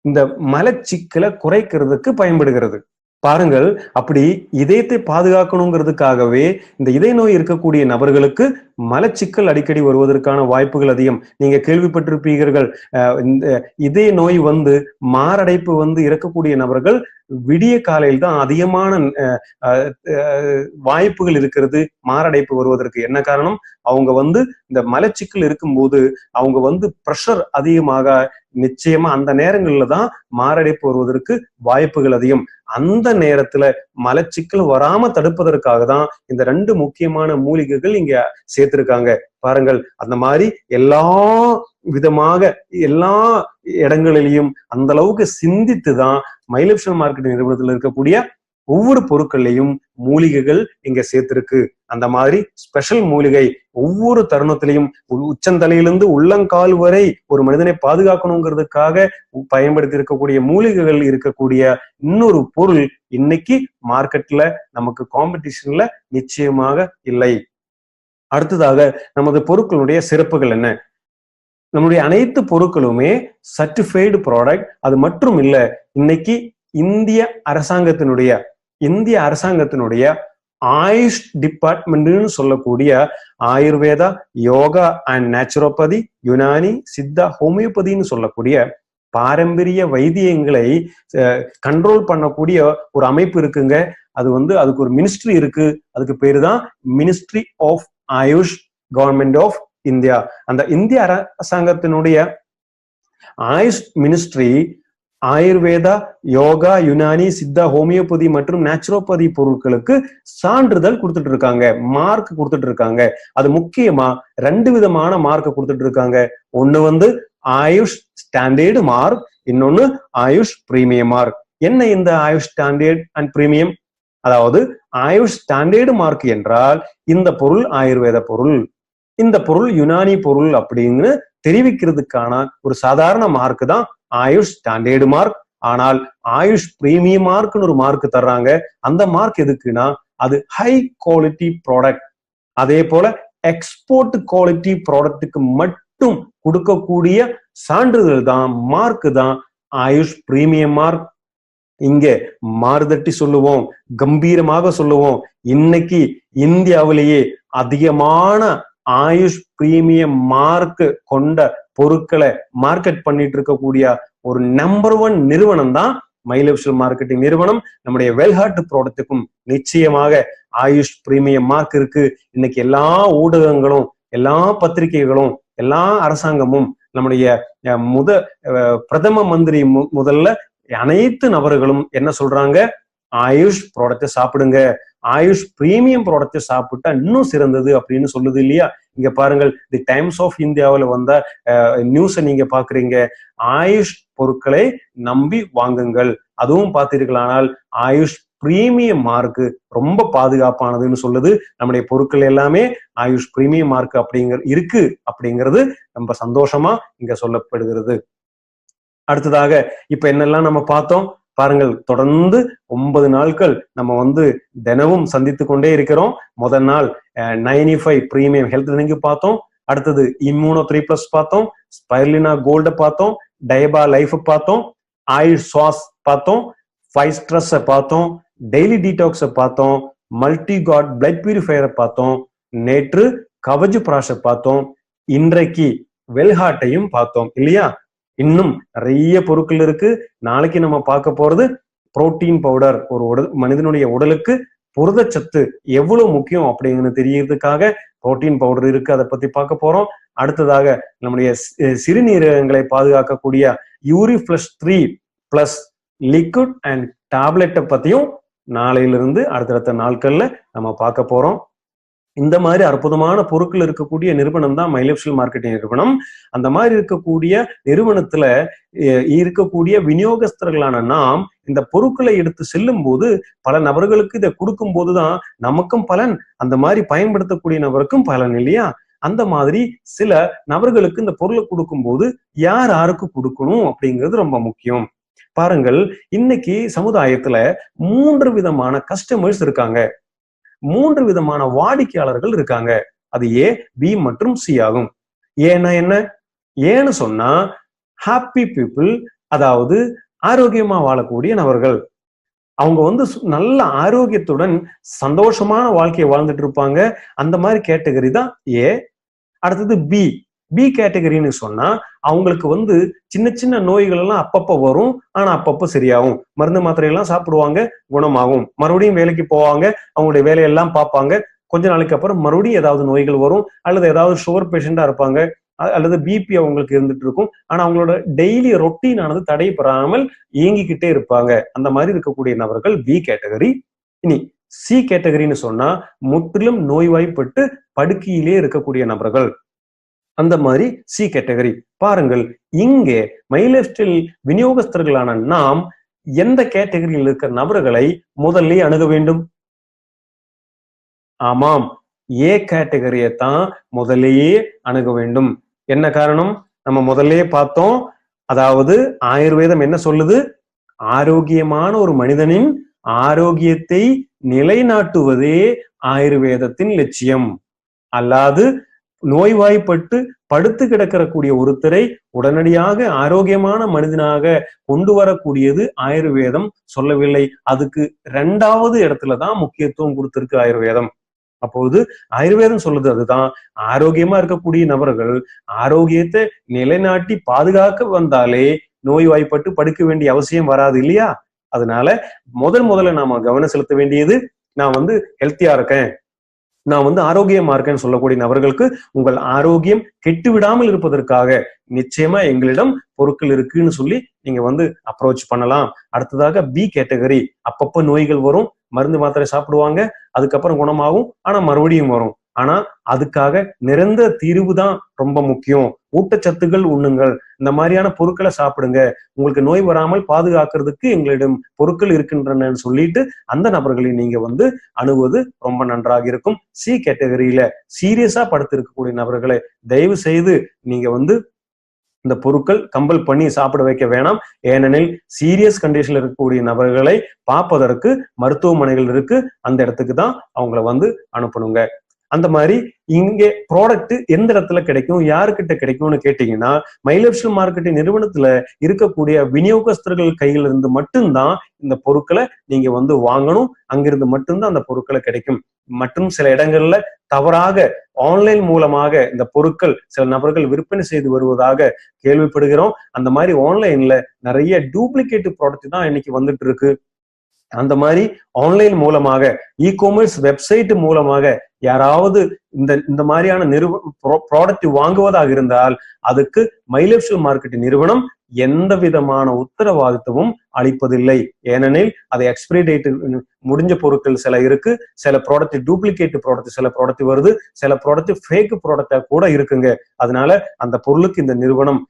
இந்த மலச்சிக்கலை குறைக்கிறதுக்கு பயன்படுகிறது. பாருங்கள், அப்படி இதயத்தை பாதுகாக்கணுங்கிறதுக்காகவே இந்த இதய நோய் இருக்கக்கூடிய நபர்களுக்கு மலச்சிக்கல் அடிக்கடி வருவதற்கான வாய்ப்புகள் அதிகம். நீங்க கேள்விப்பட்டிருப்பீர்கள், இந்த இதய நோய் மாரடைப்பு இருக்கக்கூடிய நபர்கள் விடிய காலையில் தான் அதிகமான வாய்ப்புகள் இருக்கிறது மாரடைப்பு வருவதற்கு. என்ன காரணம்? அவங்க இந்த மலச்சிக்கல் இருக்கும்போது அவங்க பிரஷர் அதிகமாக, நிச்சயமா அந்த நேரங்கள்ல தான் மாரடைப்பு வருவதற்கு வாய்ப்புகள் அதிகம். அந்த நேரத்துல மலச்சிக்கல் வராம தடுப்பதற்காக தான் இந்த 2 முக்கியமான மூலிகைகள் இங்க சேர்த்திருக்காங்க. பாருங்கள், அந்த மாதிரி எல்லா விதமாக எல்லா இடங்களிலையும் அந்த அளவுக்கு சிந்தித்துதான் மை லைஃப் ஸ்டைல் மார்க்கெட்டிங் நிறுவனத்தில் இருக்கக்கூடிய ஒவ்வொரு பொருட்கள்லையும் மூலிகைகள் இங்க சேர்த்திருக்கு. அந்த மாதிரி ஸ்பெஷல் மூலிகை ஒவ்வொரு தருணத்திலையும் உச்சந்தலையிலிருந்து உள்ளங்கால் வரை ஒரு மனிதனை பாதுகாக்கணுங்கிறதுக்காக பயன்படுத்தி இருக்கக்கூடிய மூலிகைகள் இருக்கக்கூடிய இன்னொரு பொருள் இன்னைக்கு மார்க்கெட்ல நமக்கு காம்படிஷன்ல நிச்சயமாக இல்லை. அடுத்ததாக நமது பொருட்களுடைய சிறப்புகள் என்ன? நம்முடைய அனைத்து பொருட்களுமே சர்டிஃபைடு ப்ராடக்ட். அது மட்டும் இல்ல, இன்னைக்கு இந்திய அரசாங்கத்தினுடைய ஆயுஷ் டிபார்ட்மெண்ட்னு சொல்லக்கூடிய ஆயுர்வேதா, யோகா அண்ட் நேச்சுரோபதி, யுனானி, சித்தா, ஹோமியோபதினு சொல்லக்கூடிய பாரம்பரிய வைத்தியங்களை கண்ட்ரோல் பண்ணக்கூடிய ஒரு அமைப்பு இருக்குங்க. அதுக்கு ஒரு மினிஸ்ட்ரி இருக்கு. அதுக்கு பேரு தான் ministry of Ayush, government of India. அந்த இந்திய அரசாங்கத்தினுடைய Ayush ministry Ayurveda, yoga, Unani, Siddha, homeopathy மற்றும் நேச்சுரோபதி பொருட்களுக்கு சான்றிதழ் கொடுத்துட்டு இருக்காங்க, மார்க் கொடுத்துட்டு இருக்காங்க. அது முக்கியமா 2 விதமான மார்க் கொடுத்துட்டு இருக்காங்க. ஒண்ணு ஆயுஷ் ஸ்டாண்டர்டு மார்க், இன்னொன்னு ஆயுஷ் பிரீமியம் மார்க். என்ன இந்த ஆயுஷ் ஸ்டாண்டர்ட் அண்ட் பிரீமியம்? அதாவது ஆயுஷ் ஸ்டாண்டர்டு மார்க் என்றால் இந்த பொருள் ஆயுர்வேத பொருள், இந்த பொருள் யுனானி பொருள் அப்படின்னு தெரிவிக்கிறதுக்கான ஒரு சாதாரண மார்க் தான் ஆயுஷ் ஸ்டாண்டர்டு மார்க். ஆனால் ஆயுஷ் பிரீமியம் மார்க்னு ஒரு மார்க் தர்றாங்க. அந்த மார்க் எதுக்குன்னா அது ஹை குவாலிட்டி ப்ராடக்ட், அதே போல எக்ஸ்போர்ட் குவாலிட்டி ப்ராடக்ட்டுக்கு மட்டும் கொடுக்கக்கூடிய சான்றிதழ் தான், மார்க் தான் ஆயுஷ் பிரீமியம் மார்க். இங்க மாறுதட்டி சொல்லுவோம், கம்பீரமாக சொல்லுவோம், இன்னைக்கு இந்தியாவிலேயே அதிகமான ஆயுஷ் பிரீமியம் மார்க் கொண்ட பொருட்களை மார்க்கெட் பண்ணிட்டு இருக்கக்கூடிய ஒரு நம்பர் 1 நிறுவனம் தான் மை லைஃப் ஸ்டைல் மார்க்கெட்டிங் நிறுவனம். நம்முடைய வெல்ஹார்ட் ப்ராடக்ட்டுக்கும் நிச்சயமாக ஆயுஷ் பிரீமியம் மார்க் இருக்கு. இன்னைக்கு எல்லா ஊடகங்களும், எல்லா பத்திரிகைகளும், எல்லா அரசாங்கமும், நம்முடைய பிரதம மந்திரி முதல்ல அனைத்து நபர்களும் என்ன சொல்றாங்க? ஆயுஷ் ப்ராடக்டை சாப்பிடுங்க, ஆயுஷ் பிரீமியம் ப்ராடக்டை சாப்பிட்டா இன்னும் சிறந்தது அப்படின்னு சொல்லுது இல்லையா? இங்க பாருங்கள், தி டைம்ஸ் ஆஃப் இந்தியாவில் வந்த நியூஸை நீங்க பாக்குறீங்க. ஆயுஷ் பொருட்களை நம்பி வாங்குங்கள். அதுவும் பார்த்தீர்களானால் ஆயுஷ் பிரீமியம் மார்க் ரொம்ப பாதுகாப்பானதுன்னு சொல்லுது. நம்முடைய பொருட்கள் எல்லாமே ஆயுஷ் பிரீமியம் மார்க் இருக்கு அப்படிங்கிறது ரொம்ப சந்தோஷமா இங்க சொல்லப்படுகிறது. அடுத்ததாக இப்ப என்னெல்லாம் நம்ம பார்த்தோம் பாருங்கள். தொடர்ந்து 9 நாட்கள் நம்ம தினமும் சந்தித்து கொண்டே இருக்கிறோம். முதல் நாள் 95 பிரீமியம் ஹெல்த் ட்ரிங்க் பார்த்தோம். அடுத்தது இம்யூனோ 3+ பார்த்தோம், ஸ்பைருலினா கோல்ட பார்த்தோம், டயபா லைஃப் பார்த்தோம், ஆயுஷ் சுவாஸ் பார்த்தோம், 5 ஸ்ட்ரெஸ் பார்த்தோம், டெய்லி டீடாக்ஸ் பார்த்தோம், மல்டி காட் பிளட் பியூரிஃபையரை பார்த்தோம், நேற்று கவஜ் பிராஷ பார்த்தோம், இன்றைக்கு வெல்ஹார்ட்டையும் பார்த்தோம் இல்லையா? இன்னும் நிறைய பொருட்கள் இருக்கு. நாளைக்கு நம்ம பார்க்க போறது புரோட்டீன் பவுடர். ஒரு மனிதனுடைய உடலுக்கு புரதச்சத்து எவ்வளவு முக்கியம் அப்படிங்கிறது தெரியறதுக்காக புரோட்டீன் பவுடர் இருக்கு, அதை பத்தி பார்க்க போறோம். அடுத்ததாக நம்முடைய சிறுநீரகங்களை பாதுகாக்கக்கூடிய யூரிஃப்ளஷ் 3+ லிக்விட் அண்ட் டேப்லெட்டை பத்தியும் நாளையிலிருந்து அடுத்தடுத்த நாட்கள்ல நம்ம பார்க்க போறோம். இந்த மாதிரி அற்புதமான பொருட்கள் இருக்கக்கூடிய நிறுவனம் தான் மை லைஃப் ஸ்டைல் மார்க்கெட்டிங் நிறுவனம். அந்த மாதிரி இருக்கக்கூடிய நிறுவனத்துல இருக்கக்கூடிய விநியோகஸ்தர்களான நாம் இந்த பொருட்களை எடுத்து செல்லும் போது பல நபர்களுக்கு இதை கொடுக்கும் போதுதான் நமக்கும் பலன், அந்த மாதிரி பயன்படுத்தக்கூடிய நபருக்கும் பலன் இல்லையா? அந்த மாதிரி சில நபர்களுக்கு இந்த பொருளை கொடுக்கும் போது யார் யாருக்கு கொடுக்கணும் அப்படிங்கிறது ரொம்ப முக்கியம். பாருங்கள், இன்னைக்கு சமுதாயத்துல 3 விதமான கஸ்டமர்ஸ் இருக்காங்க, 3 விதமான வாடிக்கையாளர்கள் இருக்காங்க. அது ஏ, பி மற்றும் சி ஆகும். ஏன்னா என்ன? ஏன்னு சொன்னா ஹாப்பி பீப்புள், அதாவது ஆரோக்கியமா வாழக்கூடிய நபர்கள். அவங்க நல்ல ஆரோக்கியத்துடன் சந்தோஷமான வாழ்க்கையை வாழ்ந்துட்டு இருப்பாங்க. அந்த மாதிரி கேட்டகரி தான் ஏ. அடுத்தது பி. பி கேட்டகரின்னு சொன்னா அவங்களுக்கு சின்ன சின்ன நோய்கள் எல்லாம் அப்பப்ப வரும், ஆனா அப்பப்ப சரியாகும். மருந்து மாத்திரை எல்லாம் சாப்பிடுவாங்க, குணமாகும். மறுபடியும் வேலைக்கு போவாங்க, அவங்களுடைய வேலையெல்லாம் பார்ப்பாங்க. கொஞ்ச நாளைக்கு அப்புறம் மறுபடியும் ஏதாவது நோய்கள் வரும், அல்லது ஏதாவது சுகர் பேஷண்டா இருப்பாங்க, அல்லது பிபி அவங்களுக்கு இருந்துட்டு இருக்கும். ஆனா அவங்களோட டெய்லி ரொட்டீன் ஆனது தடைபெறாமல் இயங்கிக்கிட்டே இருப்பாங்க. அந்த மாதிரி இருக்கக்கூடிய நபர்கள் பி கேட்டகரி. இனி சி கேட்டகரின்னு சொன்னா முற்றிலும் நோய்வாய்ப்பட்டு படுக்கையிலே இருக்கக்கூடிய நபர்கள், அந்த மாதிரி சி கேட்டகரி. பாருங்கள், இங்கே மை லைஃப் ஸ்டைல் விநியோகஸ்தர்களான நாம் எந்த கேட்டகரியில் இருக்கிற நபர்களை முதல்ல அணுக வேண்டும்? ஆமாம், ஏ கேட்டகரியை தான் முதலேயே அணுக வேண்டும். என்ன காரணம்? நம்ம முதல்ல பார்த்தோம். அதாவது ஆயுர்வேதம் என்ன சொல்லுது? ஆரோக்கியமான ஒரு மனிதனின் ஆரோக்கியத்தை நிலைநாட்டுவதே ஆயுர்வேதத்தின் லட்சியம். அல்லாது நோய்வாய்ப்பட்டு படுத்து கிடக்கக்கூடிய ஒருத்தரை உடனடியாக ஆரோக்கியமான மனிதனாக கொண்டு வரக்கூடியது ஆயுர்வேதம் சொல்லவில்லை. அதுக்கு 2வது இடத்துலதான் முக்கியத்துவம் கொடுத்திருக்கு ஆயுர்வேதம். அப்போது ஆயுர்வேதம் சொல்லுது அதுதான், ஆரோக்கியமா இருக்கக்கூடிய நபர்கள் ஆரோக்கியத்தை நிலைநாட்டி பாதுகாக்க வந்தாலே நோய்வாய்ப்பட்டு படுக்க வேண்டிய அவசியம் வராது இல்லையா? அதனால முதல்ல நாம கவனம் செலுத்த வேண்டியது, நான் வந்து ஹெல்த்தியா இருக்கேன், நான் வந்து ஆரோக்கியமா இருக்கேன்னு சொல்லக்கூடிய நபர்களுக்கு உங்கள் ஆரோக்கியம் கெட்டு விடாமல் இருப்பதற்காக நிச்சயமா எங்களிடம் பொருட்கள் இருக்குன்னு சொல்லி நீங்க வந்து அப்ரோச் பண்ணலாம். அடுத்ததாக பி கேட்டகரி, அப்பப்ப நோய்கள் வரும், மருந்து மாத்திரை சாப்பிடுவாங்க, அதுக்கப்புறம் குணமாகும், ஆனா மறுபடியும் வரும். ஆனா அதுக்காக நிரந்தர தீர்வு தான் ரொம்ப முக்கியம். ஊட்டச்சத்துக்கள் உண்ணுங்கள், இந்த மாதிரியான பொருட்களை சாப்பிடுங்க, உங்களுக்கு நோய் வராமல் பாதுகாக்கிறதுக்கு எங்களிடம் பொருட்கள் இருக்கின்றன சொல்லிட்டு அந்த நபர்களை நீங்க வந்து அணுகுவது ரொம்ப நன்றாக இருக்கும். சி கேட்டகரியில சீரியஸா படுத்து இருக்கக்கூடிய நபர்களை தயவு செய்து நீங்க வந்து இந்த பொருட்கள் கம்பல் பண்ணி சாப்பிட வைக்க வேணாம். ஏனெனில் சீரியஸ் கண்டிஷன்ல இருக்கக்கூடிய நபர்களை பார்ப்பதற்கு மருத்துவமனைகள் இருக்கு, அந்த இடத்துக்கு தான் அவங்கள வந்து அனுப்பணுங்க. அந்த மாதிரி இங்க ப்ராடக்ட் எந்த இடத்துல கிடைக்கும், யாருக்கிட்ட கிடைக்கும்னு கேட்டீங்கன்னா, மை லைஃப் ஸ்டைல் மார்க்கெட்டிங் நிறுவனத்துல இருக்கக்கூடிய விநியோகஸ்தர்கள் கையில இருந்து மட்டும்தான் இந்த பொருட்களை நீங்க வந்து வாங்கணும். அங்கிருந்து மட்டும்தான் அந்த பொருட்களை கிடைக்கும். மற்றும் சில இடங்கள்ல தவறாக ஆன்லைன் மூலமாக இந்த பொருட்கள் சில நபர்கள் விற்பனை செய்து வருவதாக கேள்விப்படுகிறோம். அந்த மாதிரி ஆன்லைன்ல நிறைய டூப்ளிகேட் ப்ராடக்ட் தான் இன்னைக்கு வந்துட்டு இருக்கு. அந்த மாதிரி ஆன்லைன் மூலமாக இ காமர்ஸ் வெப்சைட் மூலமாக யாராவது இந்த மாதிரியான ப்ராடக்ட் வாங்குவதாக இருந்தால் அதுக்கு மை லைஃப் ஸ்டைல் மார்க்கெட்டிங் நிறுவனம் எந்த விதமான உத்தரவாதித்தமும் அளிப்பதில்லை. ஏனெனில் அது எக்ஸ்பிரி டேட் முடிஞ்ச பொருட்கள் சில இருக்கு, சில ப்ராடக்ட் டூப்ளிகேட் ப்ராடக்ட் சில ப்ராடக்ட் வருது, சில ப்ராடக்ட் ஃபேக் ப்ராடக்டா கூட இருக்குங்க. அதனால அந்த பொருளுக்கு இந்த நிறுவனம்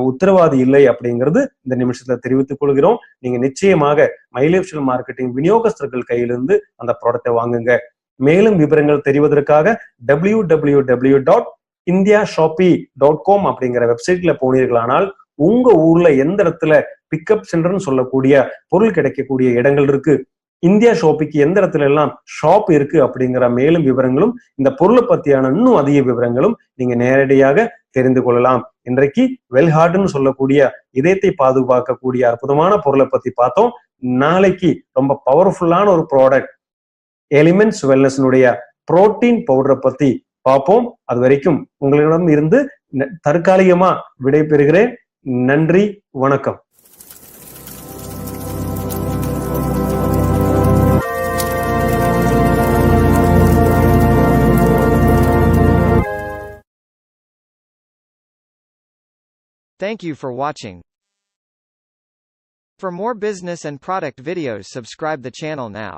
உத்தரவாதி இல்லை அப்படிங்கிறது இந்த நிமிஷத்துல தெரிவித்துக் கொள்கிறோம். நீங்க நிச்சயமாக மை லைஃப் ஸ்டைல் மார்க்கெட்டிங் விநியோகஸ்தர்கள் கையிலிருந்து அந்த ப்ராடக்டை வாங்குங்க. மேலும் விவரங்கள் தெரிவதற்காக www.indiashopee.com அப்படிங்கிற வெப்சைட்ல போனீர்களானால் உங்க ஊர்ல எந்த இடத்துல பிக்கப் சென்டர்னு சொல்லக்கூடிய பொருள் கிடைக்கக்கூடிய இடங்கள் இருக்கு, இந்தியா ஷாப்பிக்கு எந்த இடத்துல எல்லாம் ஷாப் இருக்கு அப்படிங்கிற மேலும் விவரங்களும் இந்த பொருளை பத்தியான இன்னும் அதிக விவரங்களும் நீங்க நேரடியாக தெரிந்து கொள்ளலாம். இன்றைக்கு வெல்ஹார்ட்னு சொல்லக்கூடிய இதயத்தை பாதுகாக்கக்கூடிய அற்புதமான பொருளை பத்தி பார்த்தோம். நாளைக்கு ரொம்ப பவர்ஃபுல்லான ஒரு ப்ராடக்ட் எலிமெண்ட்ஸ் வெல்னஸ்னுடைய புரோட்டீன் பவுடரை பத்தி பார்ப்போம். அது வரைக்கும் உங்களிடம் இருந்து தற்காலிகமா விடை பெறுகிறேன். நன்றி, வணக்கம். Thank you for watching. For more business and product videos, subscribe the channel now.